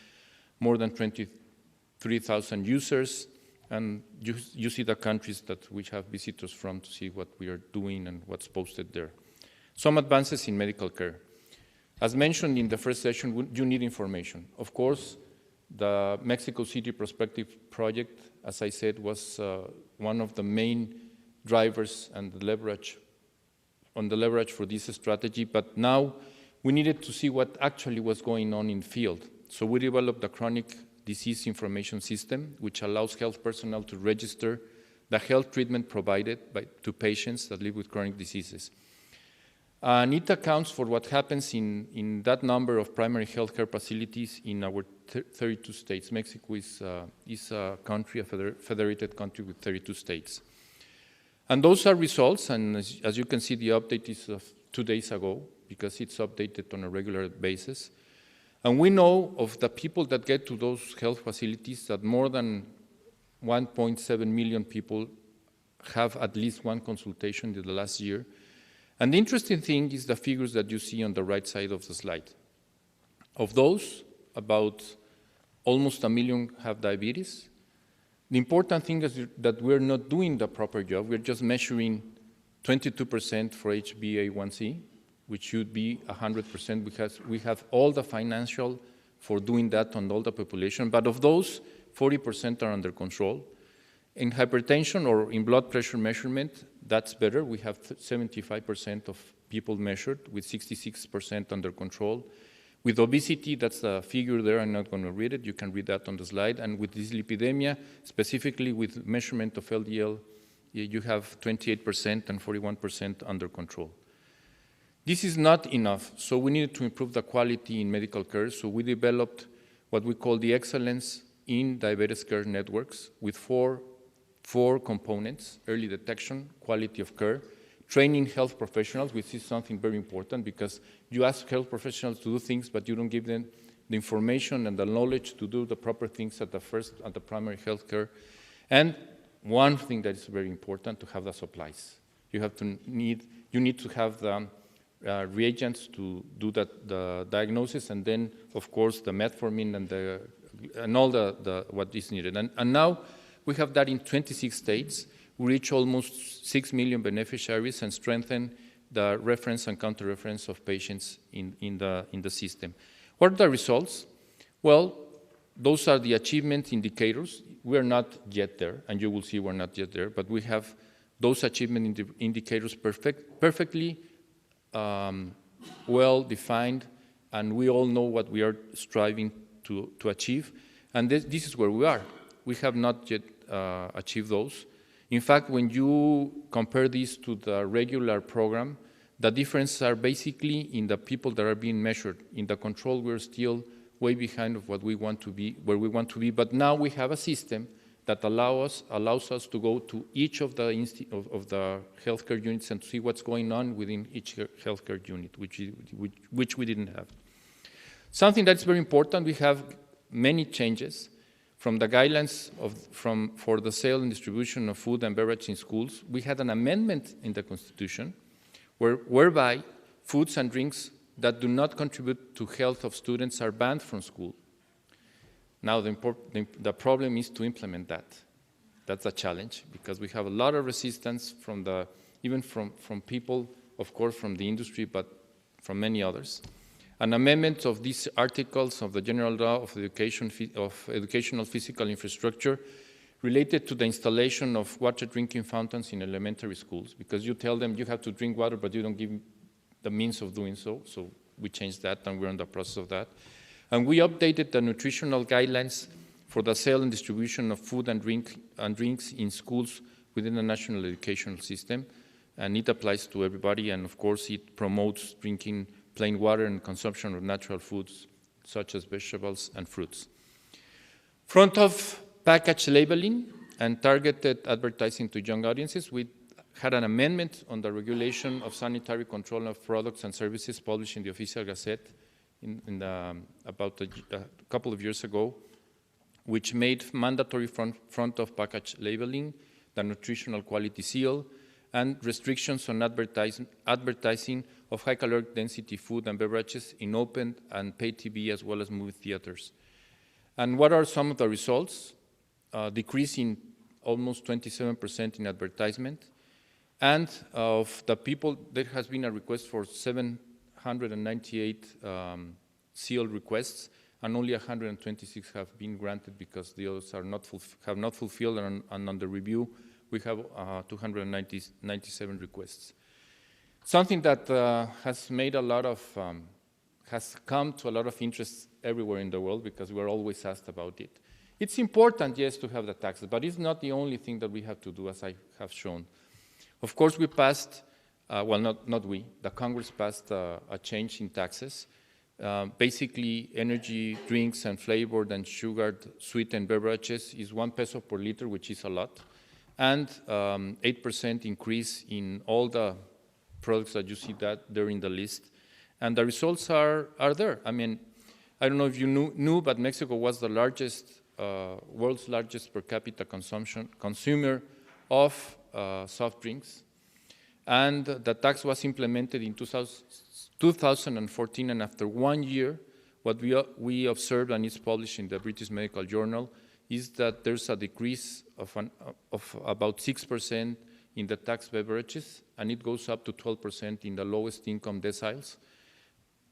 more than 23,000 users, and you see the countries that we have visitors from to see what we are doing and what's posted there. Some advances in medical care. As mentioned in the first session, you need information. Of course, the Mexico City Prospective Project, as I said, was one of the main drivers and the leverage for this strategy, but now we needed to see what actually was going on in the field. So we developed the Chronic Disease Information System, which allows health personnel to register the health treatment provided to patients that live with chronic diseases. And it accounts for what happens in that number of primary healthcare facilities in our 32 states. Mexico is a country, a federated country with 32 states. And those are results, and as you can see, the update is of 2 days ago, because it's updated on a regular basis. And we know of the people that get to those health facilities that more than 1.7 million people have at least one consultation in the last year. And the interesting thing is the figures that you see on the right side of the slide. Of those, about almost 1 million have diabetes. The important thing is that we're not doing the proper job. We're just measuring 22% for HbA1c, which should be 100% because we have all the financial for doing that on all the population. But of those, 40% are under control. In hypertension or in blood pressure measurement, that's better. We have 75% of people measured with 66% under control. With obesity, that's the figure there. I'm not going to read it. You can read that on the slide. And with dyslipidemia, specifically with measurement of LDL, you have 28% and 41% under control. This is not enough, so we needed to improve the quality in medical care. So we developed what we call the Excellence in Diabetes Care Networks with four components: early detection, quality of care, training health professionals, which is something very important because you ask health professionals to do things, but you don't give them the information and the knowledge to do the proper things at the primary health care. And one thing that is very important, to have the supplies. You need to have the reagents to do the diagnosis, and then, of course, the metformin and all what is needed. And now we have that in 26 states. We reach almost 6 million beneficiaries and strengthen the reference and counter-reference of patients in the system. What are the results? Well, those are the achievement indicators. We're not yet there, and you will see we're not yet there, but we have those achievement indicators perfectly well defined, and we all know what we are striving to achieve. And this is where we are. We have not yet achieved those. In fact, when you compare this to the regular program, the differences are basically in the people that are being measured. In the control, we're still way behind of what we want to be, where we want to be. But now we have a system that allows us to go to each of the healthcare units and to see what's going on within each healthcare unit, which we didn't have. Something that's very important, we have many changes. from the guidelines for the sale and distribution of food and beverage in schools, we had an amendment in the Constitution whereby foods and drinks that do not contribute to health of students are banned from school. Now the problem is to implement that. That's a challenge because we have a lot of resistance even from people, of course, from the industry, but from many others. An amendment of these articles of the General Law of Educational Physical Infrastructure related to the installation of water drinking fountains in elementary schools, because you tell them you have to drink water, but you don't give the means of doing so. So we changed that, and we're in the process of that. And we updated the nutritional guidelines for the sale and distribution of food and drinks in schools within the national educational system. And it applies to everybody, and of course it promotes drinking plain water and consumption of natural foods, such as vegetables and fruits. Front of package labeling and targeted advertising to young audiences, we had an amendment on the regulation of sanitary control of products and services published in the Official Gazette about a couple of years ago, which made mandatory front of package labeling, the nutritional quality seal, and restrictions on advertising of high caloric density food and beverages in open and paid TV as well as movie theaters. And what are some of the results? Decrease in almost 27% in advertisement. And of the people, there has been a request for 798 seal requests, and only 126 have been granted because the others have not fulfilled, and under review, we have 297 requests. Something that has made has come to a lot of interest everywhere in the world because we're always asked about it. It's important, yes, to have the taxes, but it's not the only thing that we have to do, as I have shown. Of course, we passed, not we, the Congress passed a change in taxes. Basically, energy drinks and flavored and sugared sweetened beverages is 1 peso per liter, which is a lot, and 8% increase in all the products that you see there in the list. And the results are there. I mean, I don't know if you knew, but Mexico was the world's largest per capita consumer of soft drinks. And the tax was implemented in 2014, and after 1 year, what we observed, and it's published in the British Medical Journal, is that there's a decrease of about 6% in the tax beverages, and it goes up to 12% in the lowest income deciles.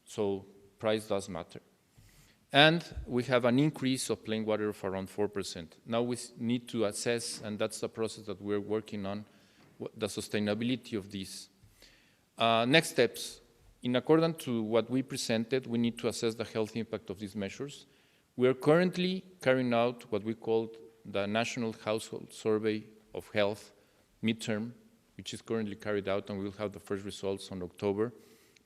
So price does matter. And we have an increase of plain water of around 4%. Now we need to assess, and that's the process that we're working on, the sustainability of this. Next steps. In accordance to what we presented, we need to assess the health impact of these measures. We are currently carrying out what we call the National Household Survey of Health midterm, which is currently carried out, and we'll have the first results on October,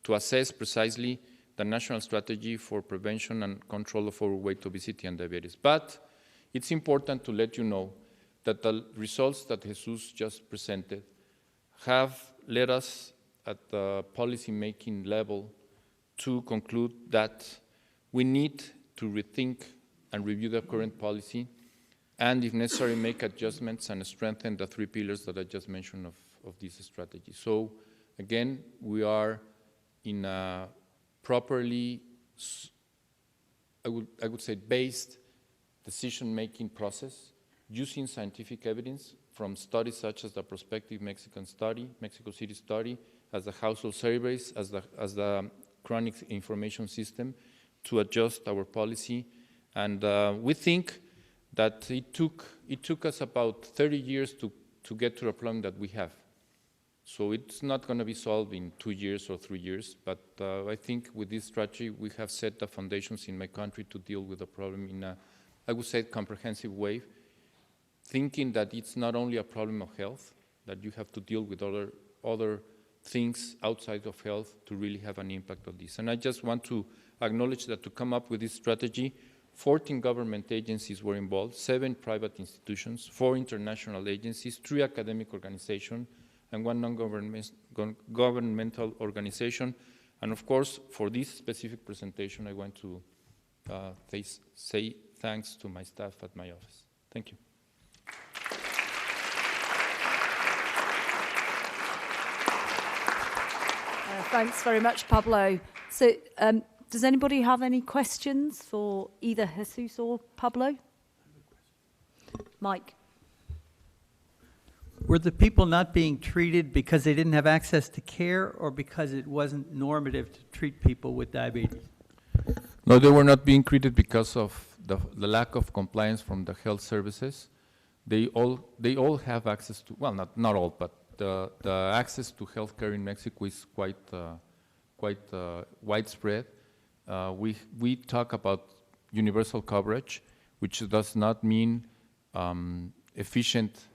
to assess precisely the national strategy for prevention and control of overweight, obesity, and diabetes. But it's important to let you know that the results that Jesus just presented have led us at the policy-making level to conclude that we need to rethink and review the current policy, and if necessary, make adjustments and strengthen the 3 pillars that I just mentioned of this strategy. So again, we are in a properly, I would say, based decision-making process using scientific evidence from studies such as the prospective Mexico City study, as the household surveys, as the chronic information system, to adjust our policy. And we think that it took us about 30 years to get to the problem that we have. So it's not going to be solved in 2 years or 3 years, but I think with this strategy, we have set the foundations in my country to deal with the problem in a, I would say, comprehensive way, thinking that it's not only a problem of health, that you have to deal with other things outside of health to really have an impact on this. And I just want to acknowledge that to come up with this strategy, 14 government agencies were involved, 7 private institutions, 4 international agencies, 3 academic organizations, and 1 non-governmental organization. And of course, for this specific presentation, I want to say thanks to my staff at my office. Thank you. Thanks very much, Pablo. So, does anybody have any questions for either Jesus or Pablo? Mike. Were the people not being treated because they didn't have access to care or because it wasn't normative to treat people with diabetes? No, they were not being treated because of the lack of compliance from the health services. They all have access to, well, not all, but the access to healthcare in Mexico is quite widespread. We talk about universal coverage, which does not mean efficient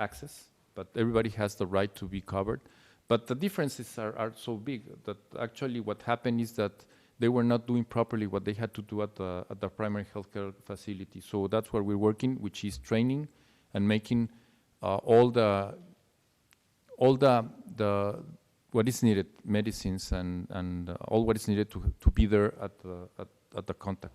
access, but everybody has the right to be covered. But the differences are so big that actually what happened is that they were not doing properly what they had to do at the primary healthcare facility. So that's where we're working, which is training and making all the what is needed, medicines and all what is needed to be there at the contact.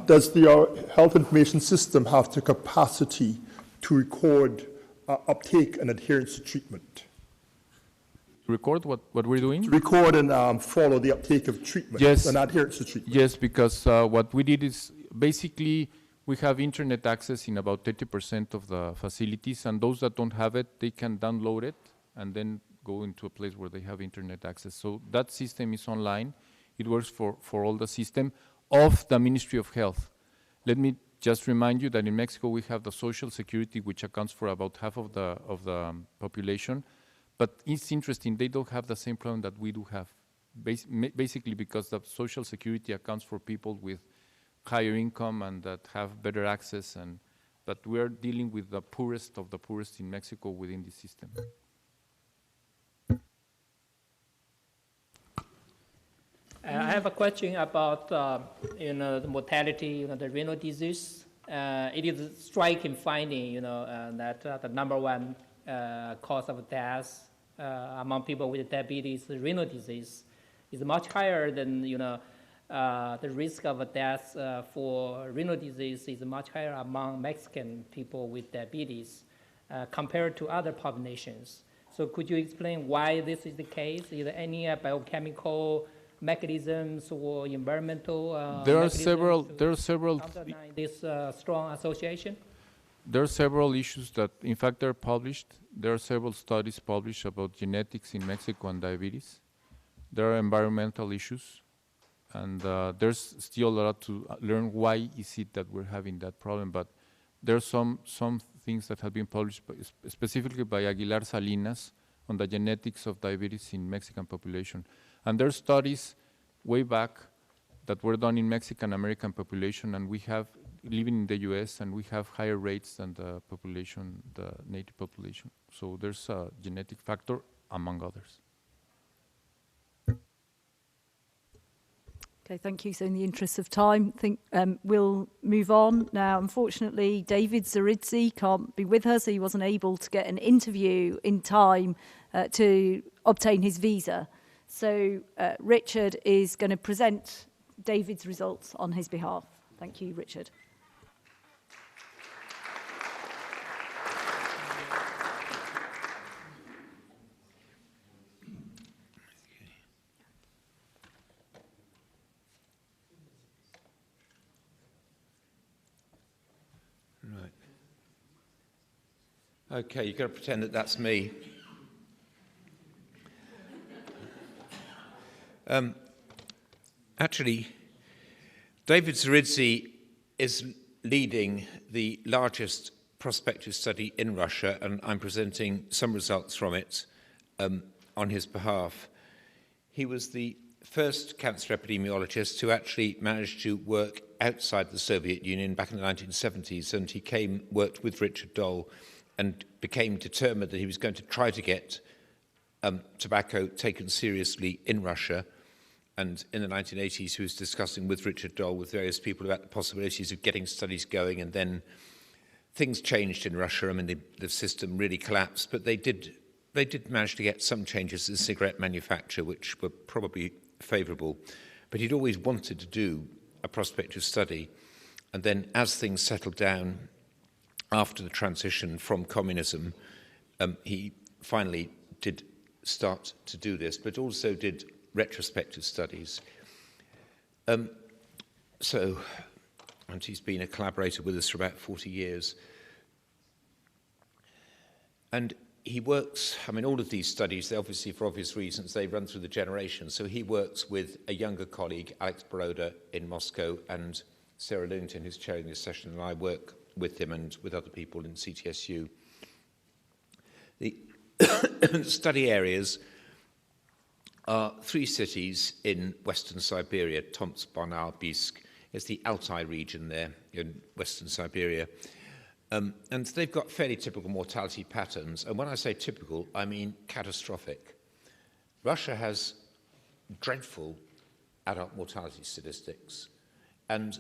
Does the health information system have the capacity to record uptake and adherence to treatment? Record what we're doing? To record and follow the uptake of treatment, yes, and adherence to treatment. Yes, because what we did is basically we have internet access in about 30% of the facilities, and those that don't have it, they can download it and then go into a place where they have internet access. So that system is online. It works for all the system of the Ministry of Health. Let me just remind you that in Mexico we have the Social Security, which accounts for about half of the population. But it's interesting, they don't have the same problem that we do have, basically because the Social Security accounts for people with higher income and that have better access, but we're dealing with the poorest of the poorest in Mexico within the system. I have a question about the mortality, the renal disease. It is a striking finding, that the number one cause of death among people with diabetes, renal disease, is much higher than the risk of death for renal disease is much higher among Mexican people with diabetes compared to other populations. So could you explain why this is the case? Is there any biochemical mechanisms or environmental there are several underline this strong association? There are several issues that, in fact, they're published. There are several studies published about genetics in Mexico and diabetes. There are environmental issues, and there's still a lot to learn. Why is it that we're having that problem? But there are some things that have been published specifically by Aguilar Salinas on the genetics of diabetes in Mexican population. And there are studies way back that were done in Mexican American population, and we have living in the US, and we have higher rates than the population, the native population. So there's a genetic factor among others. Okay, thank you. So in the interest of time, I think we'll move on. Now, unfortunately, David Zeridzi can't be with us. He wasn't able to get an interview in time to obtain his visa. So Richard is going to present David's results on his behalf. Thank you, Richard. Okay, you've got to pretend that that's me. Actually, David Zeridzi is leading the largest prospective study in Russia, and I'm presenting some results from it on his behalf. He was the first cancer epidemiologist who actually managed to work outside the Soviet Union back in the 1970s, and he worked with Richard Doll and became determined that he was going to try to get tobacco taken seriously in Russia. And in the 1980s, he was discussing with Richard Doll, with various people, about the possibilities of getting studies going, and then things changed in Russia. I mean, the system really collapsed, but they did they did manage to get some changes in cigarette manufacture, which were probably favourable. But he'd always wanted to do a prospective study. And then as things settled down after the transition from communism, he finally did start to do this, but also did retrospective studies. And he's been a collaborator with us for about 40 years. And he works, I mean, all of these studies, they obviously, for obvious reasons, they run through the generations. So he works with a younger colleague, Alex Baroda, in Moscow, and Sarah Lewington, who's chairing this session, and I work with him and with other people in CTSU. The study areas are 3 cities in western Siberia, Tomsk, Barnaul, Biysk. It's the Altai region there in western Siberia. And they've got fairly typical mortality patterns. And when I say typical, I mean catastrophic. Russia has dreadful adult mortality statistics. And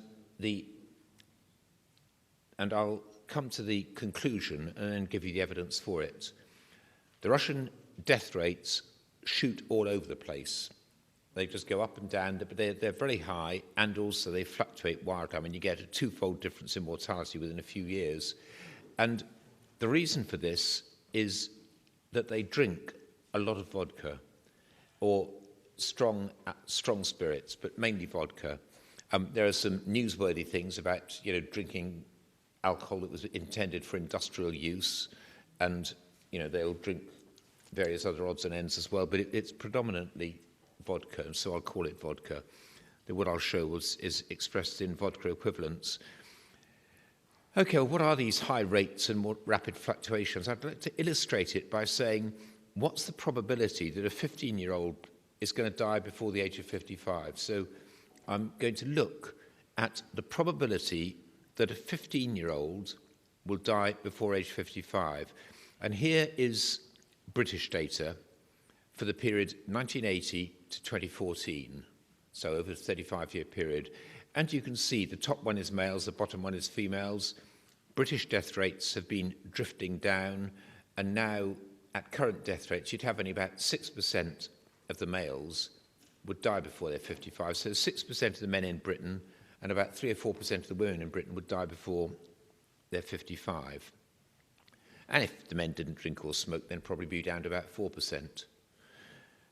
I'll come to the conclusion and then give you the evidence for it. The Russian death rates shoot all over the place. They just go up and down, but they're very high, and also they fluctuate wildly. I mean, you get a 2-fold difference in mortality within a few years. And the reason for this is that they drink a lot of vodka, or strong spirits, but mainly vodka. There are some newsworthy things about, drinking alcohol that was intended for industrial use, and, they'll drink various other odds and ends as well, but it's predominantly vodka, and so I'll call it vodka. What I'll show is expressed in vodka equivalents. Okay, well, what are these high rates and more rapid fluctuations? I'd like to illustrate it by saying, what's the probability that a 15-year-old is going to die before the age of 55? So I'm going to look at the probability that a 15-year-old will die before age 55. And here is British data for the period 1980 to 2014, so over a 35-year period. And you can see the top one is males, the bottom one is females. British death rates have been drifting down, and now at current death rates, you'd have only about 6% of the males would die before they're 55. So 6% of the men in Britain and about 3 or 4% of the women in Britain would die before they're 55. And if the men didn't drink or smoke, then probably be down to about 4%.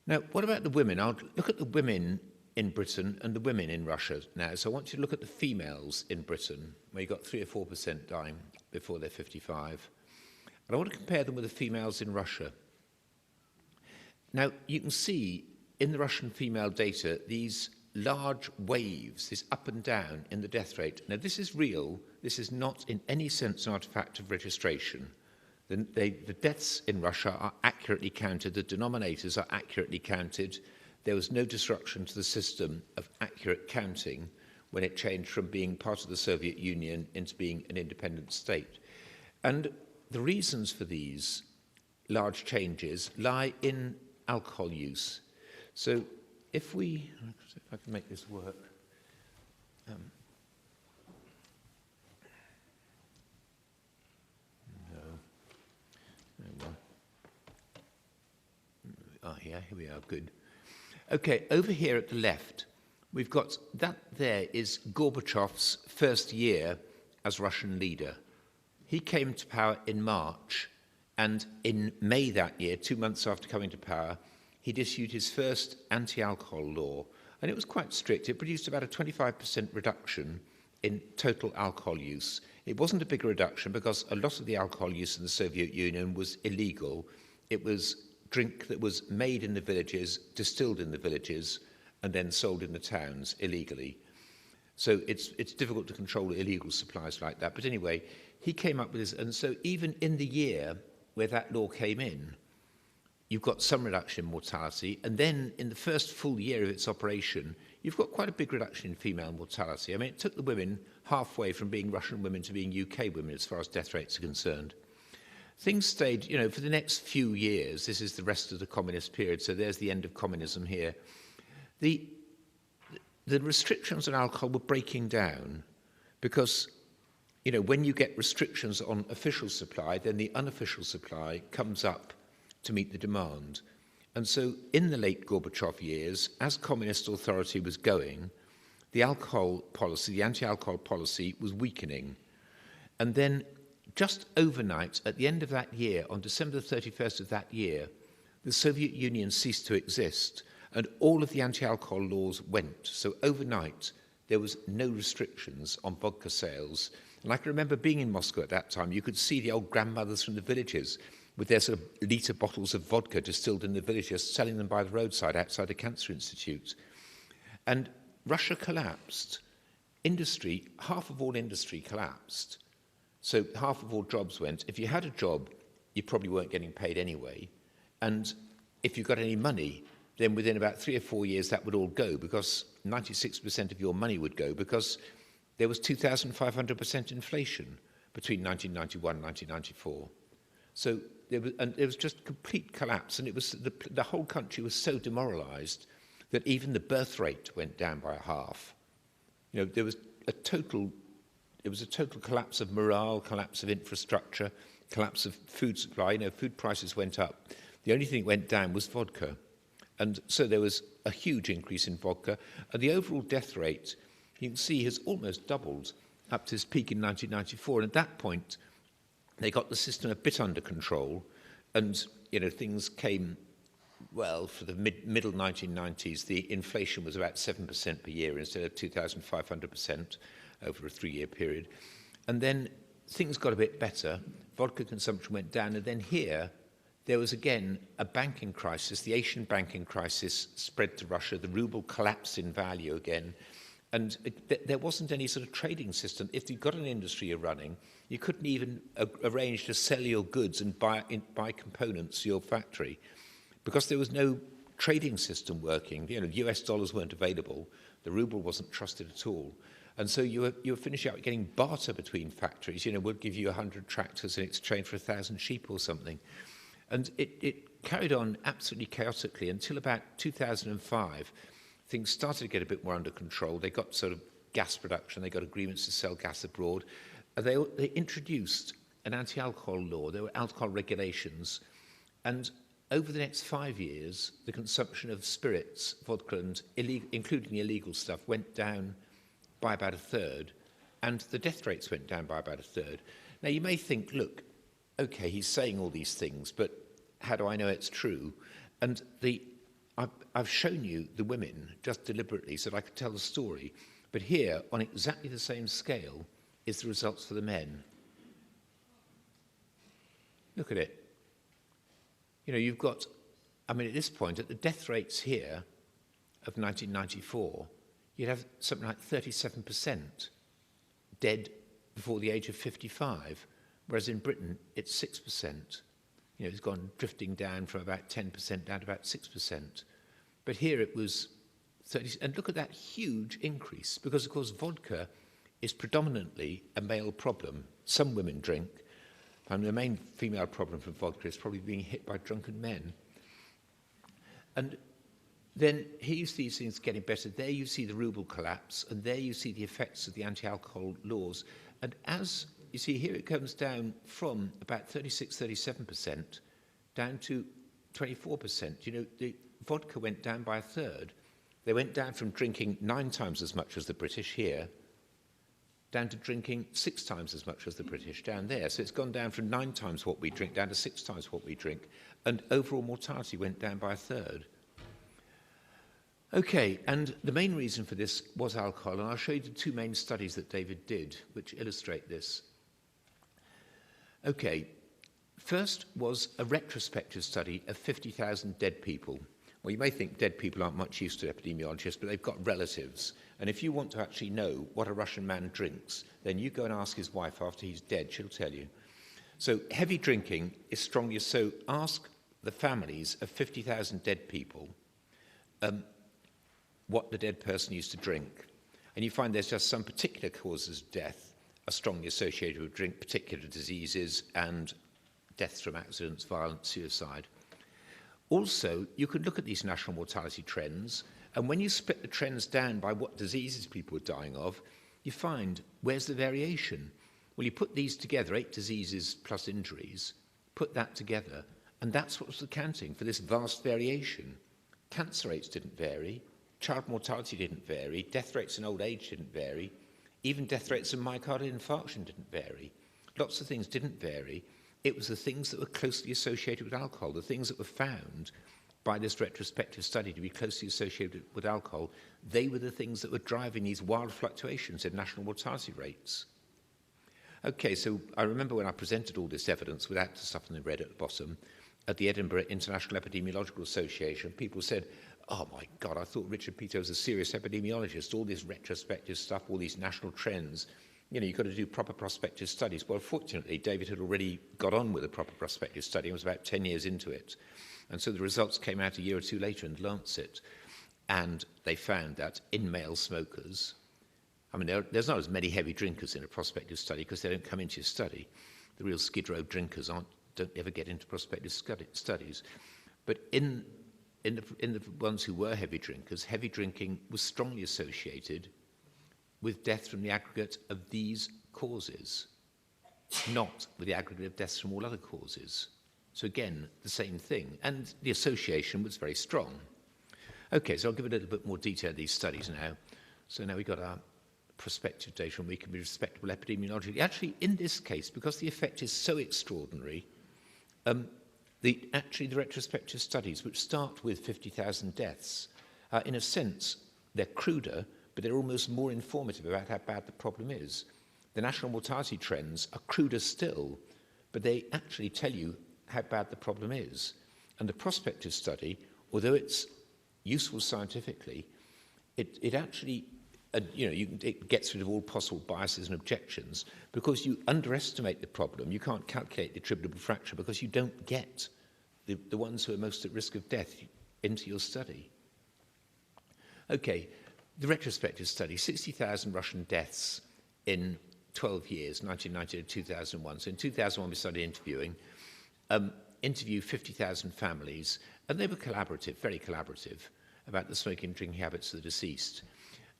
Now, what about the women? I'll look at the women in Britain and the women in Russia now. So I want you to look at the females in Britain, where you've got 3 or 4% dying before they're 55. And I want to compare them with the females in Russia. Now, you can see in the Russian female data these large waves, this up and down in the death rate. Now, this is real. This is not in any sense an artifact of registration. The deaths in Russia are accurately counted. The denominators are accurately counted. There was no disruption to the system of accurate counting when it changed from being part of the Soviet Union into being an independent state. And the reasons for these large changes lie in alcohol use. So if I can make this work. Here we are, good. Okay, over here at the left, we've got that there is Gorbachev's first year as Russian leader. He came to power in March, and in May that year, 2 months after coming to power, he'd issued his first anti-alcohol law, and it was quite strict. It produced about a 25% reduction in total alcohol use. It wasn't a big reduction because a lot of the alcohol use in the Soviet Union was illegal. It was drink that was made in the villages, distilled in the villages, and then sold in the towns illegally. So it's difficult to control illegal supplies like that. But anyway, he came up with this, and so even in the year where that law came in, you've got some reduction in mortality, and then in the first full year of its operation, you've got quite a big reduction in female mortality. I mean, it took the women halfway from being Russian women to being UK women as far as death rates are concerned. Things stayed, for the next few years. This is the rest of the communist period, so there's the end of communism here. The restrictions on alcohol were breaking down because, when you get restrictions on official supply, then the unofficial supply comes up to meet the demand. And so in the late Gorbachev years, as communist authority was going, the alcohol policy, the anti-alcohol policy was weakening. And then just overnight, at the end of that year, on December the 31st of that year, the Soviet Union ceased to exist and all of the anti-alcohol laws went. So overnight, there was no restrictions on vodka sales. And I can remember being in Moscow at that time. You could see the old grandmothers from the villages with their sort of litre bottles of vodka distilled in the villages, selling them by the roadside outside a cancer institute. And Russia collapsed. Industry, half of all industry collapsed. So half of all jobs went. If you had a job, you probably weren't getting paid anyway. And if you got any money, then within about 3 or 4 years that would all go, because 96% of your money would go, because there was 2,500% inflation between 1991 and 1994. So there was just complete collapse, and it was the whole country was so demoralized that even the birth rate went down by half. You know, there was a total collapse of morale, collapse of infrastructure, collapse of food supply. You know, food prices went up. The only thing that went down was vodka. And so there was a huge increase in vodka. And the overall death rate, you can see, has almost doubled up to its peak in 1994. And at that point, they got the system a bit under control. And, you know, things came, well, for the middle 1990s, the inflation was about 7% per year instead of 2,500% over a 3-year period. And then things got a bit better. Vodka consumption went down. And then here, there was again a banking crisis. The Asian banking crisis spread to Russia. The ruble collapsed in value again. And there wasn't any sort of trading system. If you've got an industry you're running, you couldn't even arrange to sell your goods and buy components to your factory because there was no trading system working. You know, US dollars weren't available. The ruble wasn't trusted at all. And so you were finishing out getting barter between factories. You know, we'll give you 100 tractors in exchange for 1,000 sheep or something. And it carried on absolutely chaotically until about 2005. Things started to get a bit more under control. They got sort of gas production. They got agreements to sell gas abroad. They introduced an anti-alcohol law. There were alcohol regulations. And over the next 5 years, the consumption of spirits, vodka, and including the illegal stuff, went down by about a third. And the death rates went down by about a third. Now, you may think, look, okay, he's saying all these things, but how do I know it's true? And I've shown you the women just deliberately so that I could tell the story. But here, on exactly the same scale, is the results for the men. Look at it. You know, you've got, I mean, at this point, at the death rates here of 1994, you'd have something like 37% dead before the age of 55. Whereas in Britain, it's 6%. You know, it's gone drifting down from about 10% down to about 6%. But here it was 30%. And look at that huge increase, because, of course, vodka is predominantly a male problem. Some women drink. And the main female problem for vodka is probably being hit by drunken men. And then here you see things getting better. There you see the ruble collapse. And there you see the effects of the anti-alcohol laws. And as you see, here it comes down from about 36, 37% down to 24%. You know, the vodka went down by a third. They went down from drinking 9 times as much as the British here, down to drinking 6 times as much as the British down there. So it's gone down from 9 times what we drink down to 6 times what we drink. And overall mortality went down by a third. Okay, and the main reason for this was alcohol. And I'll show you the 2 main studies that David did, which illustrate this. Okay, first was a retrospective study of 50,000 dead people. Well, you may think dead people aren't much use to epidemiologists, but they've got relatives. And if you want to actually know what a Russian man drinks, then you go and ask his wife after he's dead, she'll tell you. So heavy drinking is strongly, so ask the families of 50,000 dead people what the dead person used to drink. And you find there's just some particular causes of death are strongly associated with drink, particular diseases and deaths from accidents, violence, suicide. Also, you could look at these national mortality trends, and when you split the trends down by what diseases people are dying of, you find, where's the variation? Well, you put these together, 8 diseases plus injuries, put that together, And that's what was accounting for this vast variation. Cancer rates didn't vary, child mortality didn't vary, death rates in old age didn't vary, even death rates in myocardial infarction didn't vary. Lots of things didn't vary. It was the things that were closely associated with alcohol, the things that were found by this retrospective study to be closely associated with alcohol. They were the things that were driving these wild fluctuations in national mortality rates. Okay, so I remember when I presented all this evidence without the stuff in the red at the bottom at the Edinburgh International Epidemiological Association, people said, oh my God, I thought Richard Peto was a serious epidemiologist, all this retrospective stuff, all these national trends. You know, you've got to do proper prospective studies. Well, fortunately, David had already got on with a proper prospective study and was about 10 years into it. And so the results came out a year or two later in Lancet, and they found that in male smokers, I mean, there's not as many heavy drinkers in a prospective study because they don't come into your study. The real skid row drinkers don't ever get into prospective studies. But in the ones who were heavy drinkers, heavy drinking was strongly associated with death from the aggregate of these causes, not with the aggregate of deaths from all other causes. So again, the same thing. And the association was very strong. Okay, so I'll give a little bit more detail of these studies now. So now we've got our prospective data, and we can be respectable epidemiology. Actually, in this case, because the effect is so extraordinary, the retrospective studies, which start with 50,000 deaths, in a sense, they're cruder, but they're almost more informative about how bad the problem is. The national mortality trends are cruder still, but they actually tell you how bad the problem is. And the prospective study, although it's useful scientifically, it actually, it gets rid of all possible biases and objections because you underestimate the problem. You can't calculate the attributable fraction because you don't get the ones who are most at risk of death into your study. Okay, the retrospective study, 60,000 Russian deaths in 12 years, 1990 to 2001. So in 2001 we started interviewed 50,000 families, and they were collaborative, very collaborative, about the smoking and drinking habits of the deceased.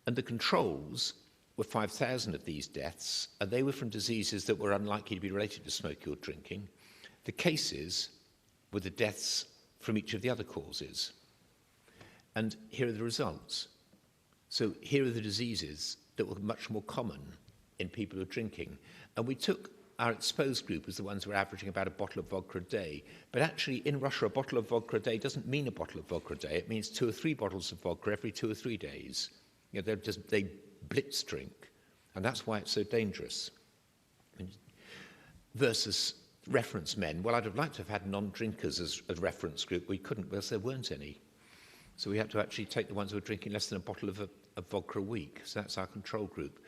And the controls were 5,000 of these deaths, and they were from diseases that were unlikely to be related to smoking or drinking. The cases were the deaths from each of the other causes. And here are the results. So here are the diseases that were much more common in people who are drinking. And we took our exposed group as the ones who were averaging about a bottle of vodka a day. But actually, in Russia, a bottle of vodka a day doesn't mean a bottle of vodka a day. It means 2 or 3 bottles of vodka every 2 or 3 days. You know, they blitz drink. And that's why it's so dangerous. Versus reference men. Well, I'd have liked to have had non-drinkers as a reference group. We couldn't because there weren't any. So we had to actually take the ones who were drinking less than a bottle of vodka a week. So that's our control group.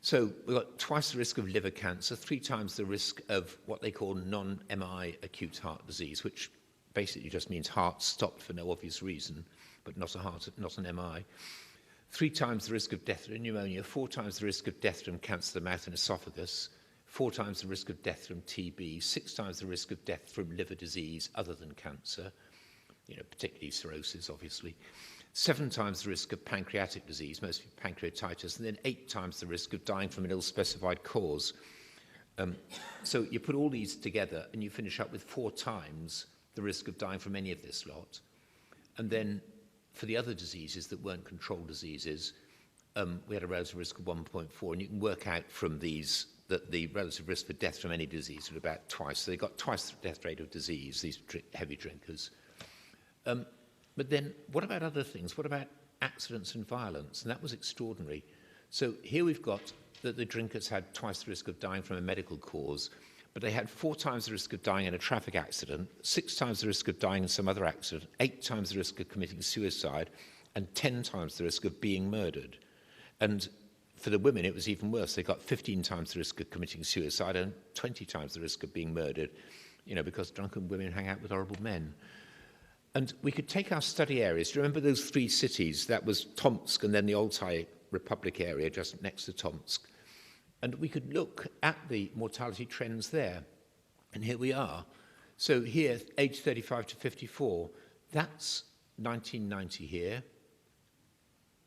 So we've got twice the risk of liver cancer, 3 times the risk of what they call non-MI acute heart disease, which basically just means heart stopped for no obvious reason, but not an MI. 3 times the risk of death from pneumonia, 4 times the risk of death from cancer of the mouth and esophagus, 4 times the risk of death from TB, 6 times the risk of death from liver disease other than cancer, particularly cirrhosis, obviously. 7 times the risk of pancreatic disease, mostly pancreatitis, and then 8 times the risk of dying from an ill-specified cause. So you put all these together and you finish up with 4 times the risk of dying from any of this lot. And then for the other diseases that weren't controlled diseases, we had a relative risk of 1.4, and you can work out from these that the relative risk for death from any disease was about twice. So they got twice the death rate of disease, these heavy drinkers. But then, what about other things? What about accidents and violence? And that was extraordinary. So here we've got that the drinkers had twice the risk of dying from a medical cause, but they had 4 times the risk of dying in a traffic accident, 6 times the risk of dying in some other accident, 8 times the risk of committing suicide, and 10 times the risk of being murdered. And for the women, it was even worse. They got 15 times the risk of committing suicide and 20 times the risk of being murdered, because drunken women hang out with horrible men. And we could take our study areas. Do you remember those 3 cities? That was Tomsk and then the Altai Republic area just next to Tomsk. And we could look at the mortality trends there. And here we are. So here, age 35 to 54, that's 1990 here.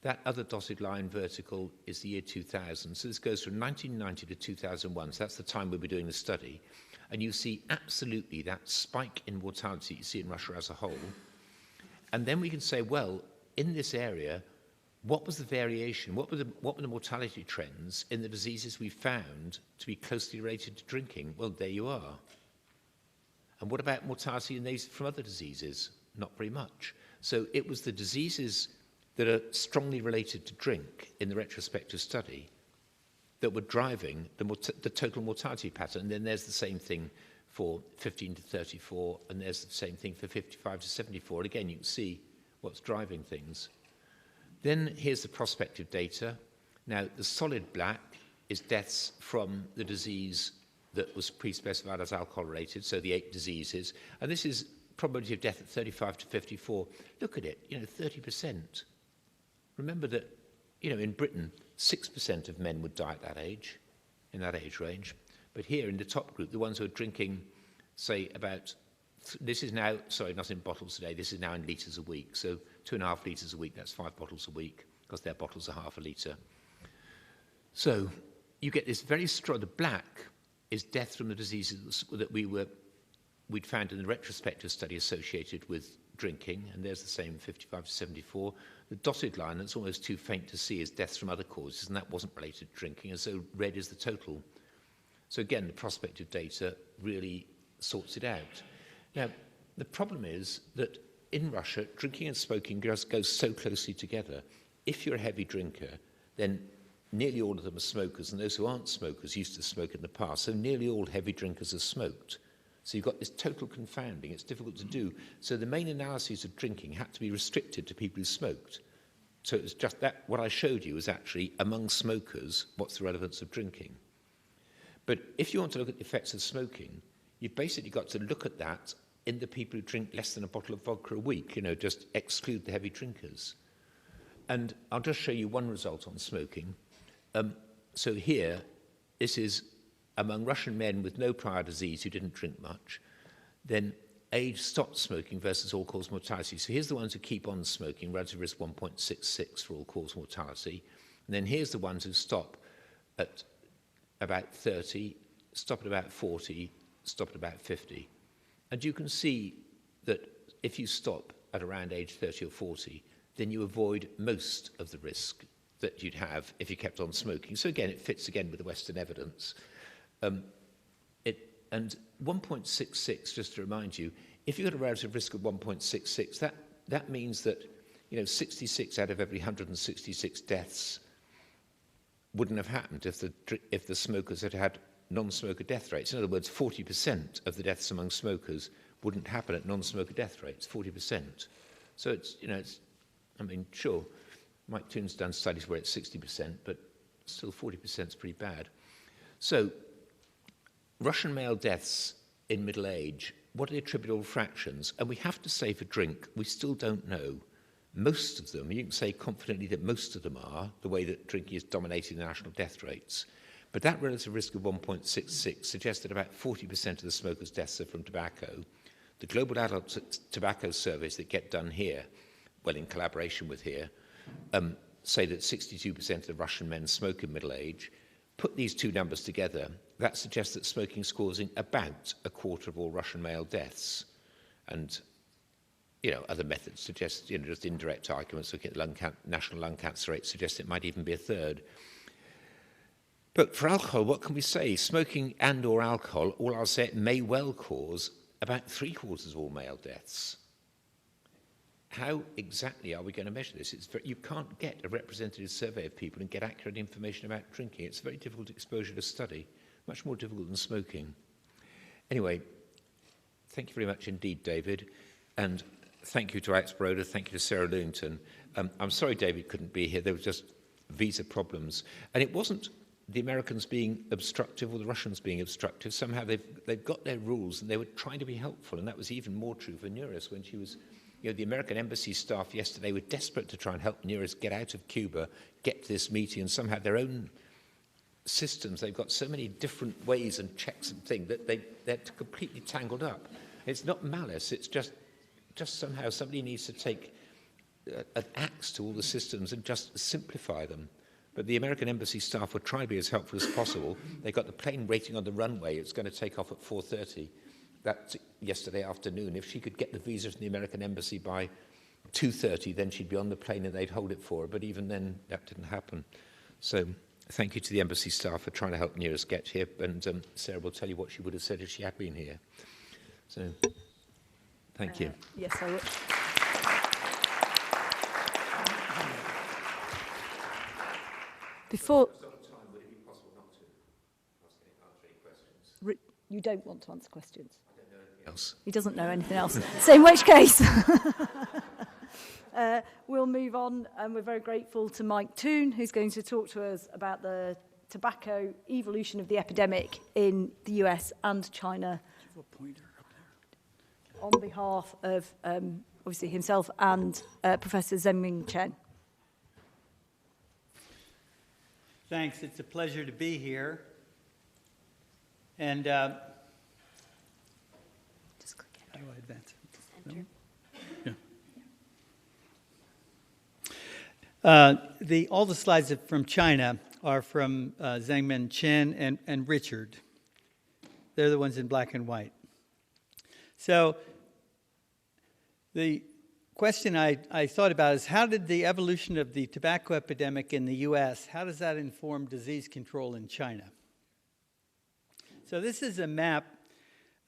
That other dotted line vertical is the year 2000. So this goes from 1990 to 2001. So that's the time we'll be doing the study. And you see absolutely that spike in mortality you see in Russia as a whole. And then we can say, well, in this area, what was the variation? What were the mortality trends in the diseases we found to be closely related to drinking? Well, there you are. And what about mortality in these from other diseases? Not very much. So it was the diseases that are strongly related to drink in the retrospective study that were driving the total mortality pattern. And then there's the same thing for 15 to 34, and there's the same thing for 55 to 74. And again, you can see what's driving things. Then here's the prospective data. Now, the solid black is deaths from the disease that was pre-specified as alcohol-related, so the 8 diseases. And this is probability of death at 35 to 54. Look at it, 30%. Remember that, in Britain, 6% of men would die at that age, in that age range. But here in the top group, the ones who are drinking, say, about, this is now, sorry, not in bottles today, this is now in litres a week. So 2.5 litres a week, that's 5 bottles a week, because their bottles are half a litre. So you get this very strong, the black is death from the diseases that we'd found in the retrospective study associated with drinking, and there's the same 55 to 74. The dotted line, that's almost too faint to see, is deaths from other causes, and that wasn't related to drinking, and so red is the total. So again, the prospective data really sorts it out. Now, the problem is that in Russia, drinking and smoking just goes so closely together. If you're a heavy drinker, then nearly all of them are smokers, and those who aren't smokers used to smoke in the past, so nearly all heavy drinkers have smoked. So you've got this total confounding. It's difficult to do. So the main analyses of drinking had to be restricted to people who smoked. So it was just that, what I showed you was actually among smokers, what's the relevance of drinking? But if you want to look at the effects of smoking, you've basically got to look at that in the people who drink less than a bottle of vodka a week, just exclude the heavy drinkers. And I'll just show you one result on smoking. So here, this is among Russian men with no prior disease who didn't drink much, then age stopped smoking versus all-cause mortality. So here's the ones who keep on smoking, relative risk 1.66 for all-cause mortality. And then here's the ones who stop at about 30, stop at about 40, stop at about 50. And you can see that if you stop at around age 30 or 40, then you avoid most of the risk that you'd have if you kept on smoking. So again, it fits again with the Western evidence. And 1.66, just to remind you, if you've got a relative risk of 1.66, that means that 66 out of every 166 deaths wouldn't have happened if the smokers had had non-smoker death rates. In other words, 40% of the deaths among smokers wouldn't happen at non-smoker death rates, 40%. So it's, sure, Mike Toon's done studies where it's 60%, but still 40% is pretty bad. So Russian male deaths in middle age, what are the attributable fractions? And we have to say for drink, we still don't know. Most of them, you can say confidently that most of them are, the way that drinking is dominating the national death rates. But that relative risk of 1.66 suggests that about 40% of the smokers' deaths are from tobacco. The global adult tobacco surveys that get done here, well, in collaboration with here, say that 62% of the Russian men smoke in middle age. Put these two numbers together, that suggests that smoking is causing about a quarter of all Russian male deaths. And, other methods suggest, just indirect arguments, looking at national lung cancer rates, suggest it might even be a third. But for alcohol, what can we say? Smoking and or alcohol, all I'll say, it may well cause about 3/4 of all male deaths. How exactly are we going to measure this? You can't get a representative survey of people and get accurate information about drinking. It's a very difficult exposure to study, much more difficult than smoking. Anyway, thank you very much indeed, David. And thank you to Alex Broder, thank you to Sarah Lewington. I'm sorry David couldn't be here. There were just visa problems. And it wasn't the Americans being obstructive or the Russians being obstructive. Somehow they've got their rules and they were trying to be helpful. And that was even more true for Nuris when she was... the American embassy staff yesterday were desperate to try and help Nuris get out of Cuba, get to this meeting, and somehow their own systems, they've got so many different ways and checks and things that they're completely tangled up. It's not malice, it's just somehow somebody needs to take an axe to all the systems and just simplify them. But the American embassy staff were trying to be as helpful as possible. They got the plane waiting on the runway. It's going to take off at 4:30. That's yesterday afternoon. If she could get the visa from the American embassy by 2:30, then she'd be on the plane and they'd hold it for her. But even then, that didn't happen. So thank you to the embassy staff for trying to help Neeraj get here. And Sarah will tell you what she would have said if she had been here. So thank you. Yes, I will. Before... You don't want to answer questions? I don't know anything else. He doesn't know anything else. So in which case, we'll move on, and we're very grateful to Mike Toon, who's going to talk to us about the tobacco evolution of the epidemic in the US and China on behalf of, obviously, himself and Professor Zhengming Chen. Thanks. It's a pleasure to be here. And just click how do I advance it? Yeah. All the slides from China are from Zhengming Chen and Richard. They're the ones in black and white. So the question I thought about is, how did the evolution of the tobacco epidemic in the US, how does that inform disease control in China? So this is a map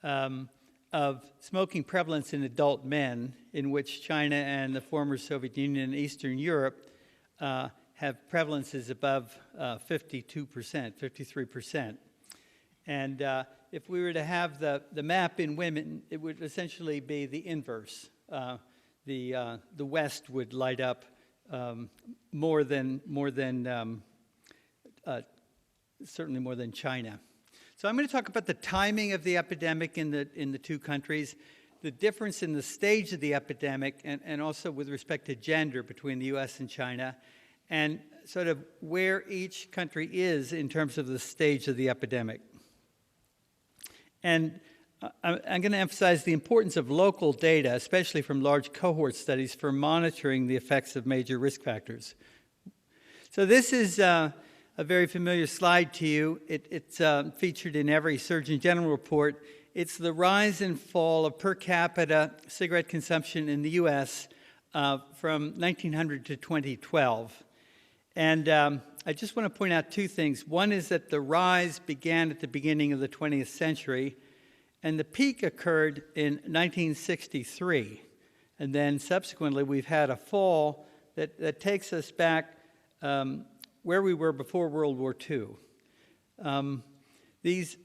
of smoking prevalence in adult men, in which China and the former Soviet Union and Eastern Europe have prevalences above 52%, 53%. And if we were to have the map in women, it would essentially be the inverse. The West would light up certainly more than China. So I'm going to talk about the timing of the epidemic in the two countries, the difference in the stage of the epidemic, and also with respect to gender between the US and China, and sort of where each country is in terms of the stage of the epidemic. And I'm going to emphasize the importance of local data, especially from large cohort studies, for monitoring the effects of major risk factors. So this is a very familiar slide to you. It's featured in every Surgeon General report. It's the rise and fall of per capita cigarette consumption in the US from 1900 to 2012. And I just want to point out two things. One is that the rise began at the beginning of the 20th century, and the peak occurred in 1963. And then subsequently, we've had a fall that takes us back where we were before World War II. These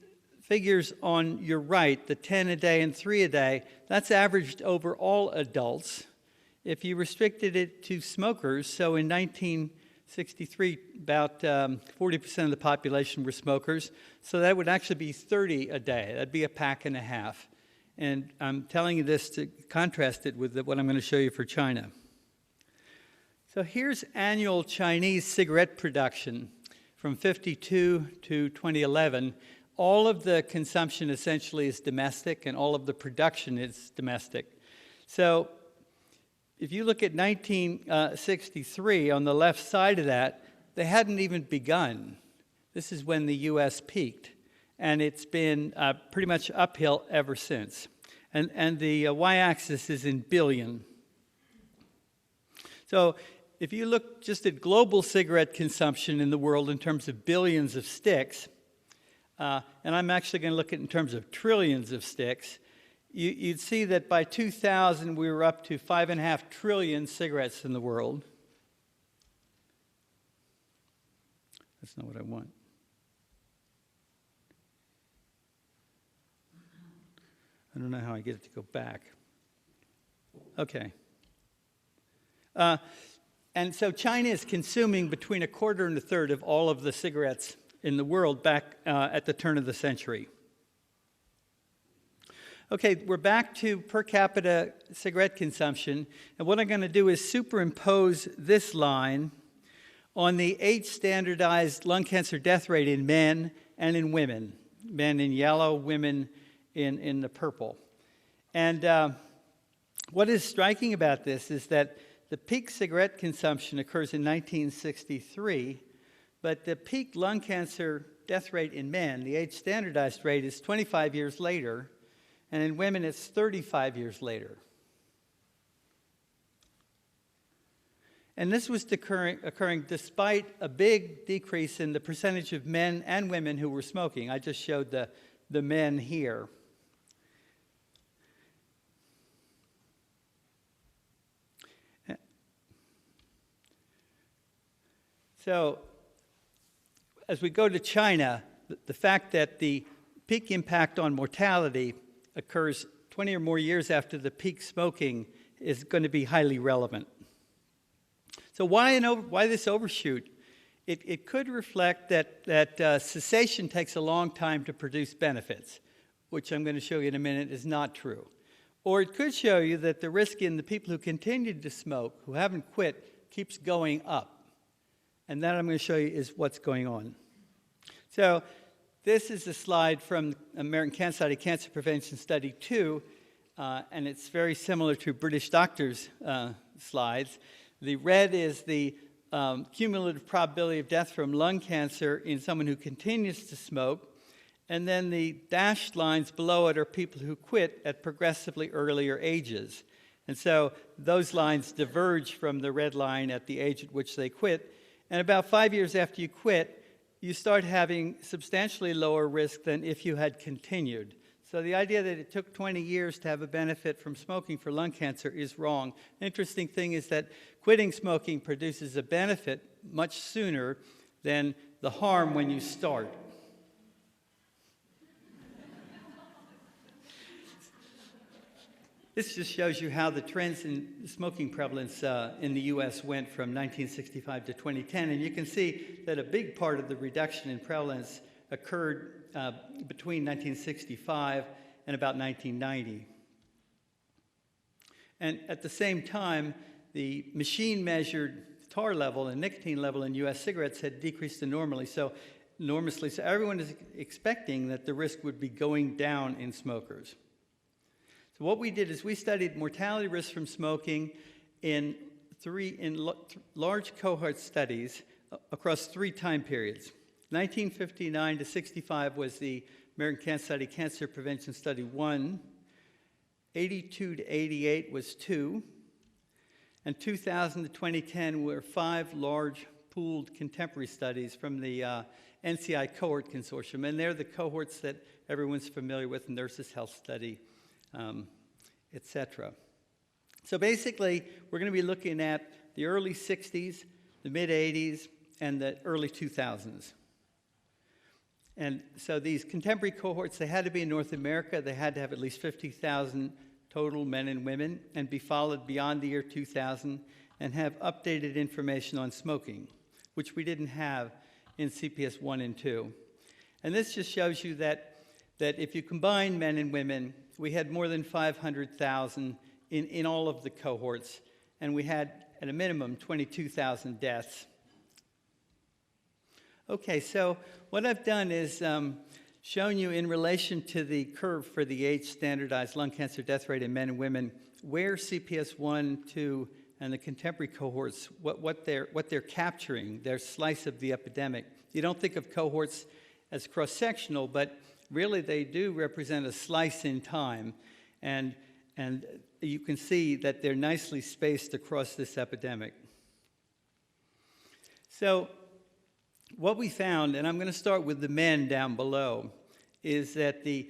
figures on your right, the 10 a day and 3 a day, that's averaged over all adults. If you restricted it to smokers, so in 1963, about 40% of the population were smokers, so that would actually be 30 a day. That'd be a pack and a half. And I'm telling you this to contrast it with what I'm going to show you for China. So here's annual Chinese cigarette production from 52 to 2011. All of the consumption essentially is domestic, and all of the production is domestic. So if you look at 1963, on the left side of that, they hadn't even begun. This is when the U.S. peaked, and it's been pretty much uphill ever since. And the y-axis is in billion. So if you look just at global cigarette consumption in the world in terms of billions of sticks, and I'm actually going to look at it in terms of trillions of sticks, you'd see that by 2000 we were up to 5.5 trillion cigarettes in the world. That's not what I want. I don't know how I get it to go back. Okay. And so China is consuming between 1/4 and 1/3 of all of the cigarettes in the world back at the turn of the century. Okay, we're back to per capita cigarette consumption, and what I'm going to do is superimpose this line on the age-standardized lung cancer death rate in men and in women. Men in yellow, women in the purple. And what is striking about this is that the peak cigarette consumption occurs in 1963, But the peak lung cancer death rate in men, the age standardized rate, is 25 years later, and in women it's 35 years later. And this was occurring despite a big decrease in the percentage of men and women who were smoking. I just showed the men here. So, as we go to China, the fact that the peak impact on mortality occurs 20 or more years after the peak smoking is going to be highly relevant. So why this overshoot? It could reflect that cessation takes a long time to produce benefits, which I'm going to show you in a minute is not true. Or it could show you that the risk in the people who continued to smoke, who haven't quit, keeps going up. And that I'm going to show you is what's going on. So this is a slide from American Cancer Society Cancer Prevention Study 2, and it's very similar to British doctors' slides. The red is the cumulative probability of death from lung cancer in someone who continues to smoke, and then the dashed lines below it are people who quit at progressively earlier ages. And so those lines diverge from the red line at the age at which they quit, and about 5 years after you quit, you start having substantially lower risk than if you had continued. So the idea that it took 20 years to have a benefit from smoking for lung cancer is wrong. The interesting thing is that quitting smoking produces a benefit much sooner than the harm when you start. This just shows you how the trends in smoking prevalence in the U.S. went from 1965 to 2010. And you can see that a big part of the reduction in prevalence occurred between 1965 and about 1990. And at the same time, the machine-measured tar level and nicotine level in U.S. cigarettes had decreased enormously. So everyone is expecting that the risk would be going down in smokers. So what we did is we studied mortality risk from smoking in large cohort studies across 3 time periods. 1959 to 65 was the American Cancer Society Cancer Prevention Study 1. 82 to 88 was 2. And 2000 to 2010 were 5 large pooled contemporary studies from the NCI Cohort Consortium. And they're the cohorts that everyone's familiar with, Nurses Health Study, etc. So basically, we're going to be looking at the early 60s, the mid 80s, and the early 2000s. And so these contemporary cohorts, they had to be in North America. They had to have at least 50,000 total men and women and be followed beyond the year 2000 and have updated information on smoking, which we didn't have in CPS 1 and 2. And this just shows you that if you combine men and women, we had more than 500,000 in all of the cohorts, and we had, at a minimum, 22,000 deaths. Okay, so what I've done is shown you in relation to the curve for the age-standardized lung cancer death rate in men and women, where CPS 1, 2, and the contemporary cohorts, what they're capturing, their slice of the epidemic. You don't think of cohorts as cross-sectional, but really they do represent a slice in time, and you can see that they're nicely spaced across this epidemic. So what we found, and I'm going to start with the men down below, is that the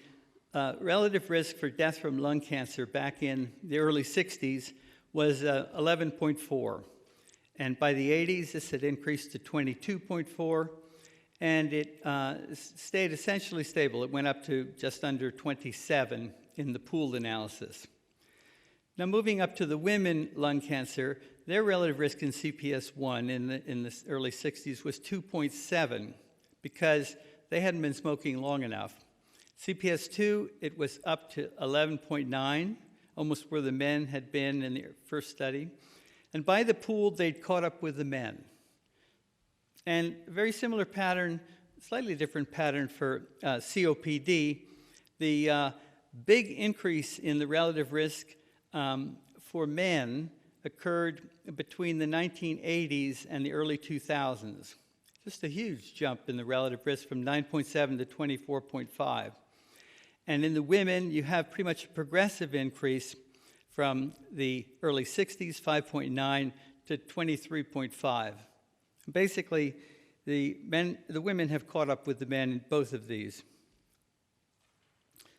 relative risk for death from lung cancer back in the early 60s was 11.4. And by the 80s, this had increased to 22.4, and it stayed essentially stable. It went up to just under 27 in the pooled analysis. Now, moving up to the women lung cancer, their relative risk in CPS 1 in the early 60s was 2.7 because they hadn't been smoking long enough. CPS 2, it was up to 11.9, almost where the men had been in the first study. And by the pool, they'd caught up with the men. And a very similar pattern, slightly different pattern for COPD. The big increase in the relative risk for men occurred between the 1980s and the early 2000s. Just a huge jump in the relative risk from 9.7 to 24.5. And in the women, you have pretty much a progressive increase from the early 60s, 5.9, to 23.5. Basically, the women have caught up with the men in both of these.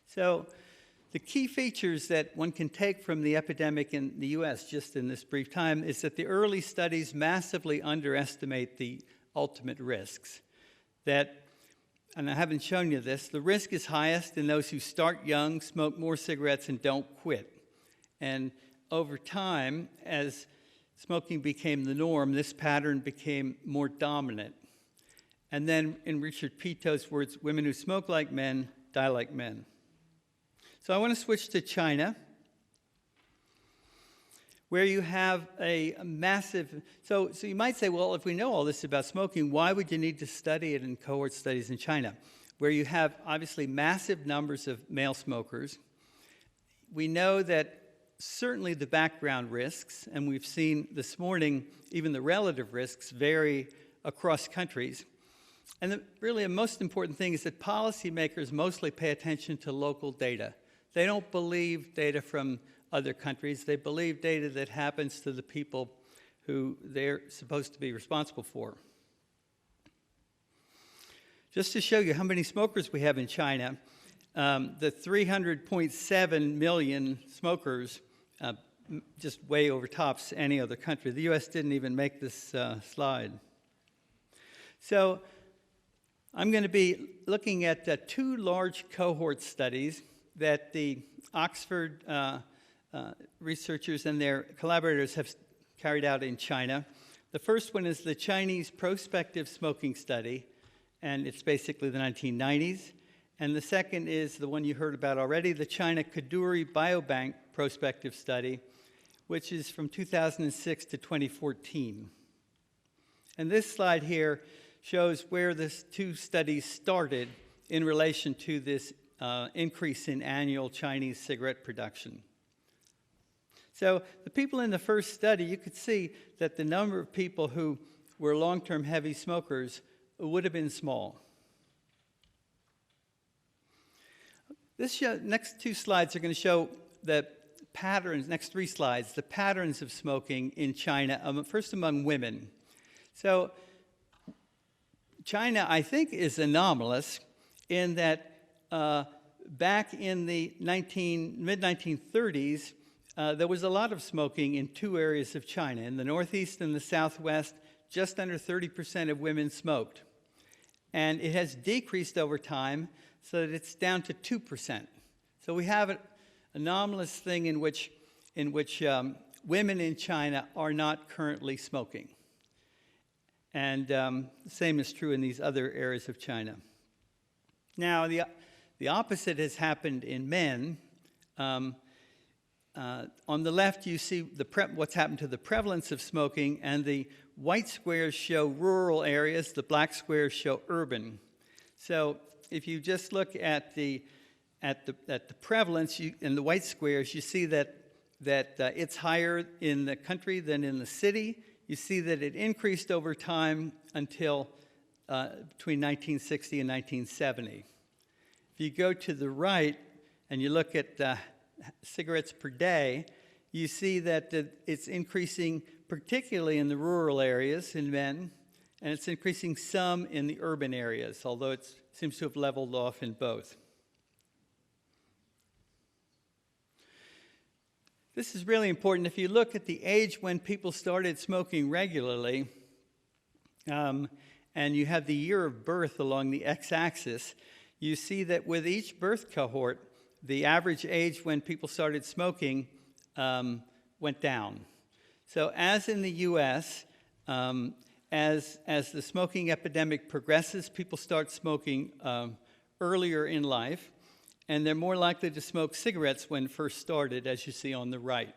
So the key features that one can take from the epidemic in the US just in this brief time is that the early studies massively underestimate the ultimate risks. That, and I haven't shown you this, the risk is highest in those who start young, smoke more cigarettes, and don't quit. And over time, as smoking became the norm, this pattern became more dominant. And then, in Richard Pito's words, women who smoke like men die like men. So I want to switch to China, where you have a massive, so you might say, well, if we know all this about smoking, why would you need to study it in cohort studies in China, where you have obviously massive numbers of male smokers? We know that certainly the background risks, and we've seen this morning even the relative risks vary across countries. And really the most important thing is that policymakers mostly pay attention to local data. They don't believe data from other countries. They believe data that happens to the people who they're supposed to be responsible for. Just to show you how many smokers we have in China, the 300.7 million smokers just way overtops any other country. The US didn't even make this slide. So I'm going to be looking at two large cohort studies that the Oxford researchers and their collaborators have carried out in China. The first one is the Chinese prospective smoking study, and it's basically the 1990s. And the second is the one you heard about already, the China Kadoorie Biobank prospective study, which is from 2006 to 2014. And this slide here shows where these two studies started in relation to this increase in annual Chinese cigarette production. So the people in the first study, you could see that the number of people who were long-term heavy smokers would have been small. This next two slides are going to show the patterns, next three slides, the patterns of smoking in China, first among women. So China, I think, is anomalous in that back in the mid-1930s, there was a lot of smoking in two areas of China. In the northeast and the southwest, just under 30% of women smoked. And it has decreased over time so that it's down to 2%. So we have an anomalous thing in which women in China are not currently smoking. And the same is true in these other areas of China. Now, the opposite has happened in men. On the left, you see what's happened to the prevalence of smoking, and the white squares show rural areas, the black squares show urban. So if you just look at the prevalence in the white squares, you see that it's higher in the country than in the city. You see that it increased over time until between 1960 and 1970. If you go to the right and you look at cigarettes per day, you see that it's increasing particularly in the rural areas in men, and it's increasing some in the urban areas, although it seems to have leveled off in both. This is really important. If you look at the age when people started smoking regularly, and you have the year of birth along the x-axis, you see that with each birth cohort, the average age when people started smoking went down. So as in the US, as the smoking epidemic progresses, people start smoking earlier in life, and they're more likely to smoke cigarettes when first started, as you see on the right.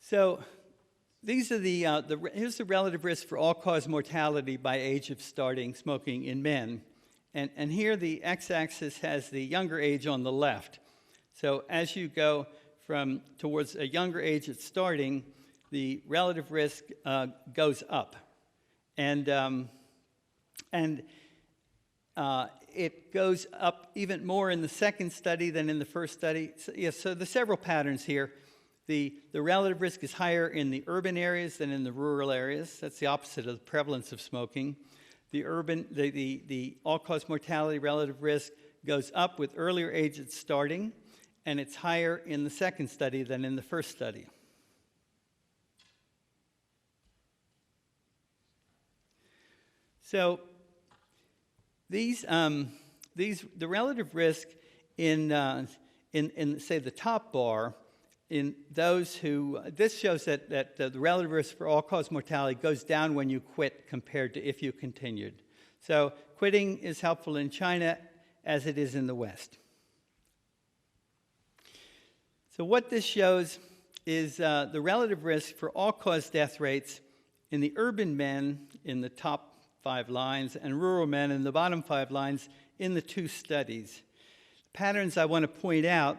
So these are here's the relative risk for all-cause mortality by age of starting smoking in men. And here the x-axis has the younger age on the left. So as you go towards a younger age at starting, the relative risk goes up. And it goes up even more in the second study than in the first study. So there's several patterns here. The relative risk is higher in the urban areas than in the rural areas. That's the opposite of the prevalence of smoking. The all-cause mortality relative risk goes up with earlier age at starting, and it's higher in the second study than in the first study. So the relative risk in say the top bar, in those who, this shows that the relative risk for all-cause mortality goes down when you quit compared to if you continued. So quitting is helpful in China as it is in the West. So what this shows is the relative risk for all-cause death rates in the urban men in the top 5 lines and rural men in the bottom 5 lines in the 2 studies. Patterns I want to point out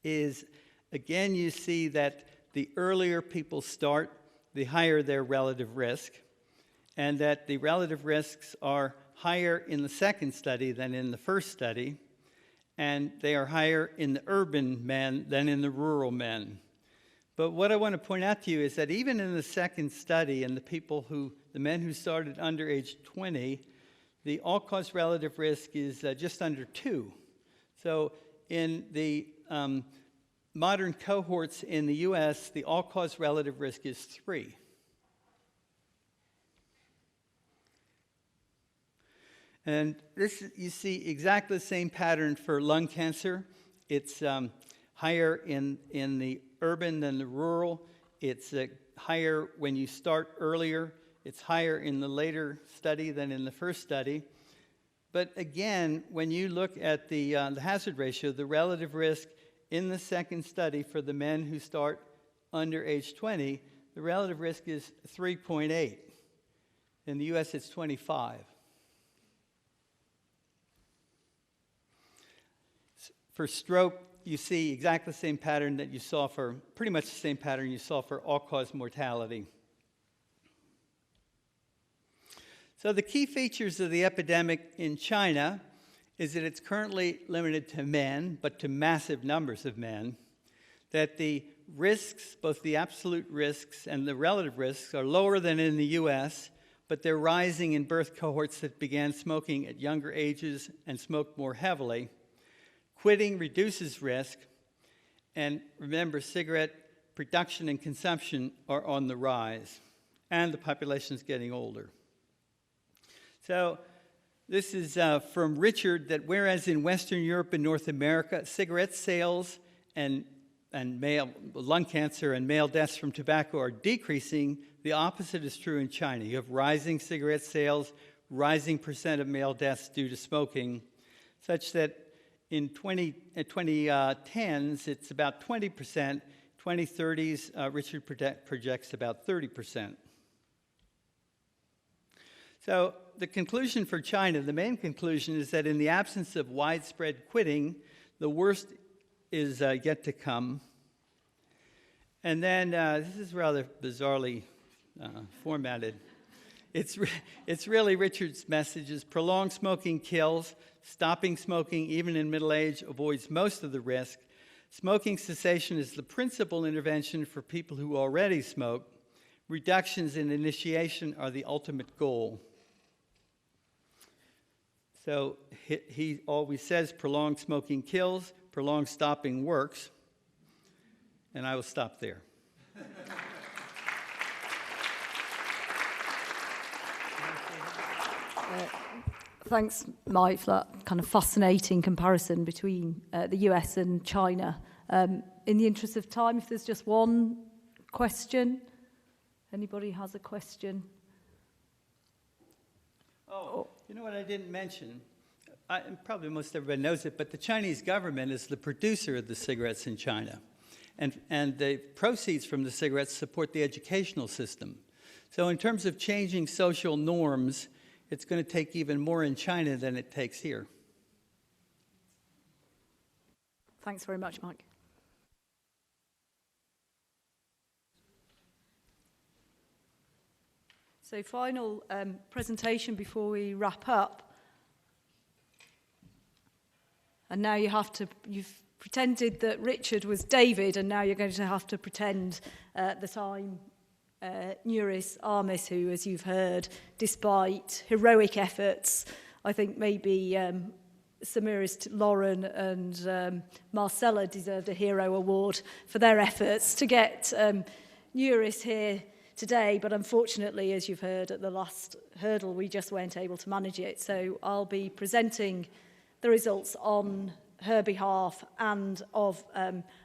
is, again, you see that the earlier people start, the higher their relative risk, and that the relative risks are higher in the second study than in the first study, and they are higher in the urban men than in the rural men. But what I want to point out to you is that even in the second study, and the men who started under age 20, the all-cause relative risk is just under 2. So in the modern cohorts in the US, the all-cause relative risk is 3. And this, you see exactly the same pattern for lung cancer. It's higher in the urban than the rural. It's higher when you start earlier. It's higher in the later study than in the first study. But again, when you look at the hazard ratio, the relative risk in the second study for the men who start under age 20, the relative risk is 3.8. In the US, it's 25. For stroke, you see exactly the same pattern that you saw for, pretty much the same pattern you saw for all-cause mortality. So the key features of the epidemic in China is that it's currently limited to men, but to massive numbers of men, that the risks, both the absolute risks and the relative risks, are lower than in the US, but they're rising in birth cohorts that began smoking at younger ages and smoked more heavily. Quitting reduces risk, and remember, cigarette production and consumption are on the rise, and the population is getting older. So this is from Richard, that whereas in Western Europe and North America, cigarette sales and male lung cancer and male deaths from tobacco are decreasing, the opposite is true in China. You have rising cigarette sales, rising percent of male deaths due to smoking, such that in 2010s, it's about 20%. 2030s, Richard projects about 30%. So the conclusion for China, the main conclusion is that in the absence of widespread quitting, the worst is yet to come. And then this is rather bizarrely formatted. It's really Richard's message is prolonged smoking kills. Stopping smoking, even in middle age, avoids most of the risk. Smoking cessation is the principal intervention for people who already smoke. Reductions in initiation are the ultimate goal. So he always says prolonged smoking kills, prolonged stopping works. And I will stop there. Thanks, Mike, for that kind of fascinating comparison between the US and China. In the interest of time, if there's just one question, anybody has a question? Oh, you know what I didn't mention? Probably most everybody knows it, but the Chinese government is the producer of the cigarettes in China. And the proceeds from the cigarettes support the educational system. So in terms of changing social norms, it's going to take even more in China than it takes here. Thanks very much, Mike. So final presentation before we wrap up. And now you've pretended that Richard was David, and now you're going to have to pretend that I'm Nuris Armis, who, as you've heard, despite heroic efforts, I think maybe Samira's Lauren and Marcella deserved a hero award for their efforts to get Nuris here today, but unfortunately, as you've heard at the last hurdle, we just weren't able to manage it. So I'll be presenting the results on her behalf and of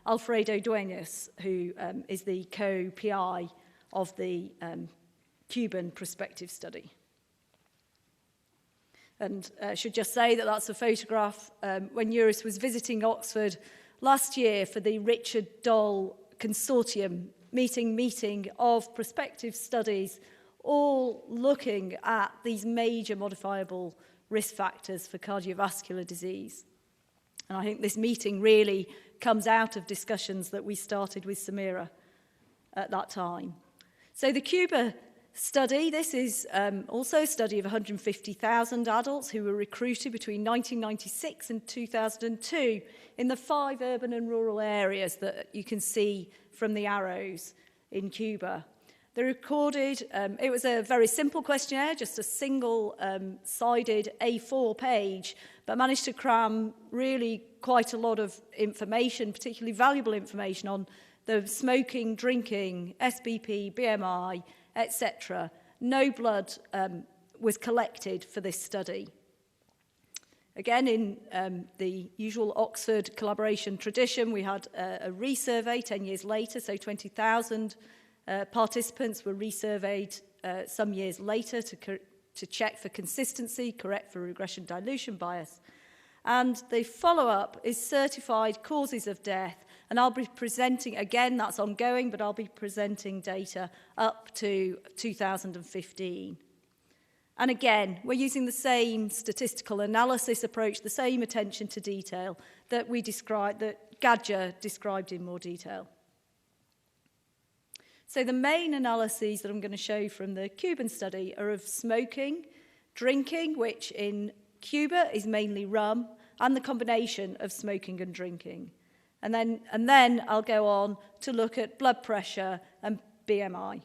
Alfredo Duenas, who is the co-PI of the Cuban prospective study. And I should just say that that's a photograph when Nuris was visiting Oxford last year for the Richard Doll Consortium meeting of prospective studies, all looking at these major modifiable risk factors for cardiovascular disease. And I think this meeting really comes out of discussions that we started with Samira at that time. So the Cuba study, this is also a study of 150,000 adults who were recruited between 1996 and 2002 in the 5 urban and rural areas that you can see from the arrows in Cuba. They recorded, it was a very simple questionnaire, just a single-sided A4 page, but managed to cram really quite a lot of information, particularly valuable information on the smoking, drinking, SBP, BMI, etc. No blood was collected for this study. Again, in the usual Oxford collaboration tradition, we had a resurvey 10 years later, so 20,000 participants were resurveyed some years later to check for consistency, correct for regression dilution bias. And the follow-up is certified causes of death. And I'll be presenting, again, that's ongoing, but I'll be presenting data up to 2015. And again, we're using the same statistical analysis approach, the same attention to detail that that Gadja described in more detail. So the main analyses that I'm going to show from the Cuban study are of smoking, drinking, which in Cuba is mainly rum, and the combination of smoking and drinking. And then I'll go on to look at blood pressure and BMI.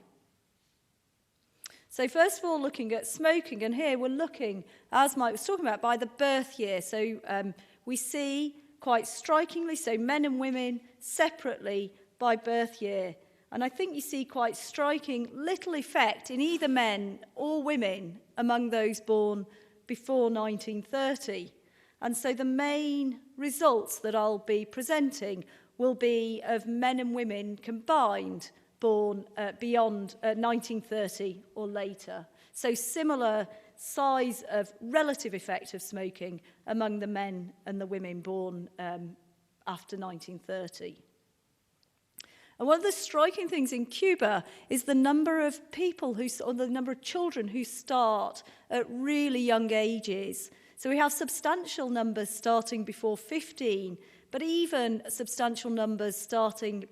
So first of all, looking at smoking, and here we're looking, as Mike was talking about, by the birth year. So we see quite strikingly, so men and women separately by birth year. And I think you see quite striking little effect in either men or women among those born before 1930. And so the main results that I'll be presenting will be of men and women combined born beyond 1930 or later. So similar size of relative effect of smoking among the men and the women born after 1930. And one of the striking things in Cuba is the number of people or the number of children who start at really young ages. So we have substantial numbers starting before 15, but even substantial numbers starting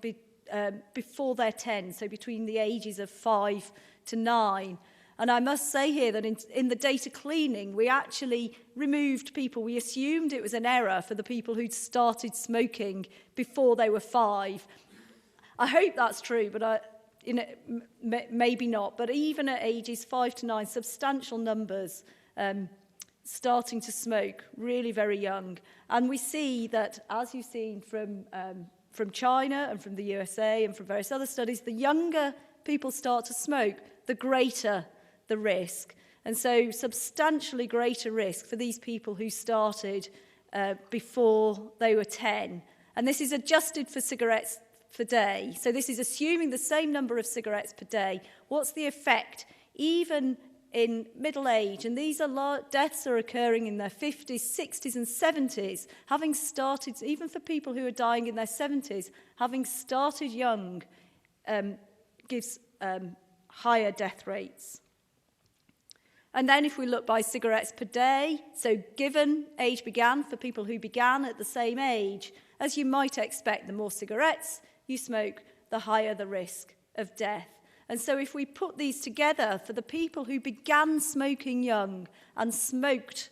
before they're 10, so between the ages of 5 to 9. And I must say here that in the data cleaning, we actually removed people. We assumed it was an error for the people who'd started smoking before they were 5. I hope that's true, but maybe not. But even at ages 5 to 9, substantial numbers starting to smoke, really very young. And we see that, as you've seen from China and from the USA and from various other studies, the younger people start to smoke, the greater the risk. And so substantially greater risk for these people who started before they were 10. And this is adjusted for cigarettes per day. So this is assuming the same number of cigarettes per day. What's the effect even in middle age? And these are deaths are occurring in their 50s, 60s and 70s, having started, even for people who are dying in their 70s, having started young gives higher death rates. And then if we look by cigarettes per day, so given age began for people who began at the same age, as you might expect, the more cigarettes you smoke, the higher the risk of death. And so if we put these together for the people who began smoking young and smoked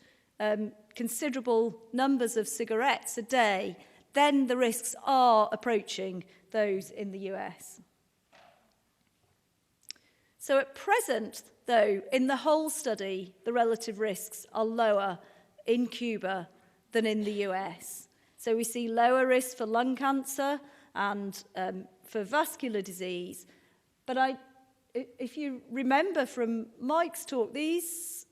considerable numbers of cigarettes a day, then the risks are approaching those in the US. So at present, though, in the whole study, the relative risks are lower in Cuba than in the US. So we see lower risk for lung cancer and for vascular disease. But if you remember from Mike's talk, these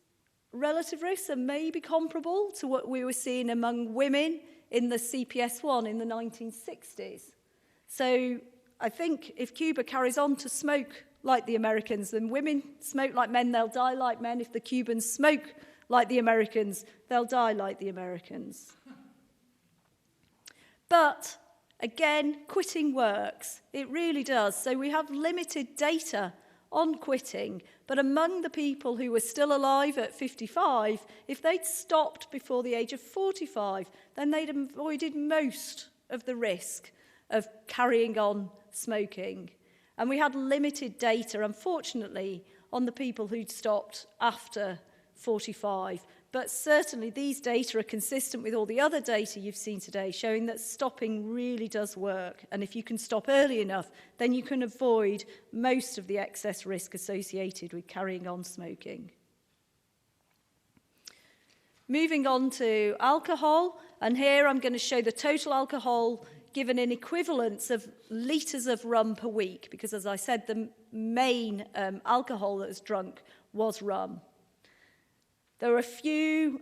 relative risks are maybe comparable to what we were seeing among women in the CPS1 in the 1960s. So I think if Cuba carries on to smoke like the Americans, then women smoke like men, they'll die like men. If the Cubans smoke like the Americans, they'll die like the Americans. But again, quitting works. It really does. So we have limited data on quitting, but among the people who were still alive at 55, if they'd stopped before the age of 45, then they'd avoided most of the risk of carrying on smoking. And we had limited data, unfortunately, on the people who'd stopped after 45. But certainly these data are consistent with all the other data you've seen today, showing that stopping really does work. And if you can stop early enough, then you can avoid most of the excess risk associated with carrying on smoking. Moving on to alcohol, and here I'm going to show the total alcohol given in equivalents of litres of rum per week, because as I said, the main alcohol that was drunk was rum. There are a few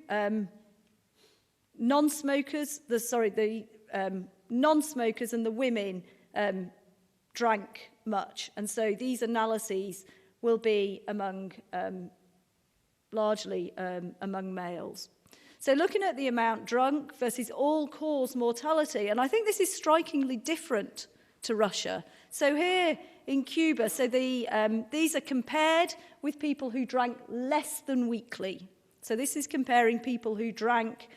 non-smokers, the non-smokers and the women drank much, and so these analyses will be among largely among males. So looking at the amount drunk versus all-cause mortality, and I think this is strikingly different to Russia. So here in Cuba, so these are compared with people who drank less than weekly. So this is comparing people who drank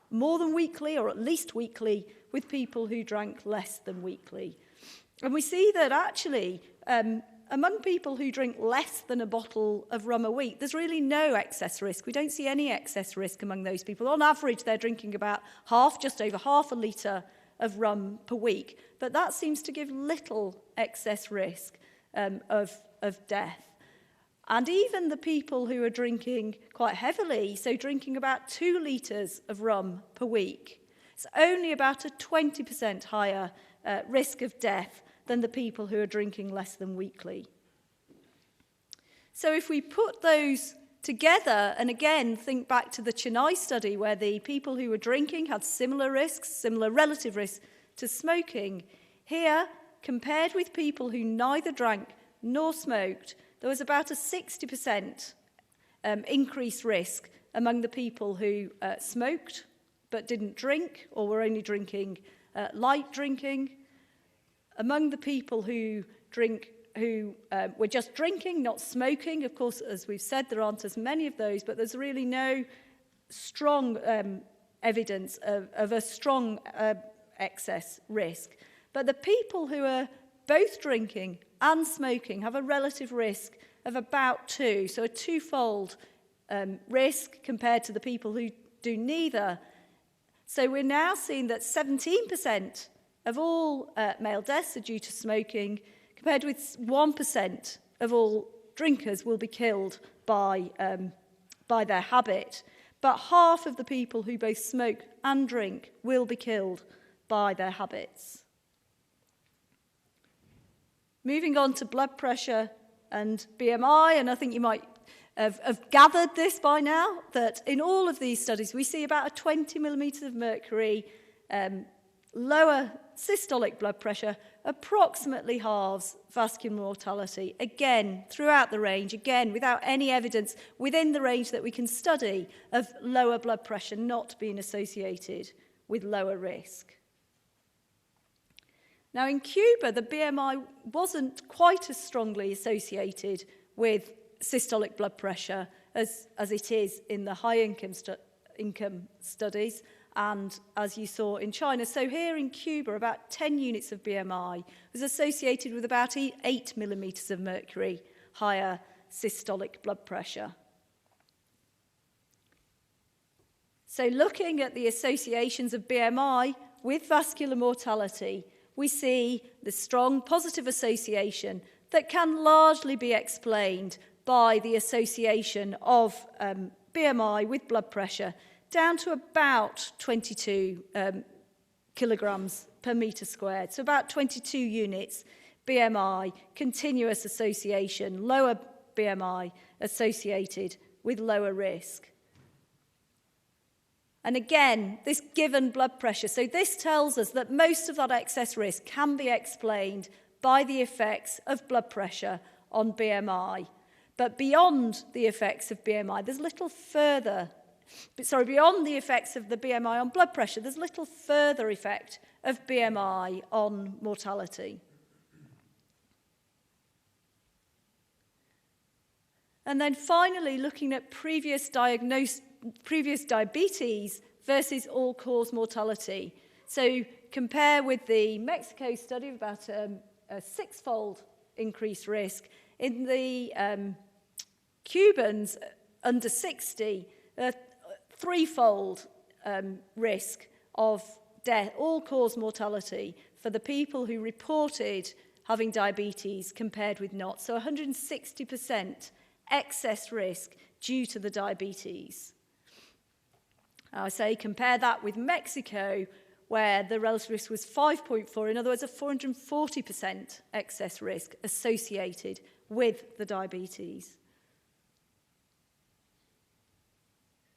more than weekly, or at least weekly, with people who drank less than weekly. And we see that actually, among people who drink less than a bottle of rum a week, there's really no excess risk. We don't see any excess risk among those people. On average, they're drinking about just over half a litre of rum per week. But that seems to give little excess risk of death. And even the people who are drinking quite heavily, so drinking about 2 litres of rum per week, it's only about a 20% higher risk of death than the people who are drinking less than weekly. So if we put those together, and again, think back to the Chennai study where the people who were drinking had similar risks, similar relative risks to smoking, here, compared with people who neither drank nor smoked, there was about a 60% increased risk among the people who smoked but didn't drink or were only drinking light drinking. Among the people who were just drinking, not smoking, of course, as we've said, there aren't as many of those, but there's really no strong evidence of a strong excess risk. But the people who are both drinking and smoking have a relative risk of about 2, so a twofold risk compared to the people who do neither. So we're now seeing that 17% of all male deaths are due to smoking, compared with 1% of all drinkers will be killed by their habit. But half of the people who both smoke and drink will be killed by their habits. Moving on to blood pressure and BMI, and I think you might have gathered this by now, that in all of these studies we see about a 20 millimetres of mercury lower systolic blood pressure approximately halves vascular mortality, again, throughout the range, again, without any evidence within the range that we can study of lower blood pressure not being associated with lower risk. Now, in Cuba, the BMI wasn't quite as strongly associated with systolic blood pressure as it is in the high-income income studies. and as you saw in China. So here in Cuba, about 10 units of BMI was associated with about 8 millimeters of mercury higher systolic blood pressure. So looking at the associations of BMI with vascular mortality, we see the strong positive association that can largely be explained by the association of BMI with blood pressure down to about 22 kilograms per metre squared, so about 22 units BMI, continuous association, lower BMI associated with lower risk. And again, this given blood pressure, so this tells us that most of that excess risk can be explained by the effects of blood pressure on BMI. But beyond the effects of BMI, there's little further, beyond the effects of the BMI on blood pressure, there's little further effect of BMI on mortality. And then finally, looking at previous diabetes versus all-cause mortality. So compare with the Mexico study of about a six-fold increased risk. In the Cubans under 60, a threefold risk of death, all-cause mortality for the people who reported having diabetes compared with not. So 160% excess risk due to the diabetes. I say compare that with Mexico, where the relative risk was 5.4, in other words, a 440% excess risk associated with the diabetes.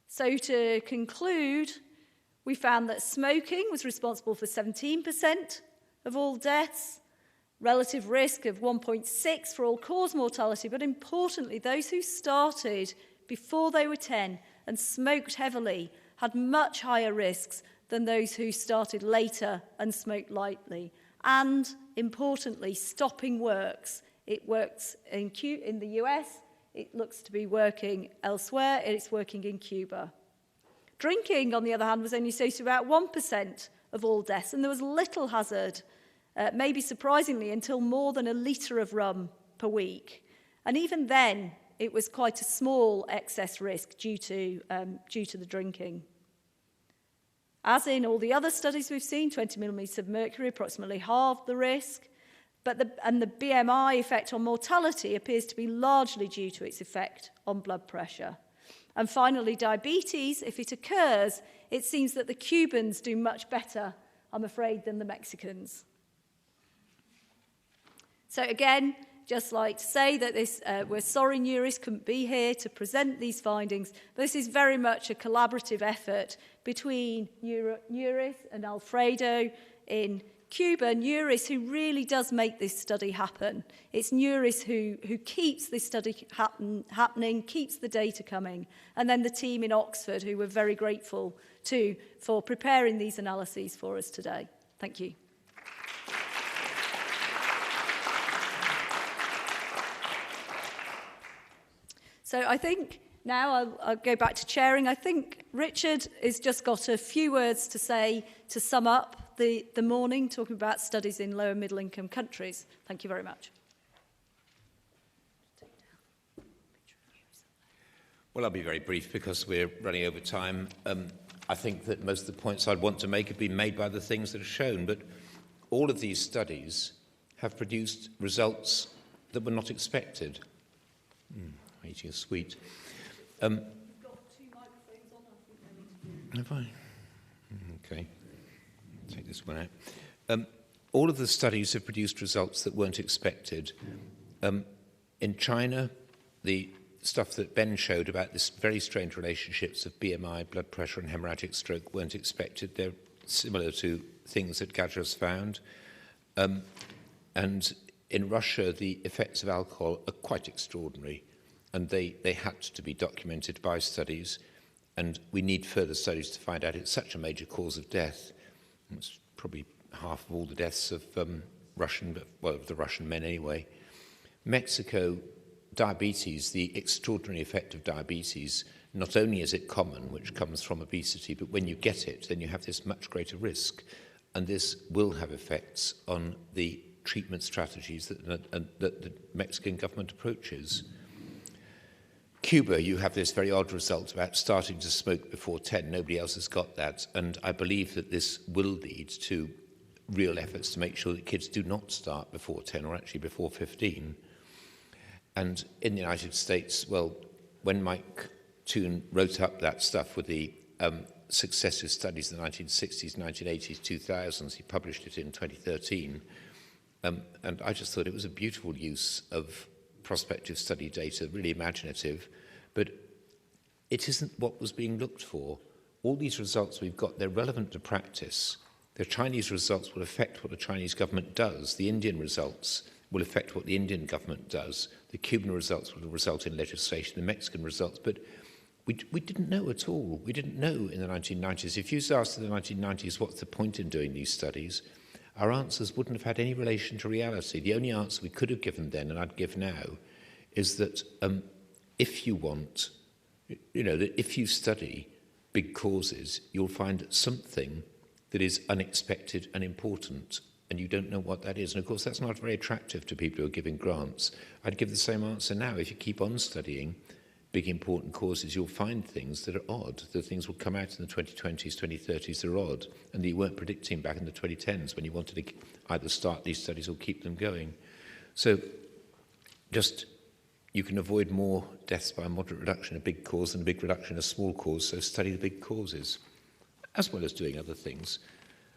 So to conclude, we found that smoking was responsible for 17% of all deaths, relative risk of 1.6 for all-cause mortality, but importantly, those who started before they were 10 and smoked heavily had much higher risks than those who started later and smoked lightly. And importantly, stopping works. It works in the US, it looks to be working elsewhere, and it's working in Cuba. Drinking, on the other hand, was only associated with about 1% of all deaths, and there was little hazard, maybe surprisingly, until more than a litre of rum per week. And even then, it was quite a small excess risk due to the drinking. As in all the other studies we've seen, 20 millimeters of mercury approximately halved the risk, but the BMI effect on mortality appears to be largely due to its effect on blood pressure. And finally, diabetes, if it occurs, it seems that the Cubans do much better, I'm afraid, than the Mexicans. So again, just like to say that we're sorry Nuris couldn't be here to present these findings. This is very much a collaborative effort between Nuris and Alfredo in Cuba. Nuris, who really does make this study happen. It's Nuris who keeps this study happening, keeps the data coming. And then the team in Oxford, who we're very grateful to for preparing these analyses for us today. Thank you. So I think now I'll go back to chairing. I think Richard has just got a few words to say to sum up the morning, talking about studies in low and middle income countries. Thank you very much. Well, I'll be very brief because we're running over time. I think that most of the points I'd want to make have been made by the things that are shown, but all of these studies have produced results that were not expected. Eating a sweet. You've got two microphones on, I think they need to be. Have I? Okay. Take this one out. All of the studies have produced results that weren't expected. In China, the stuff that Ben showed about this very strange relationships of BMI, blood pressure, and hemorrhagic stroke weren't expected. They're similar to things that Gadger's found. And in Russia, the effects of alcohol are quite extraordinary. And they had to be documented by studies, and we need further studies to find out. It's such a major cause of death. It's probably half of all the deaths of of the Russian men anyway. Mexico, diabetes, the extraordinary effect of diabetes not only is it common, which comes from obesity, but when you get it, then you have this much greater risk. And this will have effects on the treatment strategies that the Mexican government approaches. Cuba, you have this very odd result about starting to smoke before 10. Nobody else has got that. And I believe that this will lead to real efforts to make sure that kids do not start before 10 or actually before 15. And in the United States, well, when Mike Toon wrote up that stuff with the successive studies in the 1960s, 1980s, 2000s, he published it in 2013. And I just thought it was a beautiful use of prospective study data, really imaginative, but it isn't what was being looked for. All these results we've got, they're relevant to practice. The Chinese results will affect what the Chinese government does. The Indian results will affect what the Indian government does. The Cuban results will result in legislation, the Mexican results, but we didn't know at all. We didn't know in the 1990s. If you asked in the 1990s, what's the point in doing these studies, our answers wouldn't have had any relation to reality. The only answer we could have given then, and I'd give now, is that if you want, that if you study big causes, you'll find something that is unexpected and important, and you don't know what that is. And of course, that's not very attractive to people who are giving grants. I'd give the same answer now. If you keep on studying big important causes, you'll find things that are odd. The things will come out in the 2020s, 2030s that are odd, and that you weren't predicting back in the 2010s when you wanted to either start these studies or keep them going. So just, you can avoid more deaths by a moderate reduction in a big cause than a big reduction in a small cause, so study the big causes, as well as doing other things.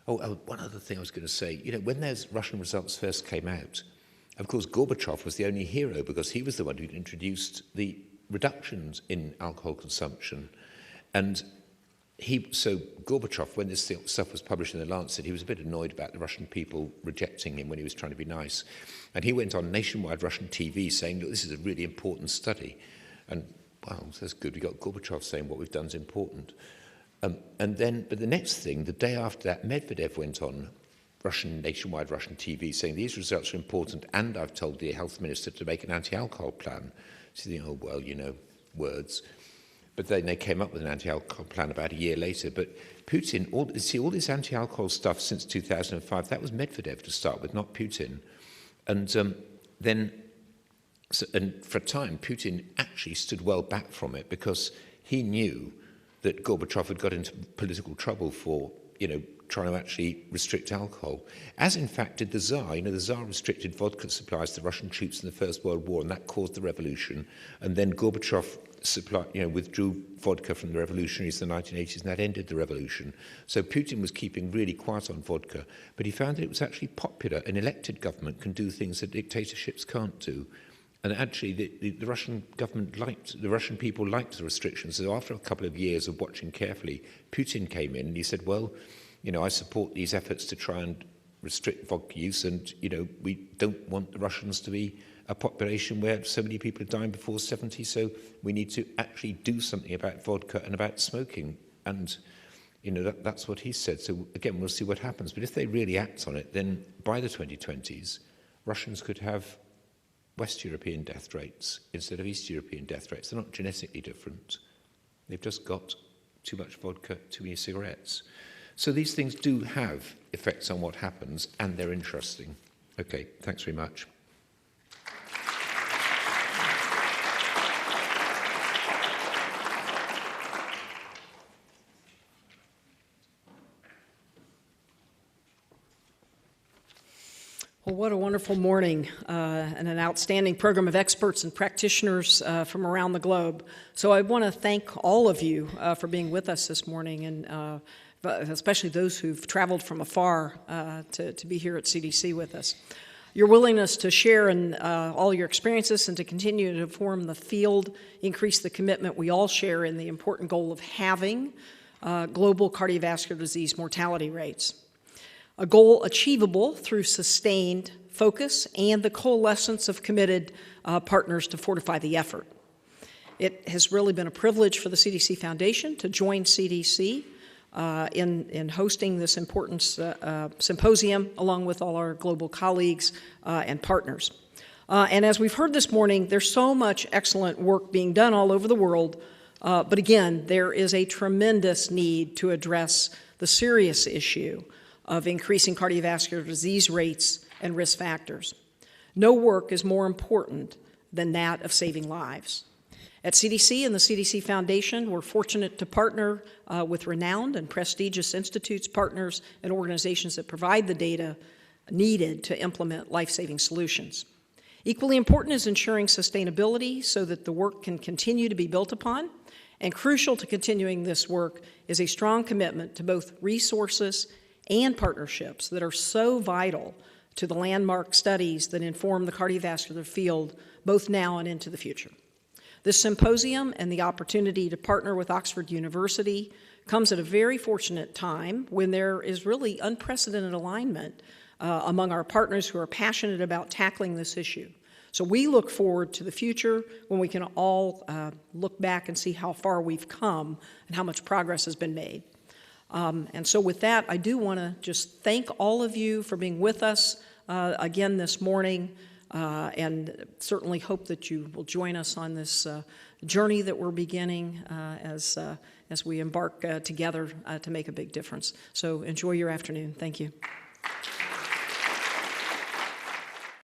Oh, one other thing I was going to say, when those Russian results first came out, of course, Gorbachev was the only hero because he was the one who'd introduced the reductions in alcohol consumption. And so Gorbachev, when this stuff was published in The Lancet, he was a bit annoyed about the Russian people rejecting him when he was trying to be nice. And he went on nationwide Russian TV saying, look, this is a really important study. And, wow, that's good. We got Gorbachev saying what we've done is important. But the next thing, the day after that, Medvedev went on nationwide Russian TV saying these results are important, and I've told the health minister to make an anti-alcohol plan. So you think, oh, well, words. But then they came up with an anti-alcohol plan about a year later. But Putin, all this anti-alcohol stuff since 2005, that was Medvedev to start with, not Putin. And for a time, Putin actually stood well back from it because he knew that Gorbachev had got into political trouble for, trying to actually restrict alcohol. As in fact did the Tsar. The Tsar restricted vodka supplies to Russian troops in the First World War, and that caused the revolution. And then Gorbachev withdrew vodka from the revolutionaries in the 1980s, and that ended the revolution. So Putin was keeping really quiet on vodka, but he found that it was actually popular. An elected government can do things that dictatorships can't do. And actually, the Russian government the Russian people liked the restrictions. So after a couple of years of watching carefully, Putin came in and he said, well, I support these efforts to try and restrict vodka use, and, we don't want the Russians to be a population where so many people are dying before 70, so we need to actually do something about vodka and about smoking. And, that's what he said. So, again, we'll see what happens. But if they really act on it, then by the 2020s, Russians could have West European death rates instead of East European death rates. They're not genetically different. They've just got too much vodka, too many cigarettes. So these things do have effects on what happens, and they're interesting. Okay, thanks very much. Well, what a wonderful morning and an outstanding program of experts and practitioners from around the globe. So I want to thank all of you for being with us this morning, and especially those who've traveled from afar to be here at CDC with us. Your willingness to share in all your experiences and to continue to inform the field, increase the commitment we all share in the important goal of halving global cardiovascular disease mortality rates. A goal achievable through sustained focus and the coalescence of committed partners to fortify the effort. It has really been a privilege for the CDC Foundation to join CDC in hosting this important symposium along with all our global colleagues and partners. And as we've heard this morning, there's so much excellent work being done all over the world But again, there is a tremendous need to address the serious issue of increasing cardiovascular disease rates and risk factors. No work is more important than that of saving lives. At CDC and the CDC Foundation, we're fortunate to partner with renowned and prestigious institutes, partners, and organizations that provide the data needed to implement life-saving solutions. Equally important is ensuring sustainability so that the work can continue to be built upon, and crucial to continuing this work is a strong commitment to both resources and partnerships that are so vital to the landmark studies that inform the cardiovascular field both now and into the future. This symposium and the opportunity to partner with Oxford University comes at a very fortunate time when there is really unprecedented alignment among our partners who are passionate about tackling this issue. So we look forward to the future when we can all look back and see how far we've come and how much progress has been made. And so with that, I do want to just thank all of you for being with us again this morning, and certainly hope that you will join us on this journey that we're beginning as we embark together to make a big difference. So enjoy your afternoon. Thank you.